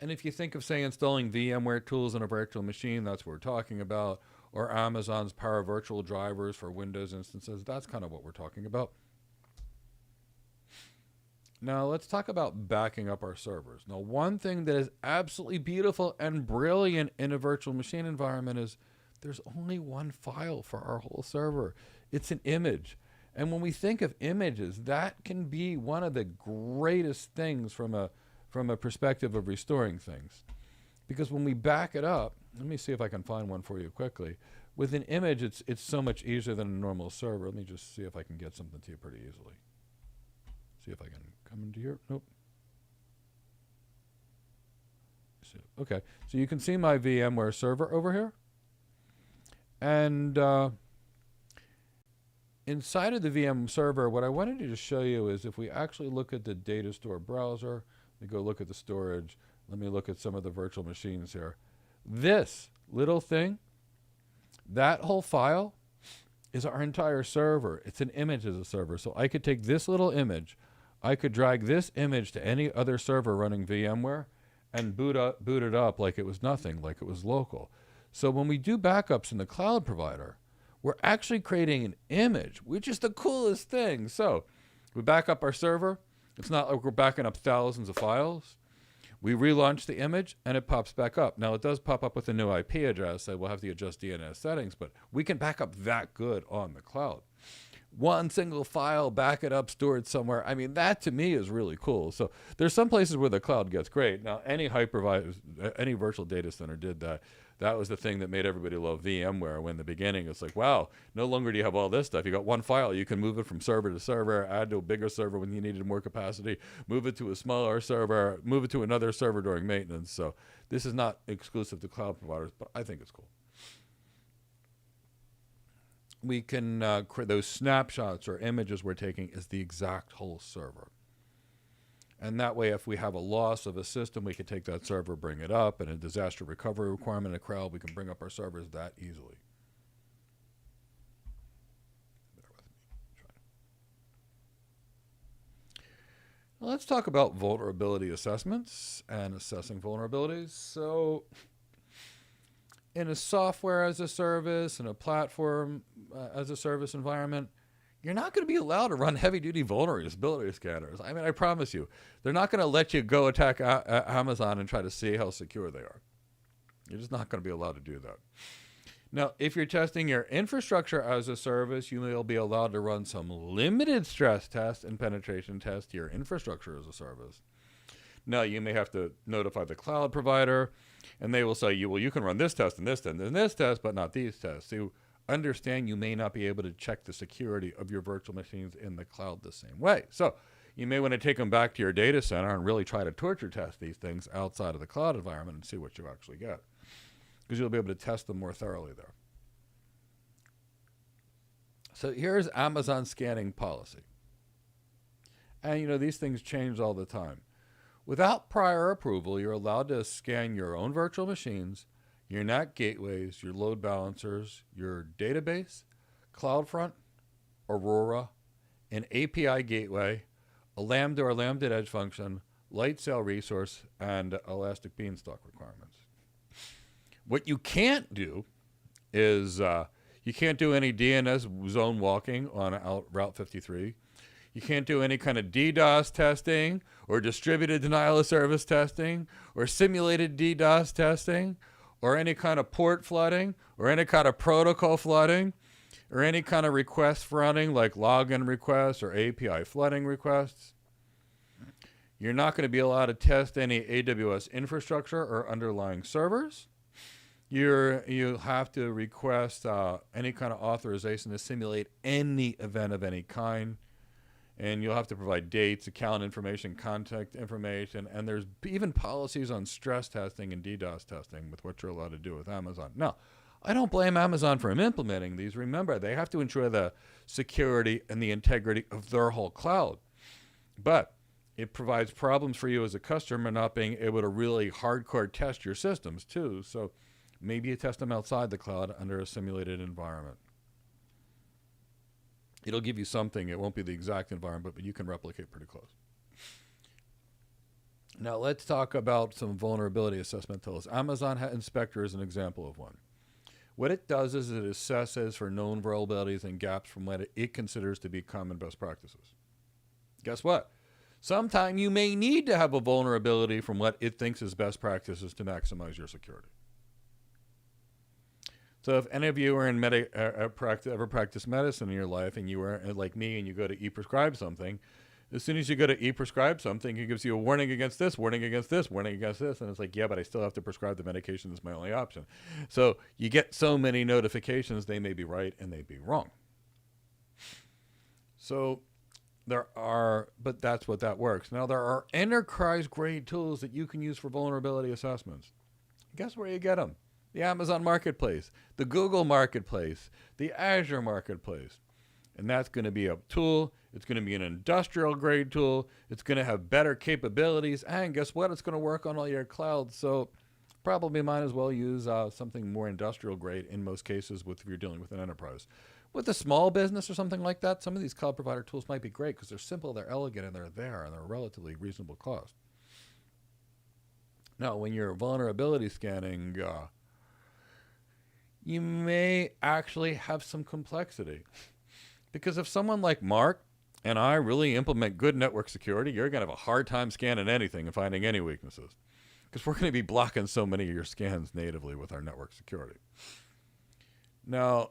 And if you think of, say, installing VMware tools in a virtual machine, that's what we're talking about, or Amazon's Power Virtual drivers for Windows instances, that's kind of what we're talking about. Now, let's talk about backing up our servers. Now, one thing that is absolutely beautiful and brilliant in a virtual machine environment is there's only one file for our whole server. It's an image. And when we think of images, that can be one of the greatest things from a perspective of restoring things. Because when we back it up, let me see if I can find one for you quickly. With an image, it's so much easier than a normal server. Let me just see if I can get something to you pretty easily. See if I can come into here. Nope. Okay, so you can see my VMware server over here. And inside of the VM server, what I wanted to just show you is if we actually look at the data store browser, we go look at the storage. Let me look at some of the virtual machines here. This little thing, that whole file is our entire server. It's an image as a server. So I could take this little image, I could drag this image to any other server running VMware and boot it up like it was nothing, like it was local. So when we do backups in the cloud provider, we're actually creating an image, which is the coolest thing. So we back up our server. It's not like we're backing up thousands of files. We relaunch the image and it pops back up. Now it does pop up with a new IP address, so we'll have to adjust DNS settings, but we can back up that good on the cloud. One single file, back it up, store it somewhere. I mean, that to me is really cool. So there's some places where the cloud gets great. Now, any hypervisor, any virtual data center did that. That was the thing that made everybody love VMware. When in the beginning, it's like, wow, no longer do you have all this stuff. You got one file. You can move it from server to server, add to a bigger server when you needed more capacity, move it to a smaller server, move it to another server during maintenance. So this is not exclusive to cloud providers, but I think it's cool. We can create those snapshots or images we're taking is the exact whole server. And that way, if we have a loss of a system, we can take that server, bring it up, and a disaster recovery requirement in a crowd, we can bring up our servers that easily. Bear with me. Now let's talk about vulnerability assessments and assessing vulnerabilities. So in a software as a service, in a platform as a service environment, you're not going to be allowed to run heavy-duty vulnerability scanners. I mean, I promise you. They're not going to let you go attack Amazon and try to see how secure they are. You're just not going to be allowed to do that. Now, if you're testing your infrastructure as a service, you will be allowed to run some limited stress tests and penetration tests to your infrastructure as a service. Now, you may have to notify the cloud provider, and they will say, well, you can run this test and this test and this test, but not these tests. So understand you may not be able to check the security of your virtual machines in the cloud the same way. So you may want to take them back to your data center and really try to torture test these things outside of the cloud environment and see what you actually get, because you'll be able to test them more thoroughly there. So here's Amazon scanning policy. And you know, these things change all the time. Without prior approval, you're allowed to scan your own virtual machines, your NAT gateways, your load balancers, your database, CloudFront, Aurora, an API gateway, a Lambda or Lambda Edge function, Lightsail resource, and Elastic Beanstalk requirements. What you can't do is you can't do any DNS zone walking on Route 53. You can't do any kind of DDoS testing or distributed denial of service testing or simulated DDoS testing or any kind of port flooding or any kind of protocol flooding or any kind of request flooding like login requests or API flooding requests. You're not going to be allowed to test any AWS infrastructure or underlying servers. You have to request any kind of authorization to simulate any event of any kind. And you'll have to provide dates, account information, contact information, and there's even policies on stress testing and DDoS testing with what you're allowed to do with Amazon. Now, I don't blame Amazon for implementing these. Remember, they have to ensure the security and the integrity of their whole cloud. But it provides problems for you as a customer not being able to really hardcore test your systems too. So maybe you test them outside the cloud under a simulated environment. It'll give you something. It won't be the exact environment, but you can replicate pretty close. Now let's talk about some vulnerability assessment tools. Amazon Inspector is an example of one. What it does is it assesses for known vulnerabilities and gaps from what it considers to be common best practices. Guess what? Sometime you may need to have a vulnerability from what it thinks is best practices to maximize your security. So if any of you are in ever practiced medicine in your life, and you are like me and you go to e-prescribe something, as soon as you go to e-prescribe something, it gives you a warning against this, warning against this, warning against this. And it's like, yeah, but I still have to prescribe the medication. That's my only option. So you get so many notifications, they may be right and they may be wrong. So but that's what that works. Now there are enterprise grade tools that you can use for vulnerability assessments. Guess where you get them? The Amazon Marketplace, the Google Marketplace, the Azure Marketplace. And that's going to be a tool. It's going to be an industrial grade tool. It's going to have better capabilities. And guess what? It's going to work on all your clouds. So probably might as well use something more industrial grade in most cases if you're dealing with an enterprise. With a small business or something like that, some of these cloud provider tools might be great because they're simple, they're elegant, and they're there, and they're relatively reasonable cost. Now, when you're vulnerability scanning, you may actually have some complexity. Because if someone like Mark and I really implement good network security, you're going to have a hard time scanning anything and finding any weaknesses. Because we're going to be blocking so many of your scans natively with our network security. Now,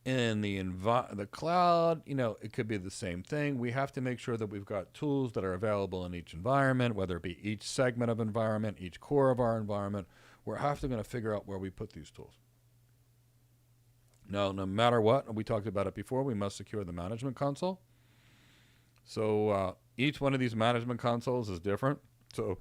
in the cloud, it could be the same thing. We have to make sure that we've got tools that are available in each environment, whether it be each segment of environment, each core of our environment. We're going to figure out where we put these tools. Now, no matter what, we talked about it before, we must secure the management console. So each one of these management consoles is different. So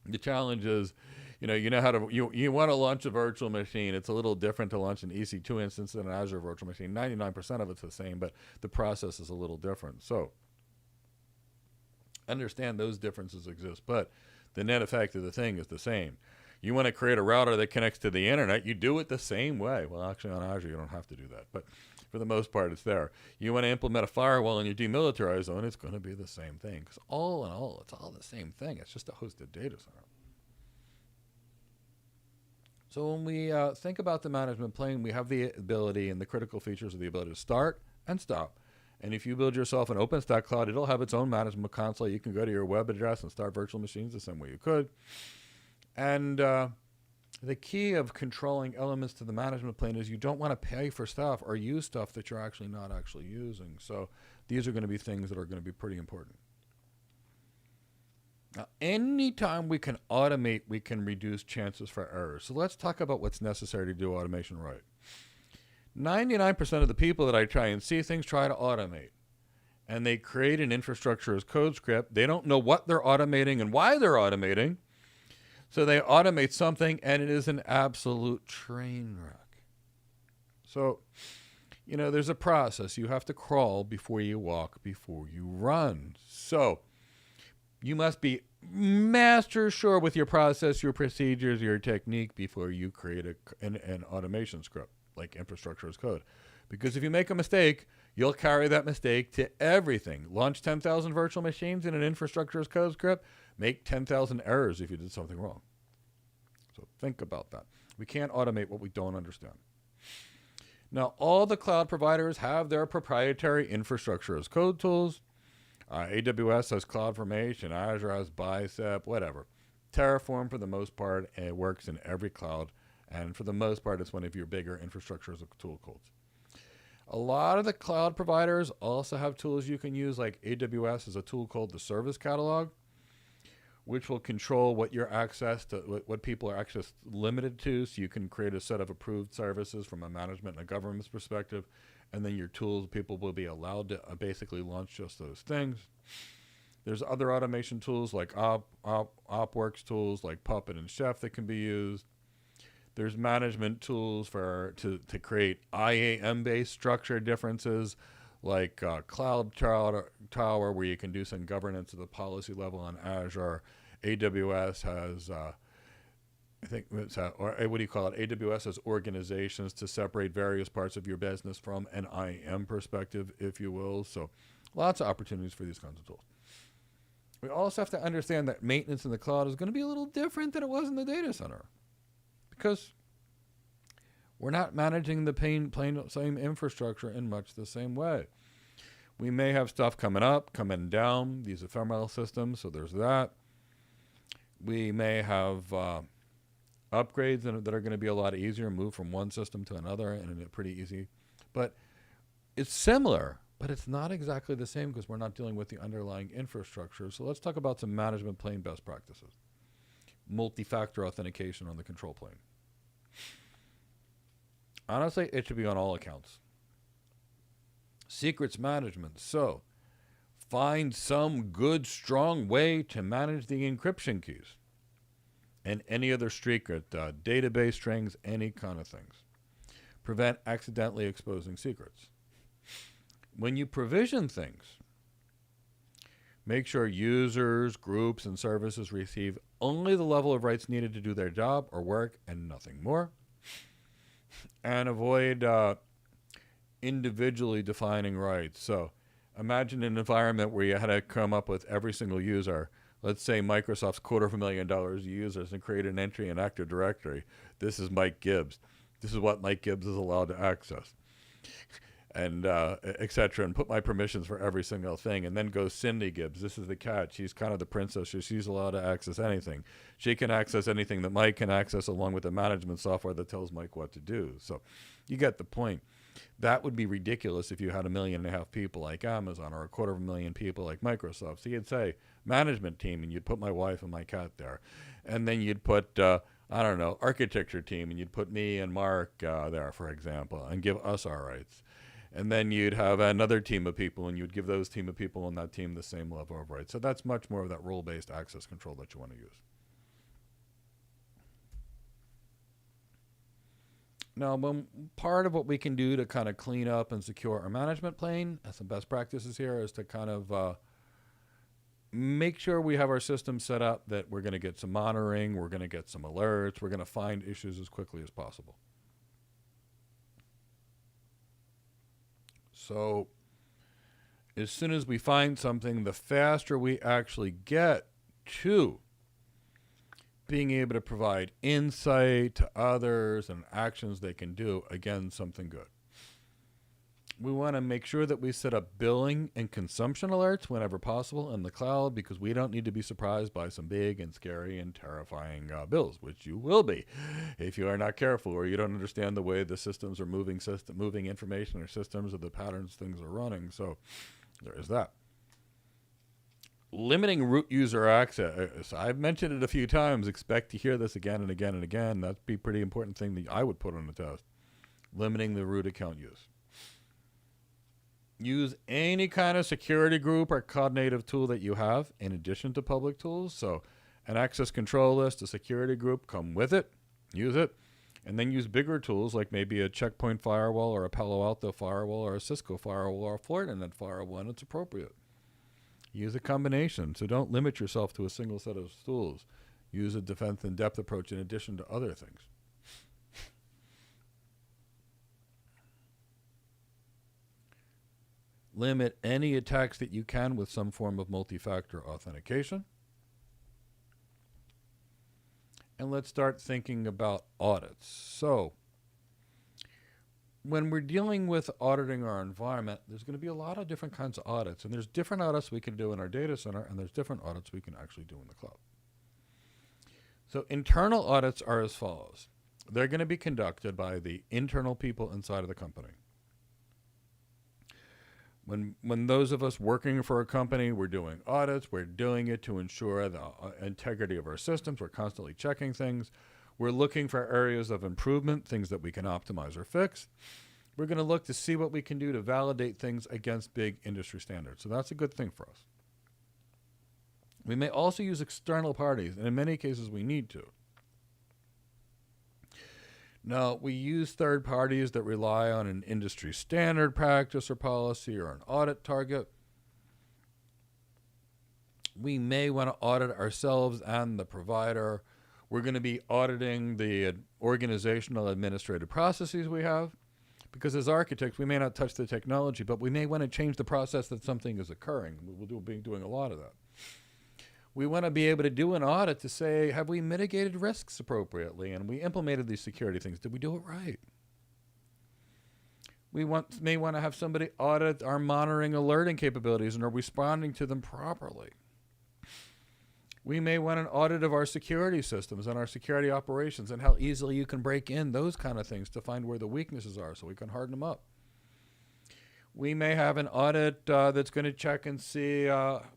the challenge is, you want to launch a virtual machine. It's a little different to launch an EC2 instance than an Azure virtual machine. 99% of it's the same, but the process is a little different. So understand those differences exist, but the net effect of the thing is the same. You want to create a router that connects to the internet, you do it the same way. Well, actually on Azure, you don't have to do that, but for the most part, it's there. You want to implement a firewall in your demilitarized zone, it's going to be the same thing. Because all in all, it's all the same thing. It's just a hosted data center. So when we think about the management plane, we have the ability and the critical features of the ability to start and stop. And if you build yourself an OpenStack cloud, it'll have its own management console. You can go to your web address and start virtual machines the same way you could. And the key of controlling elements to the management plane is you don't want to pay for stuff or use stuff that you're actually not actually using. So these are going to be things that are going to be pretty important. Now, anytime we can automate, we can reduce chances for errors. So let's talk about what's necessary to do automation right. 99% of the people that I try and see things try to automate. And they create an infrastructure as code script. They don't know what they're automating and why they're automating. So they automate something, and it is an absolute train wreck. So, there's a process. You have to crawl before you walk, before you run. So you must be master sure with your process, your procedures, your technique before you create an automation script, like infrastructure as code. Because if you make a mistake, you'll carry that mistake to everything. Launch 10,000 virtual machines in an infrastructure as code script. Make 10,000 errors if you did something wrong. So think about that. We can't automate what we don't understand. Now, all the cloud providers have their proprietary infrastructure as code tools. AWS has CloudFormation, Azure has Bicep, whatever. Terraform, for the most part, it works in every cloud. And for the most part, it's one of your bigger infrastructure as a tool codes. A lot of the cloud providers also have tools you can use, like AWS has a tool called the Service Catalog, which will control what your access to, what people are access limited to. So you can create a set of approved services from a management and a governance perspective. And then your tools, people will be allowed to basically launch just those things. There's other automation tools like OpWorks tools like Puppet and Chef that can be used. There's management tools to create IAM-based structure differences, like Cloud Tower, where you can do some governance at the policy level on Azure. AWS has I think it's, or what do you call it? AWS has organizations to separate various parts of your business from an IAM perspective, if you will. So lots of opportunities for these kinds of tools. We also have to understand that maintenance in the cloud is going to be a little different than it was in the data center, because we're not managing the plain same infrastructure in much the same way. We may have stuff coming up, coming down, these ephemeral systems, so there's that. We may have upgrades that are going to be a lot easier, move from one system to another, and it's pretty easy. But it's similar, but it's not exactly the same because we're not dealing with the underlying infrastructure. So let's talk about some management plane best practices. Multi-factor authentication on the control plane. Honestly, it should be on all accounts. Secrets management. So find some good, strong way to manage the encryption keys and any other secret, database strings, any kind of things. Prevent accidentally exposing secrets. When you provision things, make sure users, groups, and services receive only the level of rights needed to do their job or work and nothing more. And avoid individually defining rights. So imagine an environment where you had to come up with every single user. Let's say Microsoft's $250,000 users and create an entry in Active Directory. This is Mike Gibbs. This is what Mike Gibbs is allowed to access. And et cetera, and put my permissions for every single thing. And then goes Cindy Gibbs. This is the cat. She's kind of the princess. She's allowed to access anything. She can access anything that Mike can access, along with the management software that tells Mike what to do. So you get the point. That would be ridiculous if you had 1.5 million people like Amazon or 250,000 people like Microsoft. So you'd say management team, and you'd put my wife and my cat there. And then you'd put, architecture team, and you'd put me and Mark there, for example, and give us our rights. And then you'd have another team of people, and you'd give those team of people on that team the same level of rights. So that's much more of that role-based access control that you want to use. Now, part of what we can do to kind of clean up and secure our management plane, as some best practices here, is to kind of make sure we have our system set up that we're going to get some monitoring, we're going to get some alerts, we're going to find issues as quickly as possible. So as soon as we find something, the faster we actually get to being able to provide insight to others and actions they can do, again, something good. We want to make sure that we set up billing and consumption alerts whenever possible in the cloud, because we don't need to be surprised by some big and scary and terrifying bills, which you will be if you are not careful or you don't understand the way the systems are moving information or systems or the patterns things are running. So there is that. Limiting root user access. I've mentioned it a few times. Expect to hear this again and again and again. That'd be a pretty important thing that I would put on the test. Limiting the root account use. Use any kind of security group or cloud native tool that you have in addition to public tools. So an access control list, a security group, come with it. Use it. And then use bigger tools like maybe a Checkpoint firewall or a Palo Alto firewall or a Cisco firewall or a Fortinet firewall when it's appropriate. Use a combination. So don't limit yourself to a single set of tools. Use a defense in depth approach in addition to other things. Limit any attacks that you can with some form of multi-factor authentication. And let's start thinking about audits. So when we're dealing with auditing our environment, there's going to be a lot of different kinds of audits. And there's different audits we can do in our data center, and there's different audits we can actually do in the cloud. So internal audits are as follows. They're going to be conducted by the internal people inside of the company. When those of us working for a company, we're doing audits, we're doing it to ensure the integrity of our systems. We're constantly checking things. We're looking for areas of improvement, things that we can optimize or fix. We're going to look to see what we can do to validate things against big industry standards. So that's a good thing for us. We may also use external parties, and in many cases we need to. Now, we use third parties that rely on an industry standard practice or policy or an audit target. We may want to audit ourselves and the provider. We're going to be auditing the organizational administrative processes we have, because as architects, we may not touch the technology, but we may want to change the process that something is occurring. We'll be doing a lot of that. We want to be able to do an audit to say, have we mitigated risks appropriately? And we implemented these security things. Did we do it right? We may want to have somebody audit our monitoring alerting capabilities and are responding to them properly. We may want an audit of our security systems and our security operations and how easily you can break in, those kind of things, to find where the weaknesses are so we can harden them up. We may have an audit that's going to check and see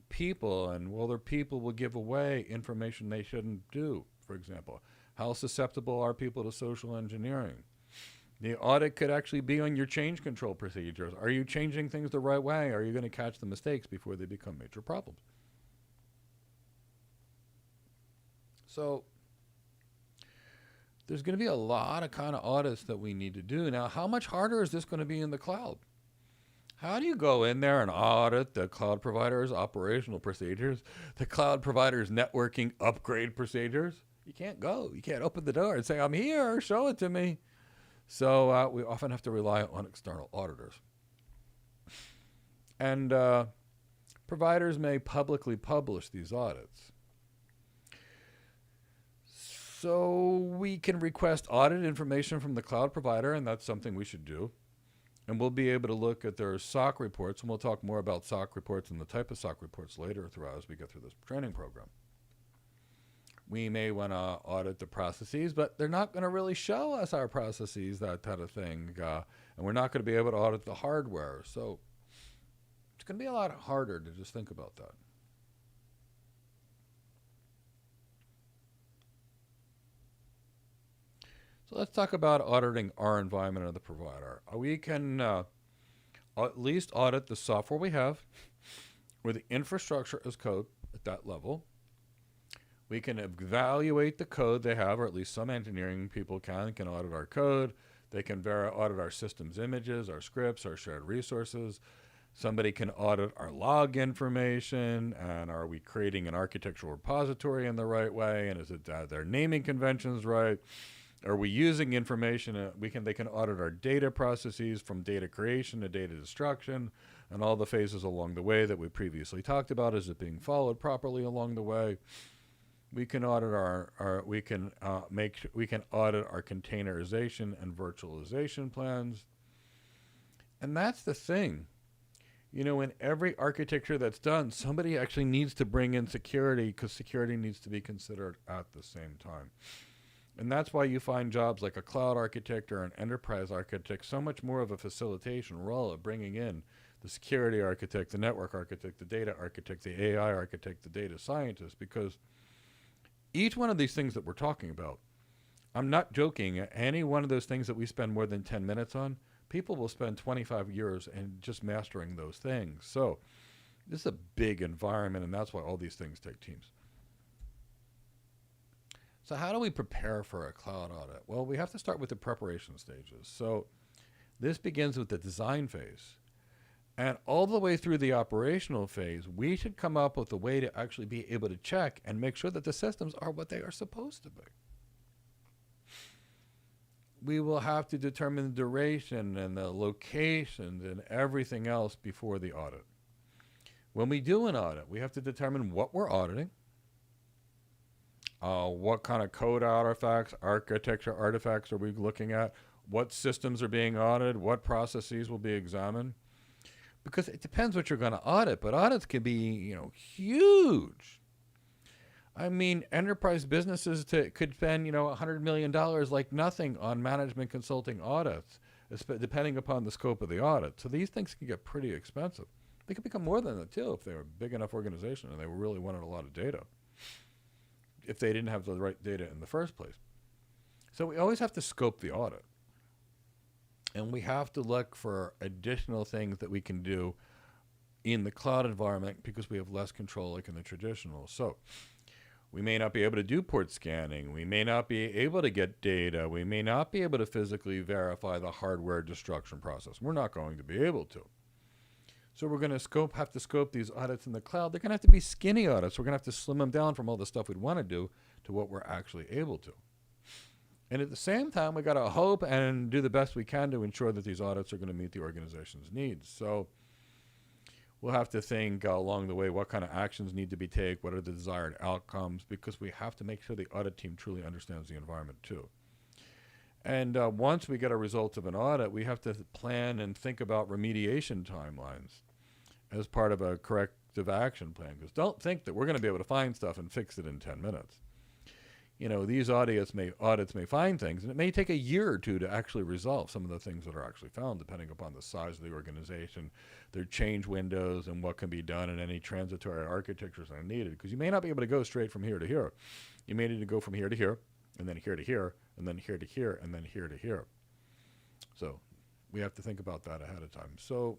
people, and whether people will give away information they shouldn't do, for example. How susceptible are people to social engineering? The audit could actually be on your change control procedures. Are you changing things the right way? Are you going to catch the mistakes before they become major problems? So there's going to be a lot of kind of audits that we need to do. Now, how much harder is this going to be in the cloud? How do you go in there and audit the cloud provider's operational procedures, the cloud provider's networking upgrade procedures? You can't go. You can't open the door and say, I'm here, show it to me. So we often have to rely on external auditors. And providers may publicly publish these audits. So we can request audit information from the cloud provider, and that's something we should do. And we'll be able to look at their SOC reports, and we'll talk more about SOC reports and the type of SOC reports later throughout as we get through this training program. We may want to audit the processes, but they're not going to really show us our processes, that kind of thing. And we're not going to be able to audit the hardware. So it's going to be a lot harder to just think about that. So let's talk about auditing our environment of the provider. We can at least audit the software we have, or the infrastructure as code at that level. We can evaluate the code they have, or at least some engineering people can audit our code. They can audit our systems images, our scripts, our shared resources. Somebody can audit our log information, and are we creating an architectural repository in the right way, and is it their naming conventions right? Are we using information? They can audit our data processes from data creation to data destruction, and all the phases along the way that we previously talked about. Is it being followed properly along the way? We can audit we can audit our containerization and virtualization plans. And that's the thing. You know, in every architecture that's done, somebody actually needs to bring in security, because security needs to be considered at the same time. And that's why you find jobs like a cloud architect or an enterprise architect so much more of a facilitation role of bringing in the security architect, the network architect, the data architect, the AI architect, the data scientist, because each one of these things that we're talking about, I'm not joking, any one of those things that we spend more than 10 minutes on, people will spend 25 years in just mastering those things. So this is a big environment, and that's why all these things take teams. So how do we prepare for a cloud audit? Well, we have to start with the preparation stages. So this begins with the design phase. And all the way through the operational phase, we should come up with a way to actually be able to check and make sure that the systems are what they are supposed to be. We will have to determine the duration and the locations and everything else before the audit. When we do an audit, we have to determine what we're auditing, what kind of code artifacts, architecture artifacts are we looking at, what systems are being audited, what processes will be examined. Because it depends what you're going to audit, but audits can be, huge. I mean, enterprise businesses could spend, $100 million like nothing on management consulting audits, depending upon the scope of the audit. So these things can get pretty expensive. They could become more than that too if they were a big enough organization and they really wanted a lot of data, if they didn't have the right data in the first place. So we always have to scope the audit. And we have to look for additional things that we can do in the cloud environment because we have less control like in the traditional. So we may not be able to do port scanning. We may not be able to get data. We may not be able to physically verify the hardware destruction process. We're not going to be able to. So we're going to have to scope these audits in the cloud. They're going to have to be skinny audits. We're going to have to slim them down from all the stuff we'd want to do to what we're actually able to. And at the same time, we got to hope and do the best we can to ensure that these audits are going to meet the organization's needs. So we'll have to think along the way what kind of actions need to be taken, what are the desired outcomes, because we have to make sure the audit team truly understands the environment too. And once we get a result of an audit, we have to plan and think about remediation timelines as part of a corrective action plan. Because don't think that we're going to be able to find stuff and fix it in 10 minutes. You know, these audits may find things, and it may take a year or two to actually resolve some of the things that are actually found, depending upon the size of the organization, their change windows, and what can be done, and any transitory architectures that are needed. Because you may not be able to go straight from here to here. You may need to go from here to here, and then here to here, and then here to here, and then here to here. So we have to think about that ahead of time. So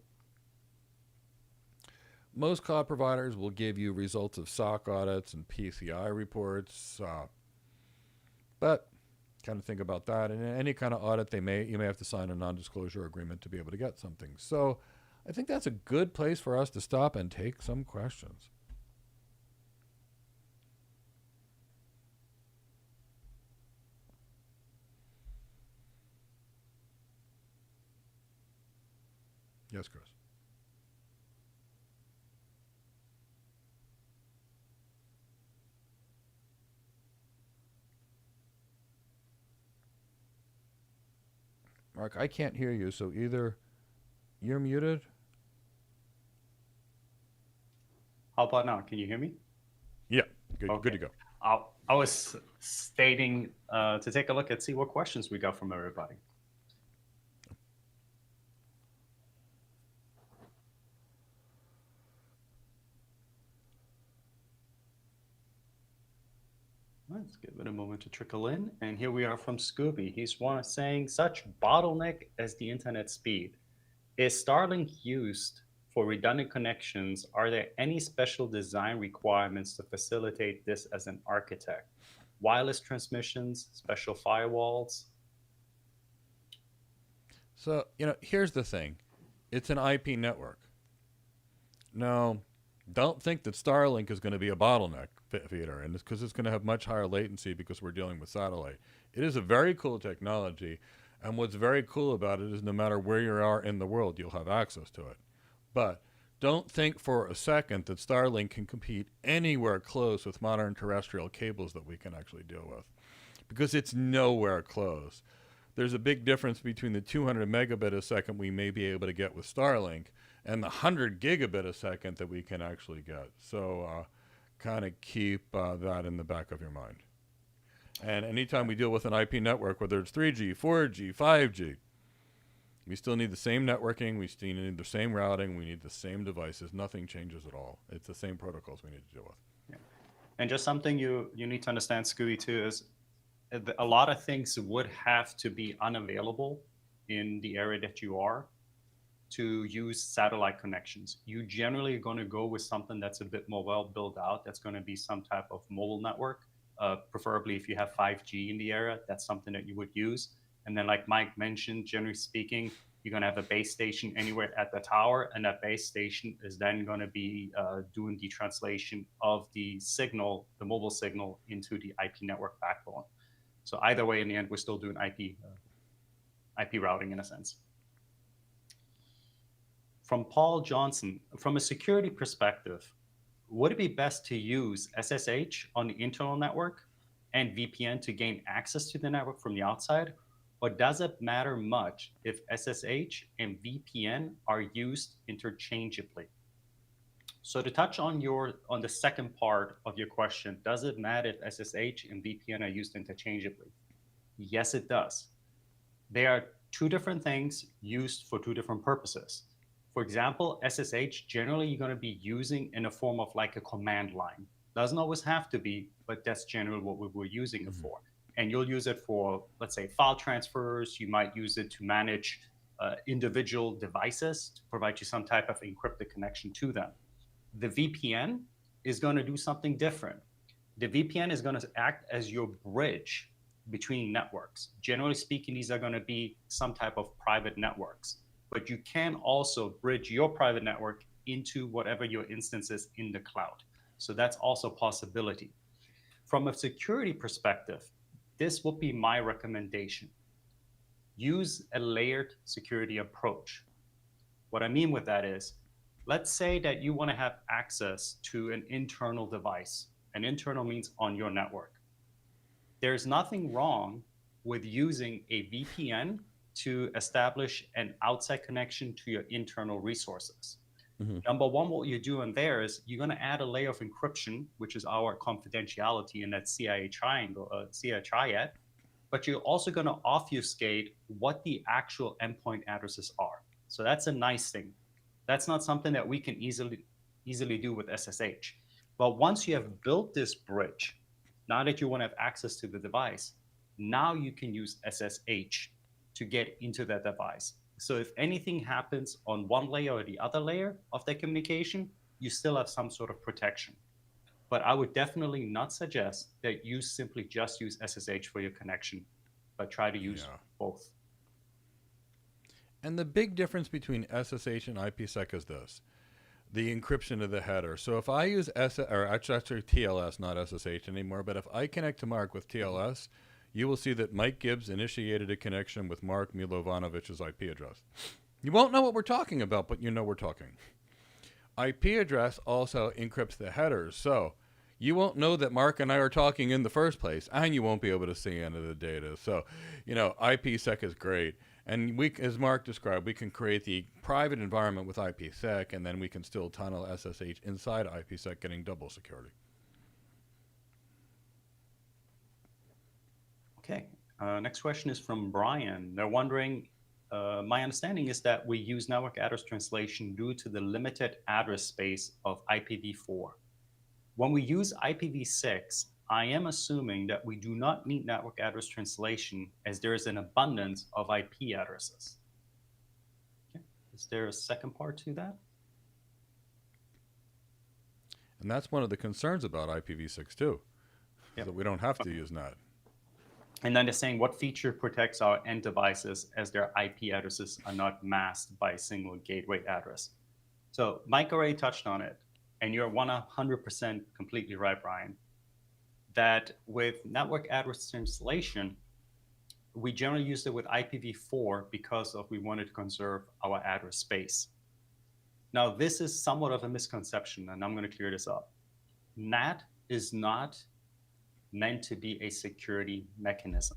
most cloud providers will give you results of SOC audits and PCI reports, but kind of think about that. And in any kind of audit, you may have to sign a non-disclosure agreement to be able to get something. So I think that's a good place for us to stop and take some questions. Yes, Chris. Mark, I can't hear you, so either you're muted. How about now? Can you hear me? Yeah, good, Okay. good to go. I was stating to take a look and see what questions we got from everybody. Let's give it a moment to trickle in. And here we are from Scooby. He's saying such bottleneck as the internet speed. Is Starlink used for redundant connections? Are there any special design requirements to facilitate this as an architect? Wireless transmissions, special firewalls? So, here's the thing. It's an IP network. Now, don't think that Starlink is going to be a bottleneck feeder, and it's because it's going to have much higher latency because we're dealing with satellite. It is a very cool technology, and what's very cool about it is no matter where you are in the world, you'll have access to it. But don't think for a second that Starlink can compete anywhere close with modern terrestrial cables that we can actually deal with, because it's nowhere close. There's a big difference between the 200 megabit a second we may be able to get with Starlink and the 100 gigabit a second that we can actually get. So kind of keep that in the back of your mind. And anytime we deal with an IP network, whether it's 3G, 4G, 5G, we still need the same networking, we still need the same routing, we need the same devices. Nothing changes at all. It's the same protocols we need to deal with. Yeah. And just something you need to understand, Scooby, too, is a lot of things would have to be unavailable in the area that you are to use satellite connections. You generally are going to go with something that's a bit more well built out. That's going to be some type of mobile network. Preferably if you have 5G in the area, that's something that you would use. And then like Mike mentioned, generally speaking, you're going to have a base station anywhere at the tower, and that base station is then going to be doing the translation of the signal, the mobile signal, into the IP network backbone. So either way, in the end, we're still doing IP routing in a sense. From Paul Johnson, from a security perspective, would it be best to use SSH on the internal network and VPN to gain access to the network from the outside? Or does it matter much if SSH and VPN are used interchangeably? So to touch on the second part of your question, does it matter if SSH and VPN are used interchangeably? Yes, it does. They are two different things used for two different purposes. For example, SSH, generally you're going to be using in a form of like a command line. Doesn't always have to be, but that's generally what we were using it for. And you'll use it for, let's say, file transfers. You might use it to manage individual devices to provide you some type of encrypted connection to them. The VPN is going to do something different. The VPN is going to act as your bridge between networks. Generally speaking, these are going to be some type of private networks but you can also bridge your private network into whatever your instance is in the cloud. So that's also a possibility. From a security perspective, this would be my recommendation. Use a layered security approach. What I mean with that is, let's say that you want to have access to an internal device. An internal means on your network. There's nothing wrong with using a VPN to establish an outside connection to your internal resources. Number one, what you're doing there is you're going to add a layer of encryption, which is our confidentiality in that CIA triangle, CIA triad, but you're also going to obfuscate what the actual endpoint addresses are. So that's a nice thing. That's not something that we can easily do with SSH. But once you have built this bridge, now that you want to have access to the device, now you can use SSH to get into that device. So if anything happens on one layer or the other layer of that communication, you still have some sort of protection. But I would definitely not suggest that you simply just use SSH for your connection, but try to use both. And the big difference between SSH and IPsec is this: the encryption of the header. So if I use actually TLS, not SSH anymore, but if I connect to Mark with TLS, you will see that Mike Gibbs initiated a connection with Mark Milovanovich's IP address. You won't know what we're talking about, but you know we're talking. IP address also encrypts the headers, so you won't know that Mark and I are talking in the first place, and you won't be able to see any of the data. So, IPsec is great. And we, as Mark described, we can create the private environment with IPsec, and then we can still tunnel SSH inside IPsec, getting double security. Okay. Next question is from Brian. They're wondering, my understanding is that we use network address translation due to the limited address space of IPv4. When we use IPv6, I am assuming that we do not need network address translation as there is an abundance of IP addresses. Okay. Is there a second part to that? And that's one of the concerns about IPv6 too, that we don't have to use NAT. And then they're saying what feature protects our end devices as their IP addresses are not masked by a single gateway address. So Mike already touched on it, and you're 100% completely right, Brian, that with network address translation, we generally use it with IPv4 because we wanted to conserve our address space. Now, this is somewhat of a misconception, and I'm going to clear this up. NAT is not meant to be a security mechanism.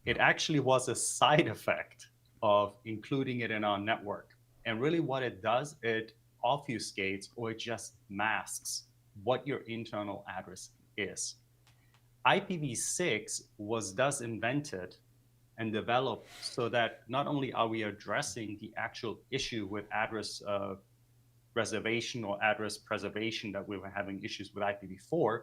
It actually was a side effect of including it in our network. And really what it does, it obfuscates or it just masks what your internal address is. IPv6 was thus invented and developed so that not only are we addressing the actual issue with address reservation or address preservation that we were having issues with IPv4,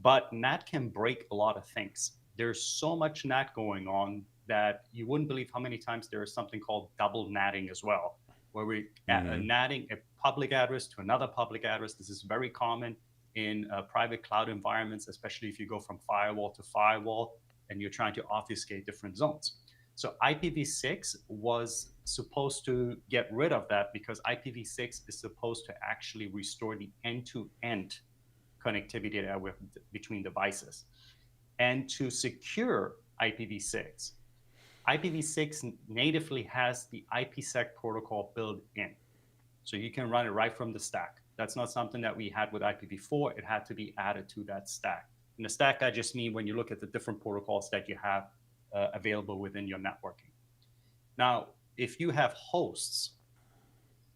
but NAT can break a lot of things. There's so much NAT going on that you wouldn't believe how many times there is something called double NATing as well, where we're NATing a public address to another public address. This is very common in private cloud environments, especially if you go from firewall to firewall and you're trying to obfuscate different zones. So IPv6 was supposed to get rid of that because IPv6 is supposed to actually restore the end-to-end connectivity that we have between devices. And to secure IPv6, IPv6 natively has the IPsec protocol built in. So you can run it right from the stack. That's not something that we had with IPv4. It had to be added to that stack. In the stack, I just mean when you look at the different protocols that you have available within your networking. Now, if you have hosts,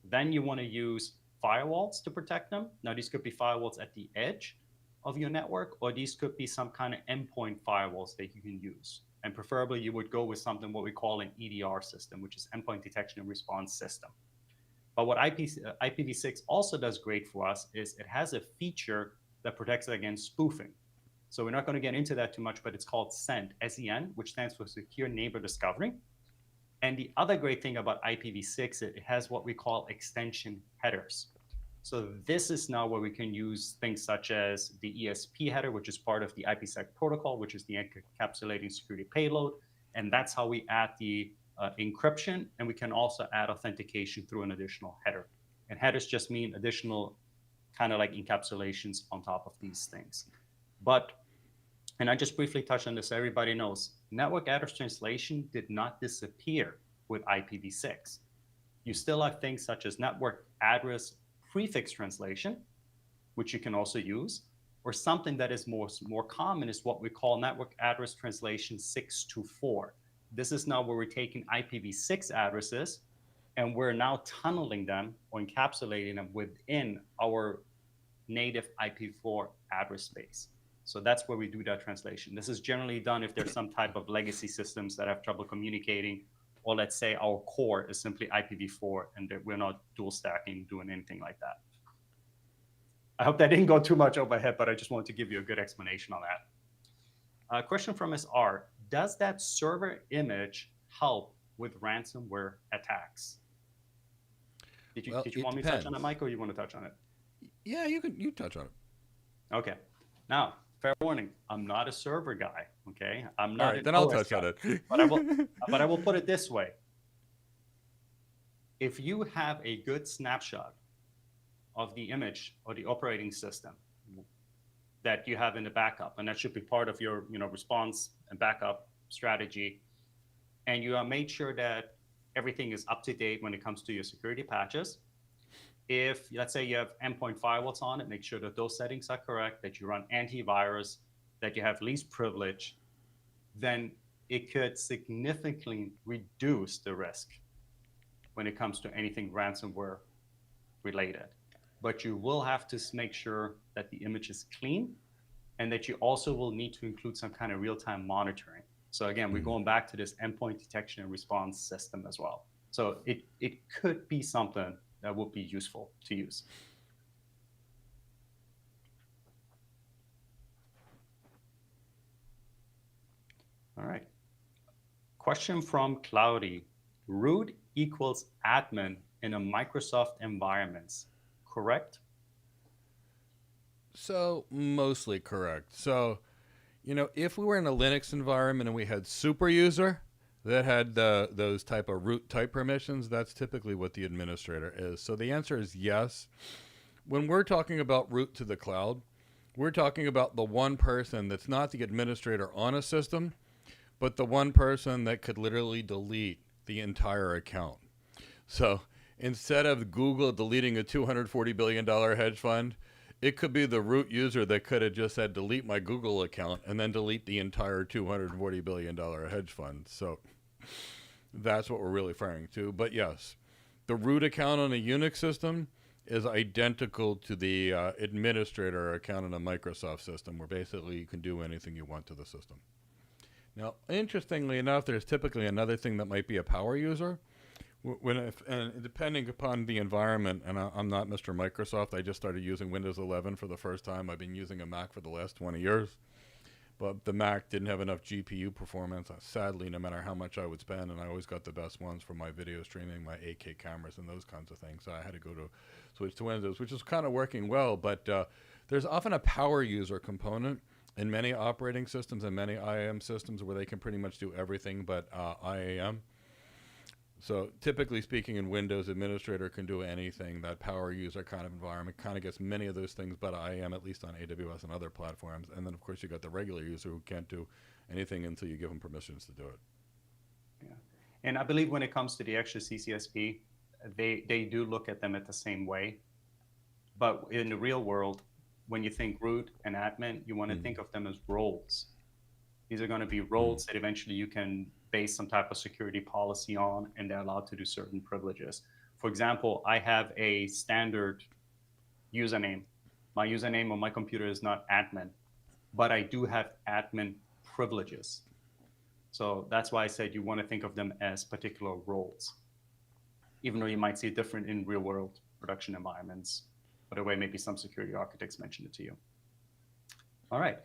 then you want to use firewalls to protect them. Now, these could be firewalls at the edge of your network, or these could be some kind of endpoint firewalls that you can use. And preferably, you would go with something what we call an EDR system, which is endpoint detection and response system. But what IPv6 also does great for us is it has a feature that protects it against spoofing. So we're not going to get into that too much, but it's called SEN, S-E-N, which stands for Secure Neighbor Discovery. And the other great thing about IPv6, it has what we call extension headers. So this is now where we can use things such as the ESP header, which is part of the IPsec protocol, which is the encapsulating security payload. And that's how we add the encryption, and we can also add authentication through an additional header. And headers just mean additional kind of like encapsulations on top of these things. But, and I just briefly touched on this so everybody knows, network address translation did not disappear with IPv6. You still have things such as network address prefix translation, which you can also use, or something that is more common is what we call network address translation 6 to 4. This is now where we're taking IPv6 addresses and we're now tunneling them or encapsulating them within our native IPv4 address space. So that's where we do that translation. This is generally done if there's some type of legacy systems that have trouble communicating, or let's say our core is simply IPv4 and that we're not dual stacking, doing anything like that. I hope that didn't go too much over my head, but I just wanted to give you a good explanation on that. A question from SR, does that server image help with ransomware attacks? Did you want me to touch on it, Mike, or you want to touch on it? Yeah, you touch on it. Okay. Now, fair warning, I'm not a server guy, okay? I'm not. All right, then I'll touch on it. But I will put it this way. If you have a good snapshot of the image or the operating system that you have in the backup, and that should be part of your response and backup strategy, and you have made sure that everything is up to date when it comes to your security patches. If, let's say, you have endpoint firewalls on it, make sure that those settings are correct, that you run antivirus, that you have least privilege, then it could significantly reduce the risk when it comes to anything ransomware related. But you will have to make sure that the image is clean and that you also will need to include some kind of real-time monitoring. So again, we're going back to this endpoint detection and response system as well. So it could be something that would be useful to use. All right. Question from Cloudy. Root equals admin in a Microsoft environments, correct? So mostly correct. So, if we were in a Linux environment and we had super user that had those type of root type permissions, that's typically what the administrator is. So the answer is yes. When we're talking about root to the cloud, we're talking about the one person that's not the administrator on a system, but the one person that could literally delete the entire account. So instead of Google deleting a $240 billion hedge fund, it could be the root user that could have just said, delete my Google account, and then delete the entire $240 billion hedge fund. So that's what we're really referring to. But yes, the root account on a Unix system is identical to the administrator account on a Microsoft system, where basically you can do anything you want to the system. Now, interestingly enough, there's typically another thing that might be a power user. And depending upon the environment, and I'm not Mr. Microsoft, I just started using Windows 11 for the first time. I've been using a Mac for the last 20 years, but the Mac didn't have enough GPU performance. Sadly, no matter how much I would spend, and I always got the best ones for my video streaming, my 8K cameras, and those kinds of things. So I had to switch to Windows, which is kind of working well, but there's often a power user component in many operating systems and many IAM systems where they can pretty much do everything but IAM. So typically speaking, in Windows, administrator can do anything. That power user kind of environment kind of gets many of those things, but IAM, at least on AWS and other platforms. And then, of course, you got the regular user who can't do anything until you give them permissions to do it. Yeah, and I believe when it comes to the extra CCSP, they do look at them at the same way. But in the real world, when you think root and admin, you want to think of them as roles. These are going to be roles that eventually you can base some type of security policy on, and they're allowed to do certain privileges. For example, I have a standard username. My username on my computer is not admin, but I do have admin privileges. So that's why I said you want to think of them as particular roles, even though you might see it different in real world production environments, but the way maybe some security architects mentioned it to you. All right.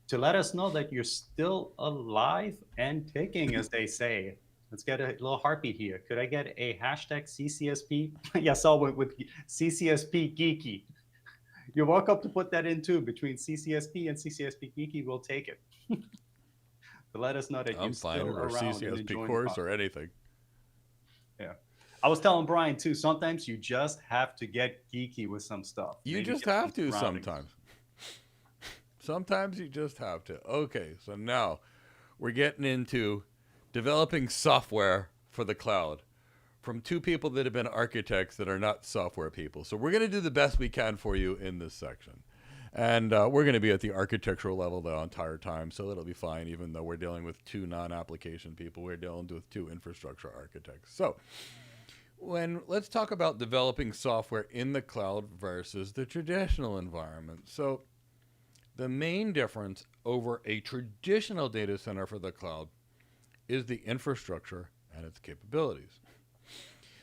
To let us know that you're still alive and ticking, as they say. Let's get a little heartbeat here. Could I get a hashtag CCSP? Yes, I'll went with CCSP Geeky. You're welcome to put that in too. Between CCSP and CCSP Geeky, we'll take it. To let us know that you're still around. I'm fine, or CCSP course or anything. Yeah. I was telling Brian too, sometimes you just have to get geeky with some stuff. You Maybe just get have some to surroundings. sometimes. Sometimes you just have to. Okay, so now we're getting into developing software for the cloud from two people that have been architects that are not software people. So we're going to do the best we can for you in this section. And we're going to be at the architectural level the entire time, so that'll be fine, even though we're dealing with two non-application people. We're dealing with two infrastructure architects. So let's talk about developing software in the cloud versus the traditional environment. So the main difference over a traditional data center for the cloud is the infrastructure and its capabilities.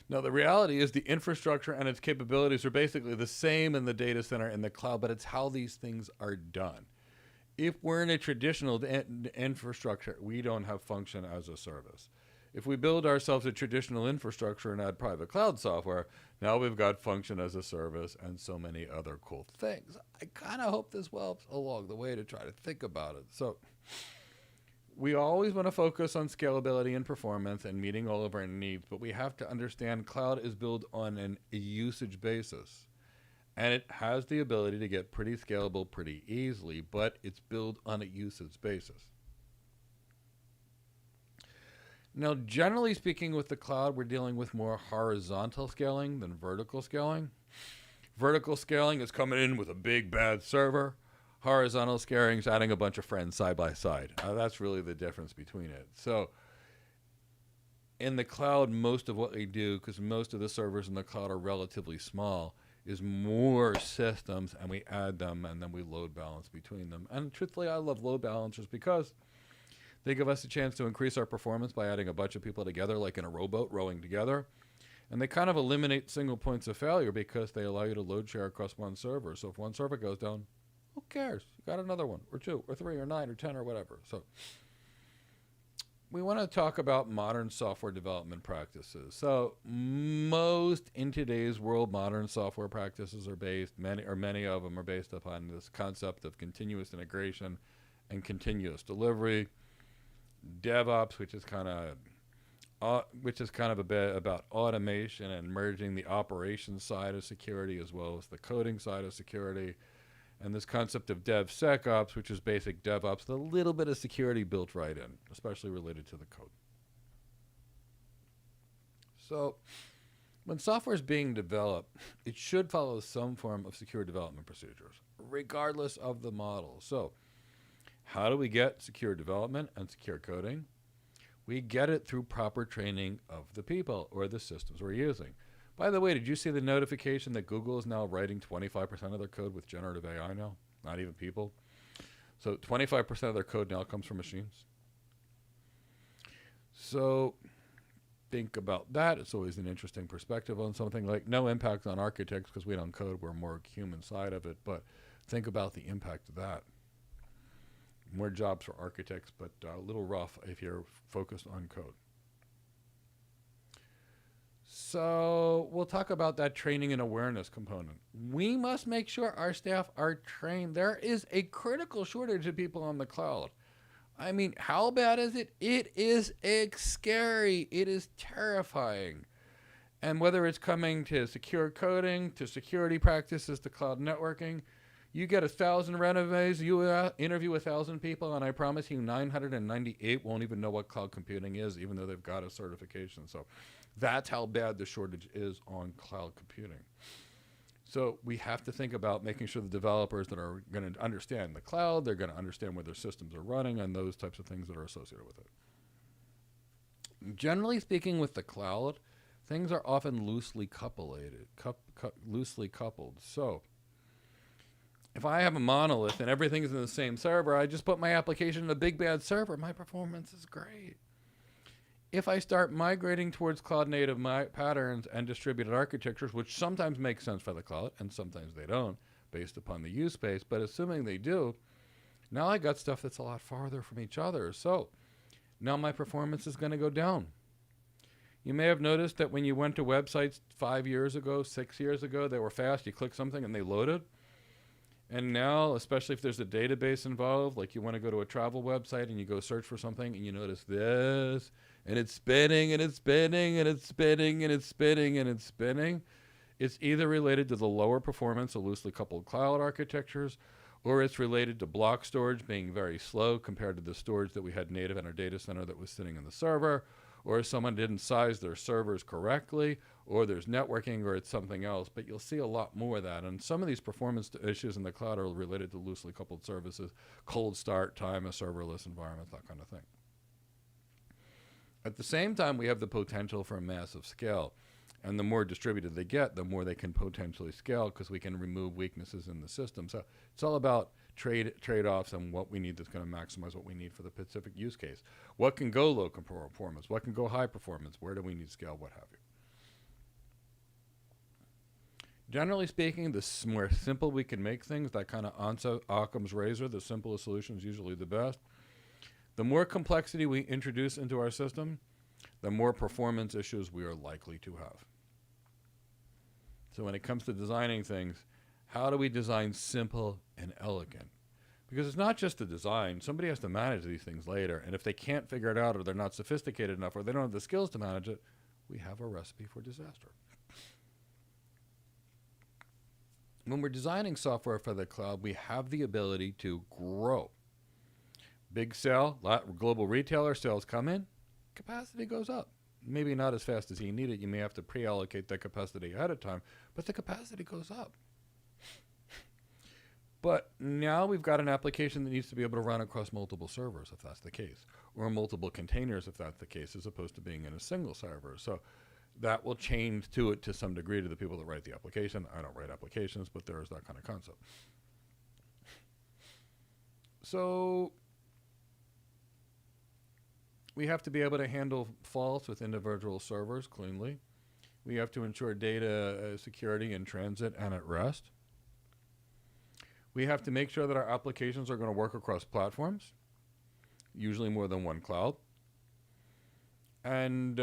Now, the reality is the infrastructure and its capabilities are basically the same in the data center and the cloud, but it's how these things are done. If we're in a traditional infrastructure, we don't have function as a service. If we build ourselves a traditional infrastructure and add private cloud software, now we've got function as a service and so many other cool things. I kind of hope this helps along the way to try to think about it. So we always want to focus on scalability and performance and meeting all of our needs, but we have to understand cloud is built on a usage basis. And it has the ability to get pretty scalable pretty easily, but it's built on a usage basis. Now, generally speaking, with the cloud, we're dealing with more horizontal scaling than vertical scaling. Vertical scaling is coming in with a big, bad server. Horizontal scaling is adding a bunch of friends side by side. That's really the difference between it. So in the cloud, most of what we do, because most of the servers in the cloud are relatively small, is more systems, and we add them, and then we load balance between them. And truthfully, I love load balancers because they give us a chance to increase our performance by adding a bunch of people together, like in a rowboat rowing together. And they kind of eliminate single points of failure because they allow you to load share across one server. So if one server goes down, who cares? You got another one, or two, or three, or 9, or 10, or whatever. So we want to talk about modern software development practices. So most in today's world, modern software practices are based, many of them are based upon this concept of continuous integration and continuous delivery. DevOps, which is kind of a bit about automation and merging the operations side of security as well as the coding side of security. And this concept of DevSecOps, which is basic DevOps, with a little bit of security built right in, especially related to the code. So when software is being developed, it should follow some form of secure development procedures, regardless of the model. So how do we get secure development and secure coding? We get it through proper training of the people or the systems we're using. By the way, did you see the notification that Google is now writing 25% of their code with generative AI now? Not even people. So 25% of their code now comes from machines. So think about that. It's always an interesting perspective on something like no impact on architects because we don't code. We're more human side of it. But think about the impact of that. More jobs for architects, but a little rough if you're focused on code. So we'll talk about that training and awareness component. We must make sure our staff are trained. There is a critical shortage of people on the cloud. I mean, how bad is it? It is scary. It is terrifying. And whether it's coming to secure coding, to security practices, to cloud networking, you get 1,000 resumes, you interview 1,000 people, and I promise you 998 won't even know what cloud computing is, even though they've got a certification. So that's how bad the shortage is on cloud computing. So we have to think about making sure the developers that are going to understand the cloud, they're going to understand where their systems are running, and those types of things that are associated with it. Generally speaking, with the cloud, things are often loosely coupled. So if I have a monolith and everything is in the same server, I just put my application in a big bad server, my performance is great. If I start migrating towards cloud native patterns and distributed architectures, which sometimes make sense for the cloud and sometimes they don't based upon the use case, but assuming they do, now I got stuff that's a lot farther from each other. So now my performance is going to go down. You may have noticed that when you went to websites 5 years ago, 6 years ago, they were fast. You click something and they loaded. And now, especially if there's a database involved, like you want to go to a travel website and you go search for something and you notice this, and it's spinning and it's spinning and it's spinning and it's spinning and it's spinning, it's either related to the lower performance of loosely coupled cloud architectures, or it's related to block storage being very slow compared to the storage that we had native in our data center that was sitting in the server, or someone didn't size their servers correctly, or there's networking, or it's something else. But you'll see a lot more of that. And some of these performance issues in the cloud are related to loosely coupled services, cold start time, a serverless environment, that kind of thing. At the same time, we have the potential for a massive scale. And the more distributed they get, the more they can potentially scale, because we can remove weaknesses in the system. So it's all about trade-offs and what we need that's going to maximize what we need for the specific use case. What can go low performance? What can go high performance? Where do we need scale? What have you? Generally speaking, the more simple we can make things, that kind of Occam's razor, the simplest solution is usually the best. The more complexity we introduce into our system, the more performance issues we are likely to have. So when it comes to designing things, how do we design simple and elegant? Because it's not just the design. Somebody has to manage these things later. And if they can't figure it out, or they're not sophisticated enough, or they don't have the skills to manage it, we have a recipe for disaster. When we're designing software for the cloud, we have the ability to grow. Big sale, global retailer sales come in, capacity goes up. Maybe not as fast as you need it. You may have to pre-allocate that capacity ahead of time, but the capacity goes up. But now we've got an application that needs to be able to run across multiple servers, if that's the case, or multiple containers, if that's the case, as opposed to being in a single server. So that will change to it to some degree to the people that write the application. I don't write applications, but there is that kind of concept. So we have to be able to handle faults with individual servers cleanly. We have to ensure data security in transit and at rest. We have to make sure that our applications are going to work across platforms, usually more than one cloud. And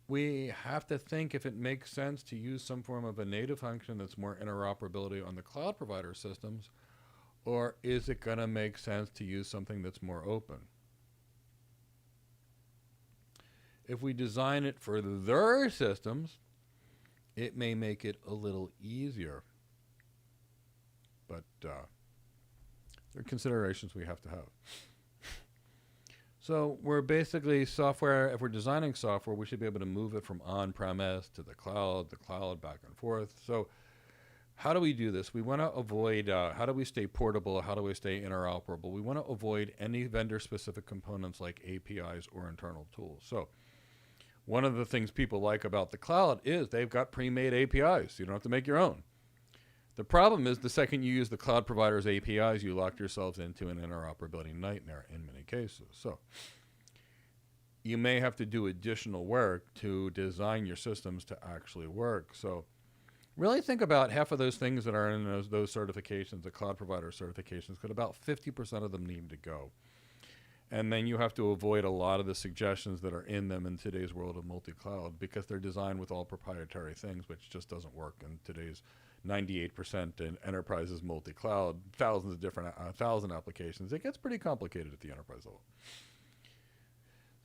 we have to think if it makes sense to use some form of a native function that's more interoperability on the cloud provider systems, or is it going to make sense to use something that's more open? If we design it for their systems, it may make it a little easier. But there are considerations we have to have. So we're basically software. If we're designing software, we should be able to move it from on-premise to the cloud, back and forth. So how do we do this? We want to avoid, how do we stay portable? How do we stay interoperable? We want to avoid any vendor-specific components like APIs or internal tools. So one of the things people like about the cloud is they've got pre-made APIs. You don't have to make your own. The problem is the second you use the cloud provider's APIs, you lock yourselves into an interoperability nightmare in many cases. So you may have to do additional work to design your systems to actually work. So really think about half of those things that are in those certifications, the cloud provider certifications, because about 50% of them need to go. And then you have to avoid a lot of the suggestions that are in them in today's world of multi-cloud, because they're designed with all proprietary things, which just doesn't work in today's 98% in enterprises multi-cloud, thousands of different, 1,000 applications. It gets pretty complicated at the enterprise level.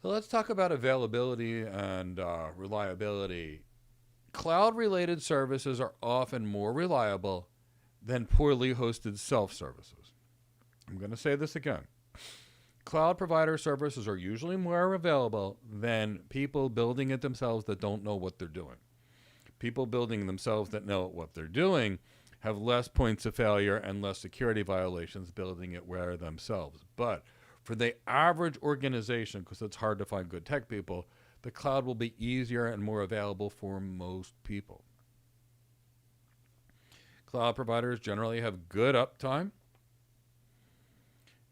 So let's talk about availability and reliability. Cloud-related services are often more reliable than poorly hosted self-services. I'm going to say this again. Cloud provider services are usually more available than people building it themselves that don't know what they're doing. People building themselves that know what they're doing have less points of failure and less security violations building it where themselves. But for the average organization, because it's hard to find good tech people, the cloud will be easier and more available for most people. Cloud providers generally have good uptime,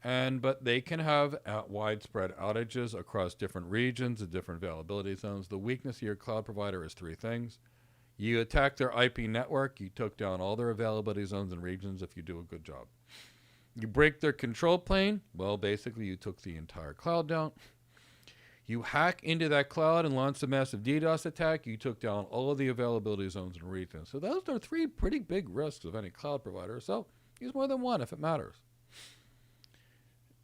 but they can have widespread outages across different regions and different availability zones. The weakness of your cloud provider is three things. You attack their IP network, you took down all their availability zones and regions if you do a good job. You break their control plane, well, basically you took the entire cloud down. You hack into that cloud and launch a massive DDoS attack, you took down all of the availability zones and regions. So those are 3 pretty big risks of any cloud provider. So use more than one if it matters.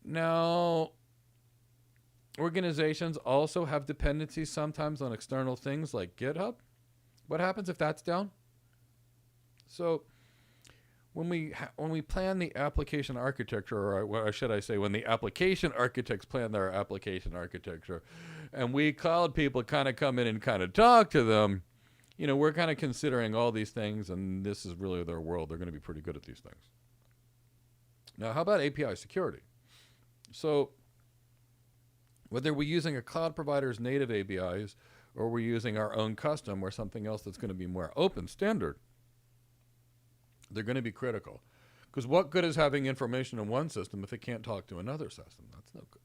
Now, organizations also have dependencies sometimes on external things like GitHub. What happens if that's down? So when we plan the application architecture, or should I say when the application architects plan their application architecture, and we cloud people kind of come in and kind of talk to them, we're kind of considering all these things, and this is really their world. They're going to be pretty good at these things. Now, how about API security? So whether we're using a cloud provider's native APIs or we're using our own custom or something else that's going to be more open standard, they're going to be critical. Because what good is having information in one system if it can't talk to another system? That's no good.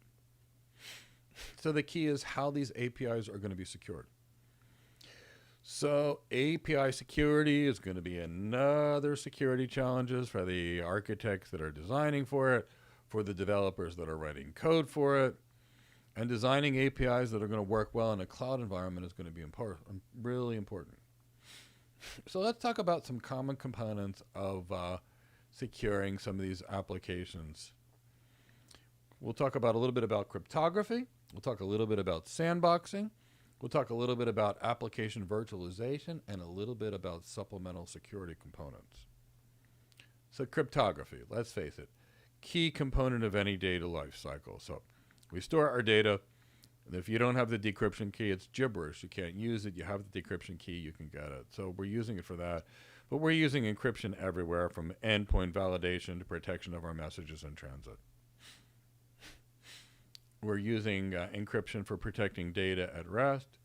So the key is how these APIs are going to be secured. So API security is going to be another security challenges for the architects that are designing for it, for the developers that are writing code for it. And designing APIs that are going to work well in a cloud environment is going to be really important. So let's talk about some common components of securing some of these applications. We'll talk about a little bit about cryptography. We'll talk a little bit about sandboxing. We'll talk a little bit about application virtualization and a little bit about supplemental security components. So cryptography, let's face it, key component of any data lifecycle. So we store our data, and if you don't have the decryption key, it's gibberish. You can't use it. You have the decryption key, you can get it. So we're using it for that. But we're using encryption everywhere, from endpoint validation to protection of our messages in transit. We're using encryption for protecting data at rest.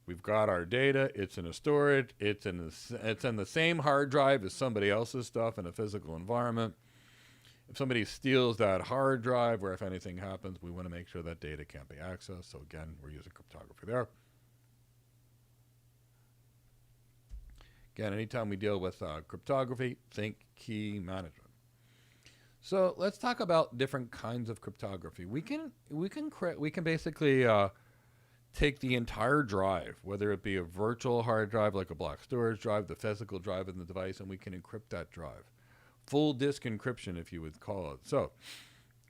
We've got our data. It's in a storage. It's in the same hard drive as somebody else's stuff in a physical environment. If somebody steals that hard drive, or if anything happens, we want to make sure that data can't be accessed. So again, we're using cryptography there. Again, anytime we deal with cryptography, think key management. So let's talk about different kinds of cryptography. We can basically take the entire drive, whether it be a virtual hard drive like a block storage drive, the physical drive in the device, and we can encrypt that drive. Full disk encryption, if you would call it. So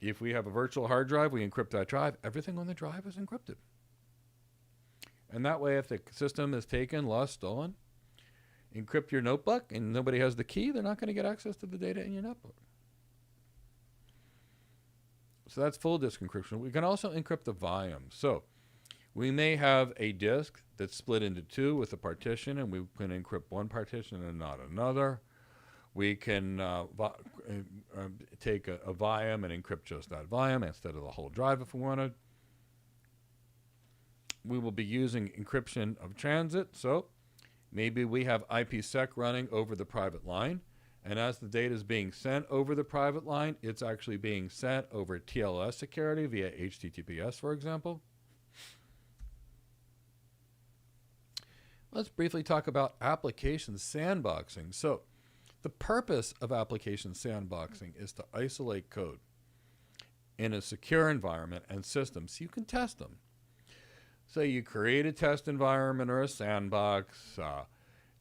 if we have a virtual hard drive, we encrypt that drive. Everything on the drive is encrypted. And that way, if the system is taken, lost, stolen, encrypt your notebook and nobody has the key, they're not going to get access to the data in your notebook. So that's full disk encryption. We can also encrypt the volume. So we may have a disk that's split into 2 with a partition, and we can encrypt one partition and not another. We can take a volume and encrypt just that volume instead of the whole drive if we wanted. We will be using encryption of transit. So maybe we have IPsec running over the private line, and as the data is being sent over the private line, it's actually being sent over TLS security via HTTPS, for example. Let's briefly talk about application sandboxing. So the purpose of application sandboxing is to isolate code in a secure environment and system so you can test them. So you create a test environment or a sandbox.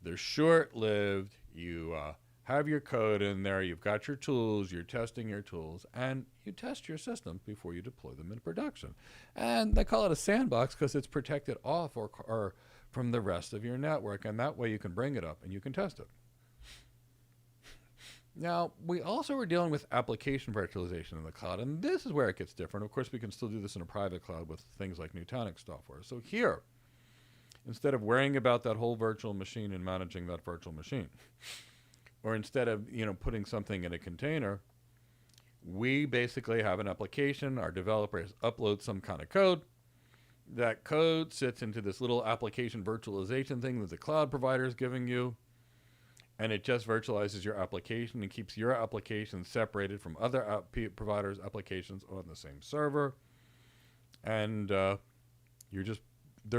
They're short-lived. You have your code in there. You've got your tools. You're testing your tools. And you test your systems before you deploy them in production. And they call it a sandbox because it's protected off or from the rest of your network. And that way you can bring it up and you can test it. Now, we also are dealing with application virtualization in the cloud, and this is where it gets different. Of course, we can still do this in a private cloud with things like Nutanix software. So here, instead of worrying about that whole virtual machine and managing that virtual machine, or instead of putting something in a container, we basically have an application. Our developers upload some kind of code. That code sits into this little application virtualization thing that the cloud provider is giving you. And it just virtualizes your application and keeps your application separated from other providers' applications on the same server. And they're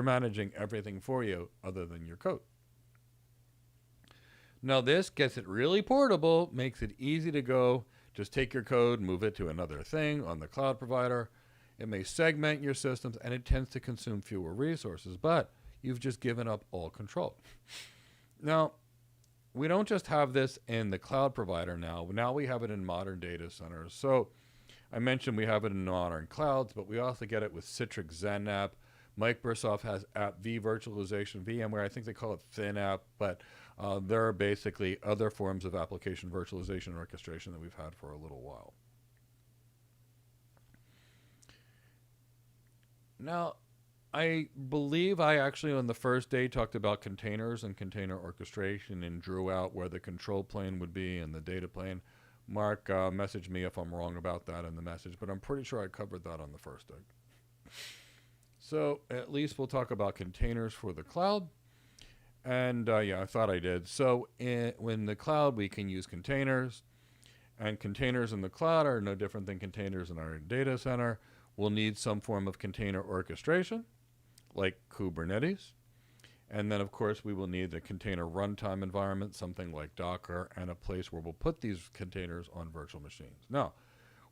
managing everything for you other than your code. Now this gets it really portable, makes it easy to go, just take your code, move it to another thing on the cloud provider. It may segment your systems, and it tends to consume fewer resources, but you've just given up all control. Now, we don't just have this in the cloud provider now. Now we have it in modern data centers. So I mentioned we have it in modern clouds, but we also get it with Citrix XenApp. Microsoft has App V virtualization, VMware, I think they call it ThinApp, but there are basically other forms of application virtualization and orchestration that we've had for a little while. Now, I believe I actually on the first day talked about containers and container orchestration and drew out where the control plane would be and the data plane. Mark messaged me if I'm wrong about that in the message, but I'm pretty sure I covered that on the first day. So at least we'll talk about containers for the cloud. And yeah, I thought I did. So in the cloud, we can use containers. And containers in the cloud are no different than containers in our data center. We'll need some form of container orchestration, like Kubernetes. And then, of course, we will need the container runtime environment, something like Docker, and a place where we'll put these containers on virtual machines. Now,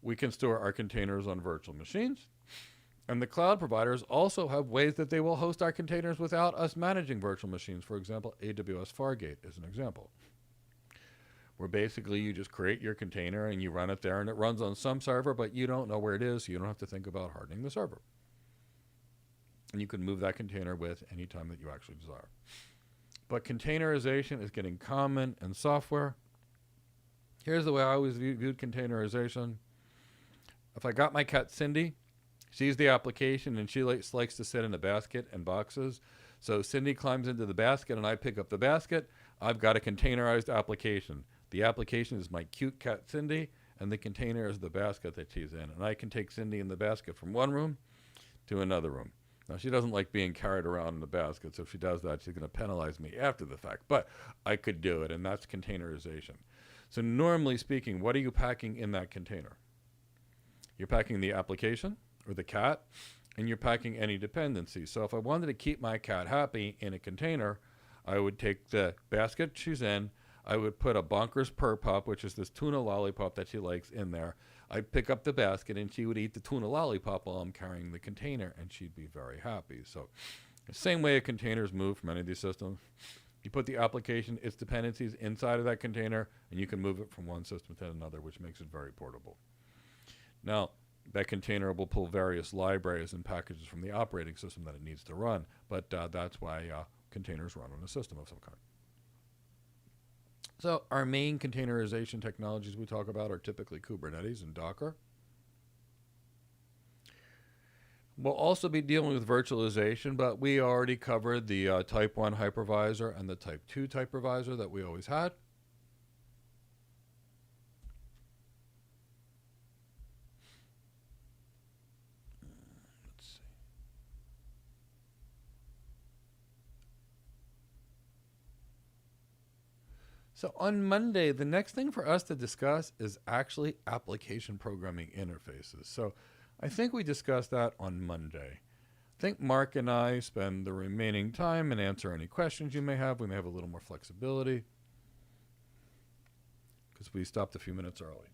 we can store our containers on virtual machines. And the cloud providers also have ways that they will host our containers without us managing virtual machines. For example, AWS Fargate is an example, where basically you just create your container and you run it there, and it runs on some server, but you don't know where it is, so you don't have to think about hardening the server. And you can move that container with any time that you actually desire. But containerization is getting common in software. Here's the way I always viewed containerization. If I got my cat Cindy, she's the application, and she likes to sit in a basket and boxes. So Cindy climbs into the basket, and I pick up the basket. I've got a containerized application. The application is my cute cat Cindy, and the container is the basket that she's in. And I can take Cindy in the basket from one room to another room. Now, she doesn't like being carried around in the basket, so if she does that, she's going to penalize me after the fact. But I could do it, and that's containerization. So normally speaking, what are you packing in that container? You're packing the application or the cat, and you're packing any dependencies. So if I wanted to keep my cat happy in a container, I would take the basket she's in, I would put a Bonkers Purr Pup, which is this tuna lollipop that she likes, in there. I'd pick up the basket, and she would eat the tuna lollipop while I'm carrying the container, and she'd be very happy. So the same way a containers move from any of these systems, you put the application, its dependencies inside of that container, and you can move it from one system to another, which makes it very portable. Now, that container will pull various libraries and packages from the operating system that it needs to run, but that's why containers run on a system of some kind. So our main containerization technologies we talk about are typically Kubernetes and Docker. We'll also be dealing with virtualization, but we already covered the Type 1 hypervisor and the Type 2 hypervisor that we always had. So on Monday, the next thing for us to discuss is actually application programming interfaces. So I think we discussed that on Monday. I think Mark and I spend the remaining time and answer any questions you may have. We may have a little more flexibility because we stopped a few minutes early.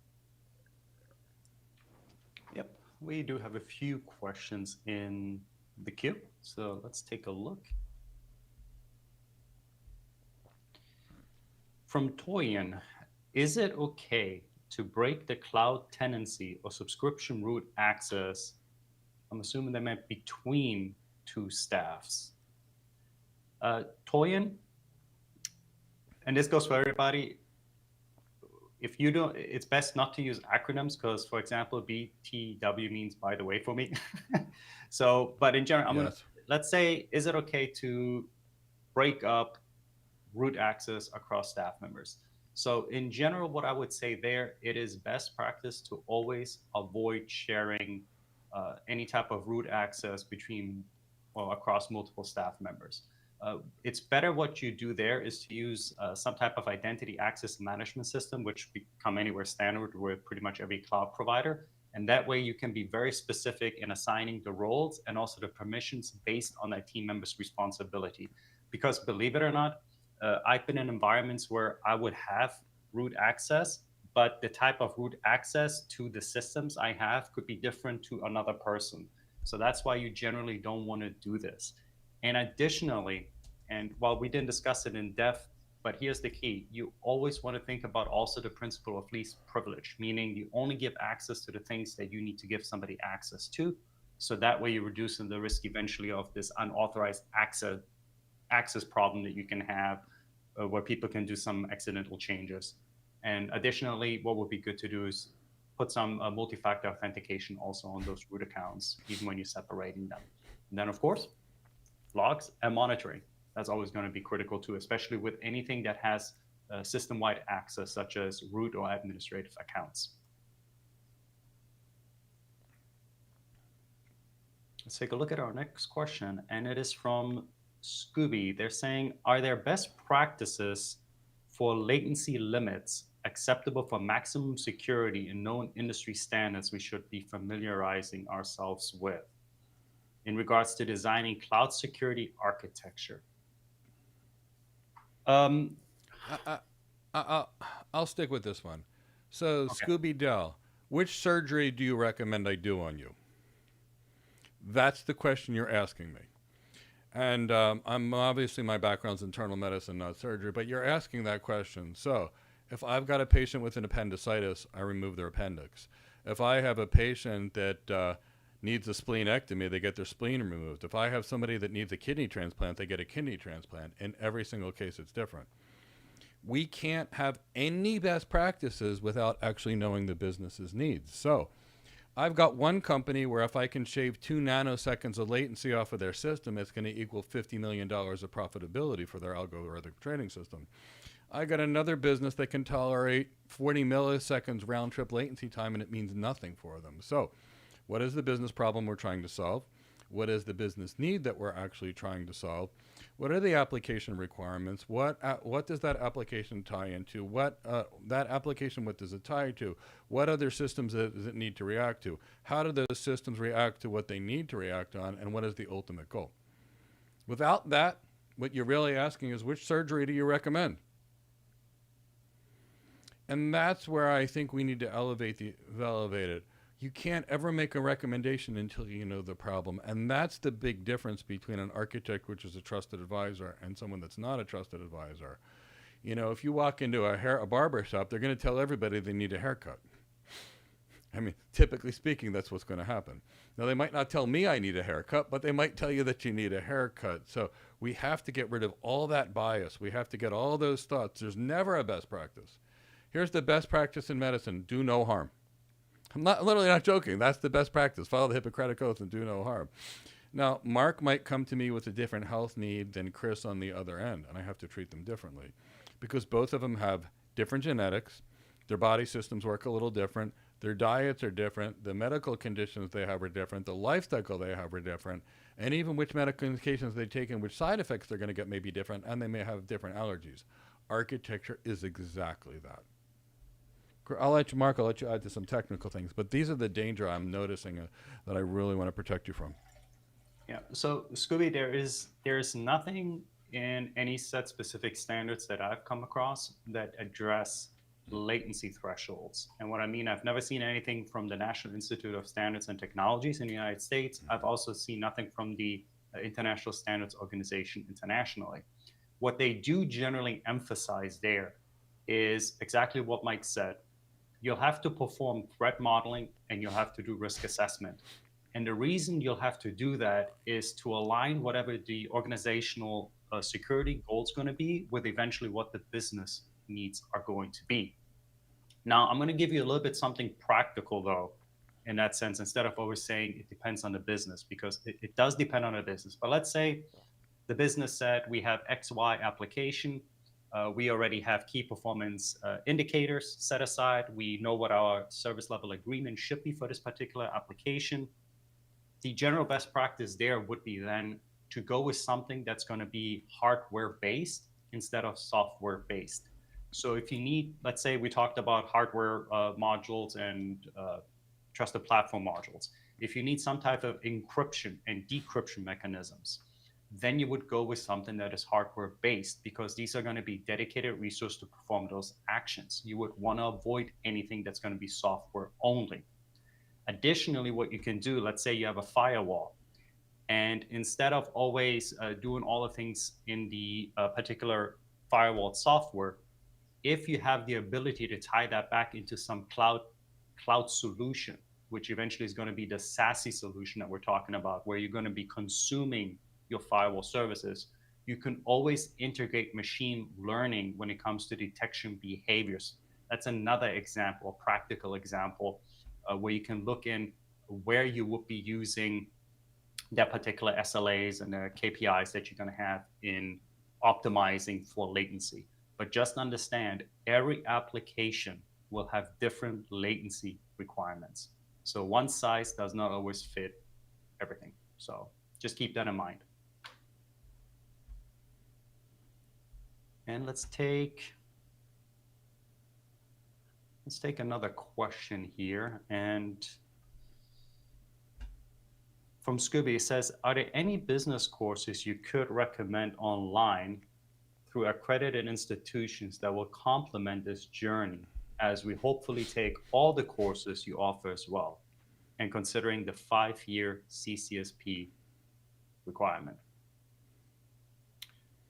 Yep, we do have a few questions in the queue. So let's take a look. From Toyin, is it okay to break the cloud tenancy or subscription root access? I'm assuming they meant between two staffs. Toyin, and this goes for everybody. If you don't, it's best not to use acronyms because, for example, BTW means by the way for me. So, but in general, let's say, is it okay to break up root access across staff members? So in general, what I would say there, it is best practice to always avoid sharing any type of root access between or across multiple staff members. It's better what you do there is to use some type of identity access management system, which become anywhere standard with pretty much every cloud provider. And that way you can be very specific in assigning the roles and also the permissions based on that team member's responsibility. Because believe it or not, I've been in environments where I would have root access, but the type of root access to the systems I have could be different to another person. So that's why you generally don't want to do this. And additionally, and while we didn't discuss it in depth, but here's the key, you always want to think about also the principle of least privilege, meaning you only give access to the things that you need to give somebody access to. So that way you're reducing the risk eventually of this unauthorized access problem that you can have where people can do some accidental changes. And additionally, what would be good to do is put some multi-factor authentication also on those root accounts, even when you're separating them. And then, of course, logs and monitoring. That's always going to be critical too, especially with anything that has system-wide access, such as root or administrative accounts. Let's take a look at our next question, and it is from Scooby. They're saying, are there best practices for latency limits acceptable for maximum security in known industry standards we should be familiarizing ourselves with in regards to designing cloud security architecture? I'll stick with this one. So, Okay. Scooby Dell, which surgery do you recommend I do on you? That's the question you're asking me. And I'm obviously, my background's internal medicine, not surgery, but you're asking that question. So if I've got a patient with an appendicitis, I remove their appendix. If I have a patient that needs a splenectomy, they get their spleen removed. If I have somebody that needs a kidney transplant, they get a kidney transplant. In every single case, it's different. We can't have any best practices without actually knowing the business's needs. So I've got one company where if I can shave 2 nanoseconds of latency off of their system, it's going to equal $50 million of profitability for their algorithmic trading system. I got another business that can tolerate 40 milliseconds round trip latency time, and it means nothing for them. So what is the business problem we're trying to solve? What is the business need that we're actually trying to solve? What are the application requirements? What does that application tie into? That application, what does it tie to? What other systems does it need to react to? How do those systems react to what they need to react on? And what is the ultimate goal? Without that, what you're really asking is, which surgery do you recommend? And that's where I think we need to elevate it. You can't ever make a recommendation until you know the problem. And that's the big difference between an architect, which is a trusted advisor, and someone that's not a trusted advisor. You know, if you walk into a barber shop, they're going to tell everybody they need a haircut. I mean, typically speaking, that's what's going to happen. Now, they might not tell me I need a haircut, but they might tell you that you need a haircut. So we have to get rid of all that bias. We have to get all those thoughts. There's never a best practice. Here's the best practice in medicine: do no harm. I'm literally not joking. That's the best practice. Follow the Hippocratic Oath and do no harm. Now, Mark might come to me with a different health need than Chris on the other end, and I have to treat them differently because both of them have different genetics. Their body systems work a little different. Their diets are different. The medical conditions they have are different. The life cycle they have are different. And even which medications they take and which side effects they're going to get may be different, and they may have different allergies. Architecture is exactly that. Mark, I'll let you add to some technical things, but these are the danger I'm noticing that I really want to protect you from. Yeah. So Scooby, there is nothing in any set specific standards that I've come across that address latency thresholds. And what I mean, I've never seen anything from the National Institute of Standards and Technologies in the United States. I've also seen nothing from the International Standards Organization internationally. What they do generally emphasize there is exactly what Mike said. You'll have to perform threat modeling and you'll have to do risk assessment. And the reason you'll have to do that is to align whatever the organizational security goal is going to be with eventually what the business needs are going to be. Now, I'm going to give you a little bit something practical, though, in that sense, instead of always saying it depends on the business, because it does depend on the business. But let's say the business said we have XY application. We already have key performance indicators set aside. We know what our service level agreement should be for this particular application. The general best practice there would be then to go with something that's going to be hardware based instead of software based. So if you need, let's say we talked about hardware modules and trusted platform modules. If you need some type of encryption and decryption mechanisms, then you would go with something that is hardware based, because these are going to be dedicated resources to perform those actions. You would want to avoid anything that's going to be software only. Additionally, what you can do, let's say you have a firewall, and instead of always doing all the things in the particular firewall software, if you have the ability to tie that back into some cloud solution, which eventually is going to be the SASE solution that we're talking about, where you're going to be consuming your firewall services, you can always integrate machine learning when it comes to detection behaviors. That's another example, a practical example, where you can look in where you would be using that particular SLAs and the KPIs that you're going to have in optimizing for latency. But just understand, every application will have different latency requirements. So one size does not always fit everything. So just keep that in mind. And let's take another question here. And from Scooby, it says, are there any business courses you could recommend online through accredited institutions that will complement this journey, as we hopefully take all the courses you offer as well, and considering the 5-year CCSP requirement?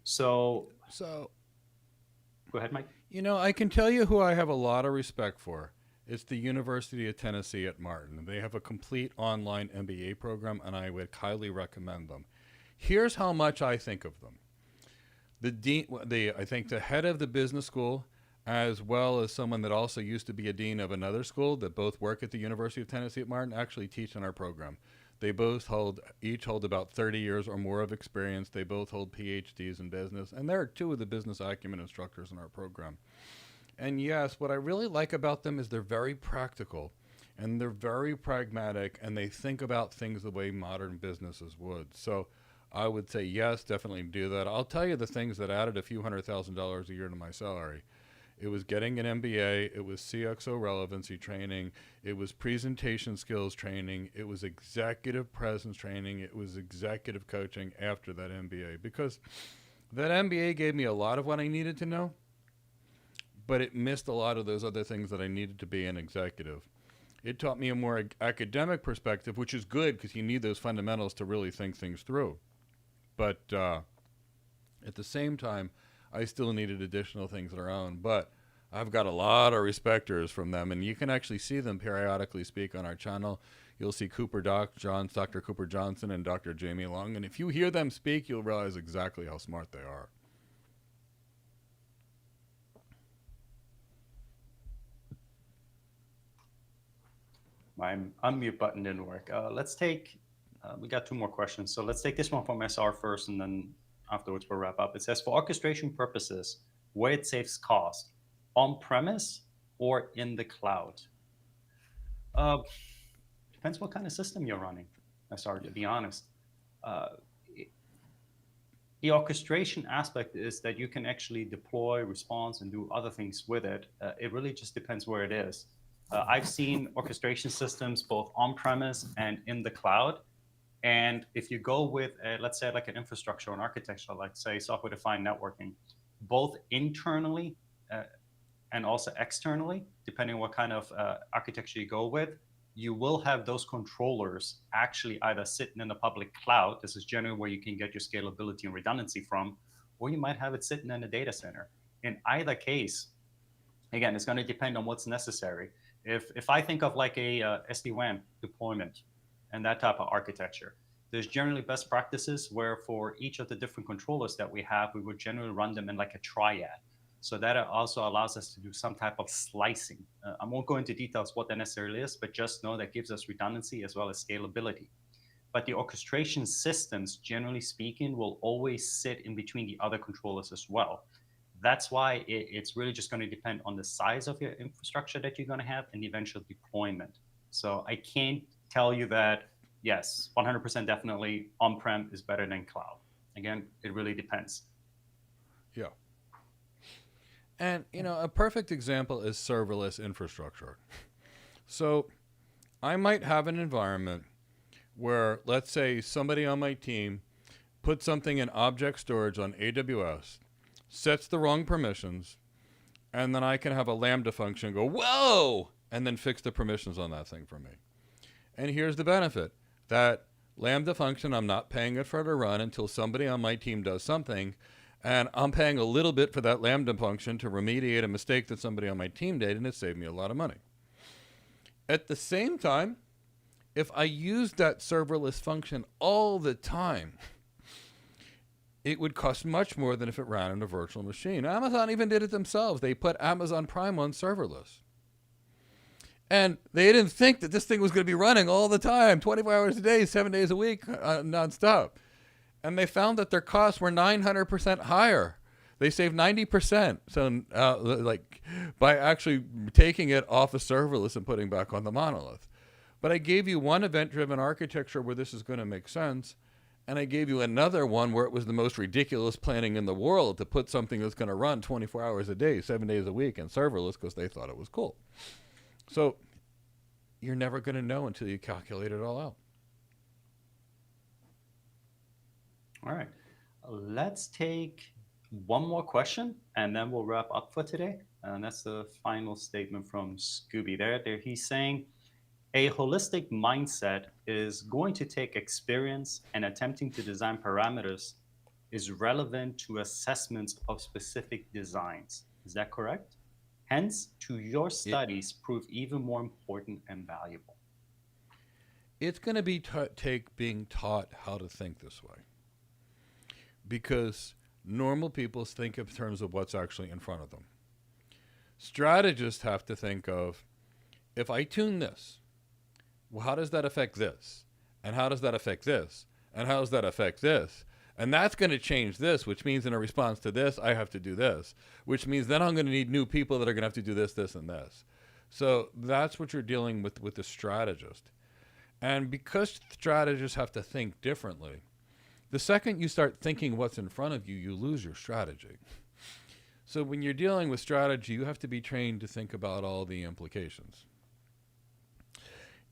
So go ahead, Mike. I can tell you who I have a lot of respect for. It's the University of Tennessee at Martin. They have a complete online MBA program, and I would highly recommend them. Here's how much I think of them. The dean, I think the head of the business school, as well as someone that also used to be a dean of another school that both work at the University of Tennessee at Martin, actually teach in our program. They both each hold about 30 years or more of experience. They both hold PhDs in business, and they're two of the business acumen instructors in our program. And yes, what I really like about them is they're very practical, and they're very pragmatic, and they think about things the way modern businesses would. So I would say yes, definitely do that. I'll tell you the things that added a few $100,000 a year to my salary. It was getting an MBA, it was CXO relevancy training, it was presentation skills training, it was executive presence training, it was executive coaching after that MBA. Because that MBA gave me a lot of what I needed to know, but it missed a lot of those other things that I needed to be an executive. It taught me a more academic perspective, which is good because you need those fundamentals to really think things through. But at the same time, I still needed additional things of their own. But I've got a lot of respecters from them, and you can actually see them periodically speak on our channel. You'll see Dr. Cooper Johnson and Dr. Jamie Long, and if you hear them speak, you'll realize exactly how smart they are. My unmute button didn't work. We got 2 more questions. So let's take this one from SR first, and then afterwards we'll wrap up. It says, for orchestration purposes, where it saves cost, on-premise or in the cloud? Depends what kind of system you're running, SR, to be honest. The orchestration aspect is that you can actually deploy, response, and do other things with it. It really just depends where it is. I've seen orchestration systems both on-premise and in the cloud. And if you go with, let's say, like an infrastructure or an architecture, like say software-defined networking, both internally and also externally, depending on what kind of architecture you go with, you will have those controllers actually either sitting in the public cloud. This is generally where you can get your scalability and redundancy from, or you might have it sitting in a data center. In either case, again, it's going to depend on what's necessary. If I think of like a SD-WAN deployment and that type of architecture, there's generally best practices where for each of the different controllers that we have, we would generally run them in like a triad. So that also allows us to do some type of slicing. I won't go into details what that necessarily is, but just know that gives us redundancy as well as scalability. But the orchestration systems, generally speaking, will always sit in between the other controllers as well. That's why it's really just going to depend on the size of your infrastructure that you're going to have and the eventual deployment. So I can't tell you that, yes, 100% definitely on-prem is better than cloud. Again, it really depends. Yeah. And, a perfect example is serverless infrastructure. So I might have an environment where, let's say, somebody on my team put something in object storage on AWS, sets the wrong permissions, and then I can have a Lambda function go, whoa, and then fix the permissions on that thing for me. And here's the benefit. That Lambda function, I'm not paying it for it to run until somebody on my team does something, and I'm paying a little bit for that Lambda function to remediate a mistake that somebody on my team did, and it saved me a lot of money. At the same time, if I used that serverless function all the time, it would cost much more than if it ran on a virtual machine. Amazon even did it themselves. They put Amazon Prime on serverless. And they didn't think that this thing was going to be running all the time, 24 hours a day, 7 days a week, nonstop. And they found that their costs were 900% higher. They saved 90%. So by actually taking it off of serverless and putting back on the monolith. But I gave you one event-driven architecture where this is going to make sense. And I gave you another one where it was the most ridiculous planning in the world to put something that's going to run 24 hours a day, 7 days a week, and serverless because they thought it was cool. So you're never going to know until you calculate it all out. All right. Let's take one more question, and then we'll wrap up for today. And that's the final statement from Scooby there. He's saying, a holistic mindset is going to take experience, and attempting to design parameters is relevant to assessments of specific designs. Is that correct? Hence, to your studies, prove even more important and valuable. It's going to be being taught how to think this way. Because normal people think in terms of what's actually in front of them. Strategists have to think of, if I tune this, well, how does that affect this? And how does that affect this? And how does that affect this? And that's going to change this, which means in a response to this, I have to do this, which means then I'm going to need new people that are going to have to do this, this, and this. So that's what you're dealing with the strategist. And because strategists have to think differently, the second you start thinking what's in front of you, you lose your strategy. So when you're dealing with strategy, you have to be trained to think about all the implications.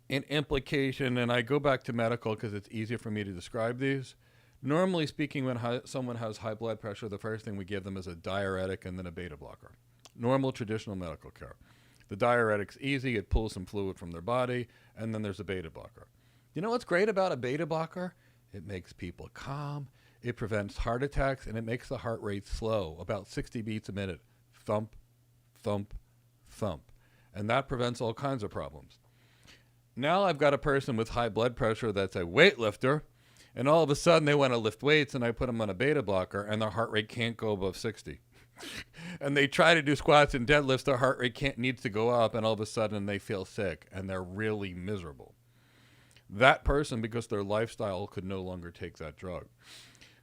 In implication, and I go back to medical because it's easier for me to describe these. Normally speaking, when someone has high blood pressure, the first thing we give them is a diuretic and then a beta blocker. Normal, traditional medical care. The diuretic's easy. It pulls some fluid from their body, and then there's a beta blocker. You know what's great about a beta blocker? It makes people calm. It prevents heart attacks, and it makes the heart rate slow, about 60 beats a minute. Thump, thump, thump. And that prevents all kinds of problems. Now I've got a person with high blood pressure that's a weightlifter, and all of a sudden they want to lift weights, and I put them on a beta blocker, and their heart rate can't go above 60. And they try to do squats and deadlifts, their heart rate needs to go up, and all of a sudden they feel sick, and they're really miserable. That person, because their lifestyle, could no longer take that drug.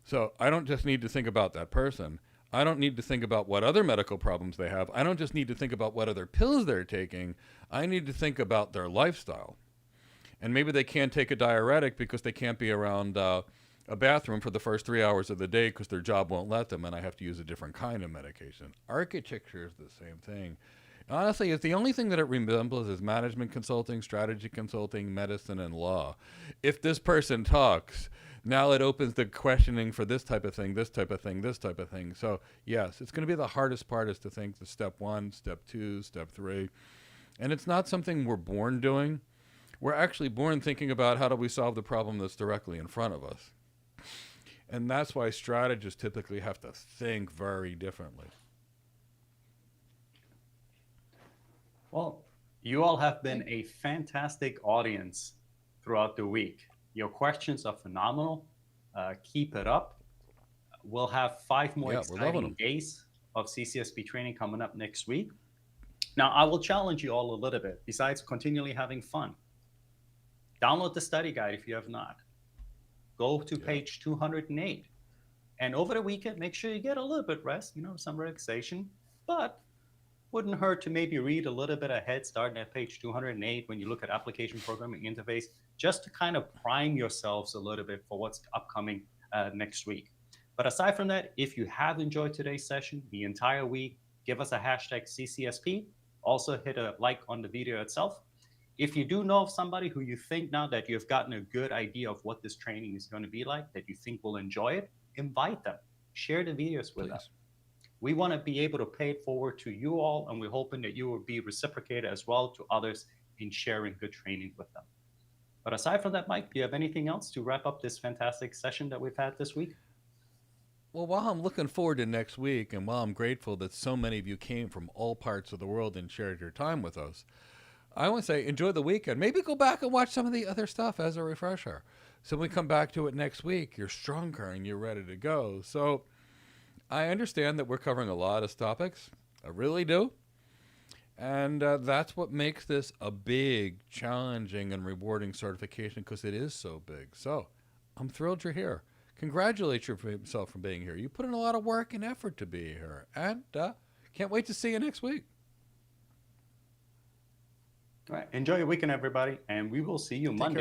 So I don't just need to think about that person. I don't need to think about what other medical problems they have. I don't just need to think about what other pills they're taking. I need to think about their lifestyle. And maybe they can't take a diuretic because they can't be around a bathroom for the first 3 hours of the day because their job won't let them, and I have to use a different kind of medication. Architecture is the same thing. Honestly, it's the only thing that it resembles is management consulting, strategy consulting, medicine, and law. If this person talks, now it opens the questioning for this type of thing, this type of thing, this type of thing. So yes, it's going to be the hardest part is to think the step 1, step 2, step 3. And it's not something we're born doing. We're actually born thinking about how do we solve the problem that's directly in front of us. And that's why strategists typically have to think very differently. Well, you all have been a fantastic audience throughout the week. Your questions are phenomenal. Keep it up. We'll have 5 more exciting days of CCSP training coming up next week. Now, I will challenge you all a little bit. Besides continually having fun, download the study guide if you have not. Go to page 208. And over the weekend, make sure you get a little bit rest, some relaxation. But wouldn't hurt to maybe read a little bit ahead, starting at page 208 when you look at application programming interface, just to kind of prime yourselves a little bit for what's upcoming next week. But aside from that, if you have enjoyed today's session the entire week, give us a hashtag CCSP. Also hit a like on the video itself. if you do know of somebody who you think now that you've gotten a good idea of what this training is going to be like, that you think will enjoy it, invite them, share the videos with them. Please. We want to be able to pay it forward to you all, and we're hoping that you will be reciprocated as well to others in sharing good training with them. But aside from that, Mike, do you have anything else to wrap up this fantastic session that we've had this week? Well, while I'm looking forward to next week, and while I'm grateful that so many of you came from all parts of the world and shared your time with us, I want to say enjoy the weekend. Maybe go back and watch some of the other stuff as a refresher. So when we come back to it next week, you're stronger and you're ready to go. So I understand that we're covering a lot of topics. I really do. And that's what makes this a big, challenging, and rewarding certification, because it is so big. So I'm thrilled you're here. Congratulate yourself for being here. You put in a lot of work and effort to be here. And can't wait to see you next week. All right. Enjoy your weekend, everybody. And we will see you Monday.